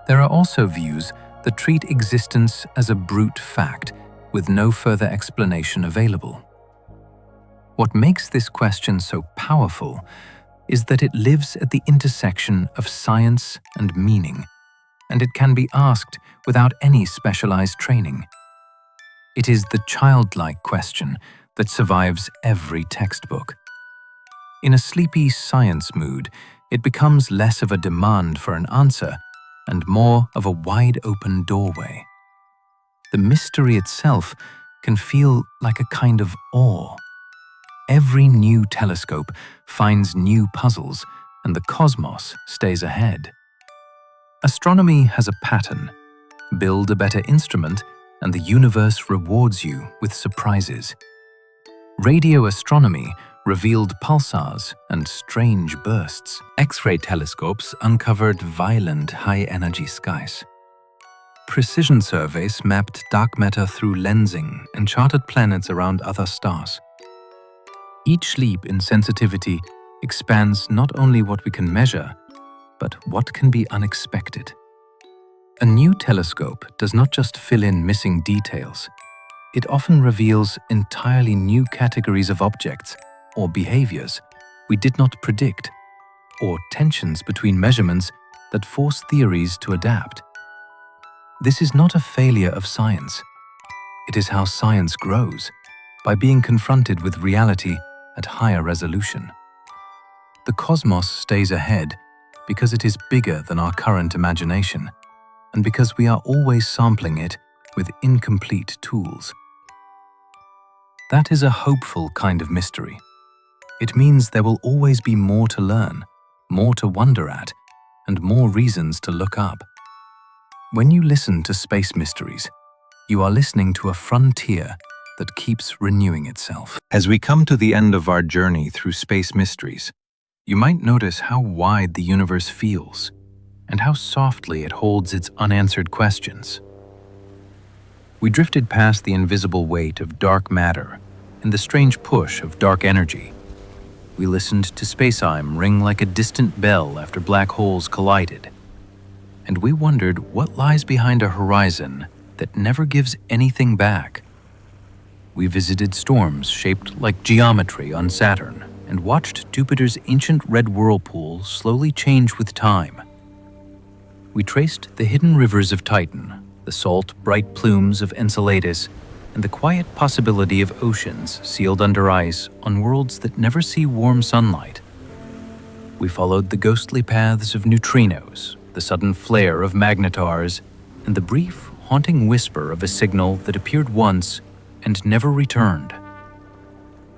There are also views that treat existence as a brute fact with no further explanation available. What makes this question so powerful is that it lives at the intersection of science and meaning, and it can be asked without any specialized training. It is the childlike question that survives every textbook. In a sleepy science mood, it becomes less of a demand for an answer and more of a wide-open doorway. The mystery itself can feel like a kind of awe. Every new telescope finds new puzzles, and the cosmos stays ahead. Astronomy has a pattern. Build a better instrument, and the universe rewards you with surprises. Radio astronomy revealed pulsars and strange bursts. X-ray telescopes uncovered violent high-energy skies. Precision surveys mapped dark matter through lensing and charted planets around other stars. Each leap in sensitivity expands not only what we can measure, but what can be unexpected. A new telescope does not just fill in missing details. It often reveals entirely new categories of objects or behaviors we did not predict, or tensions between measurements that force theories to adapt. This is not a failure of science. It is how science grows, by being confronted with reality at higher resolution. The cosmos stays ahead because it is bigger than our current imagination, and because we are always sampling it with incomplete tools. That is a hopeful kind of mystery. It means there will always be more to learn, more to wonder at, and more reasons to look up. When you listen to space mysteries, you are listening to a frontier that keeps renewing itself. As we come to the end of our journey through space mysteries, you might notice how wide the universe feels and how softly it holds its unanswered questions. We drifted past the invisible weight of dark matter and the strange push of dark energy. We listened to spacetime ring like a distant bell after black holes collided. And we wondered what lies behind a horizon that never gives anything back. We visited storms shaped like geometry on Saturn and watched Jupiter's ancient red whirlpool slowly change with time. We traced the hidden rivers of Titan, the salt, bright plumes of Enceladus, and the quiet possibility of oceans sealed under ice on worlds that never see warm sunlight. We followed the ghostly paths of neutrinos, the sudden flare of magnetars, and the brief, haunting whisper of a signal that appeared once and never returned.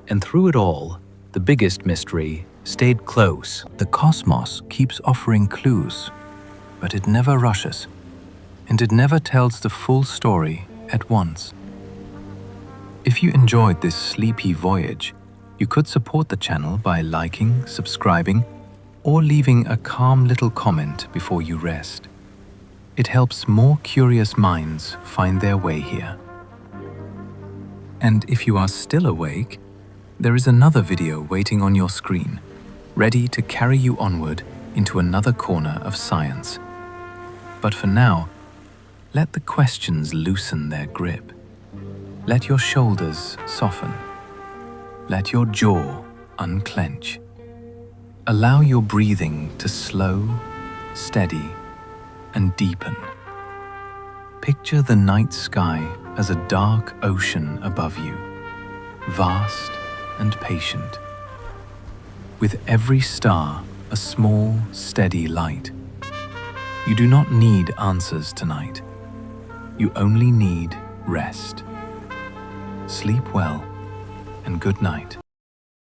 And through it all, the biggest mystery stayed close. The cosmos keeps offering clues, but it never rushes, and it never tells the full story at once. If you enjoyed this sleepy voyage, you could support the channel by liking, subscribing, or leaving a calm little comment before you rest. It helps more curious minds find their way here. And if you are still awake, there is another video waiting on your screen, ready to carry you onward into another corner of science. But for now, let the questions loosen their grip. Let your shoulders soften. Let your jaw unclench. Allow your breathing to slow, steady, and deepen. Picture the night sky as a dark ocean above you, vast and patient. With every star, a small, steady light. You do not need answers tonight. You only need rest. Sleep well, and good night.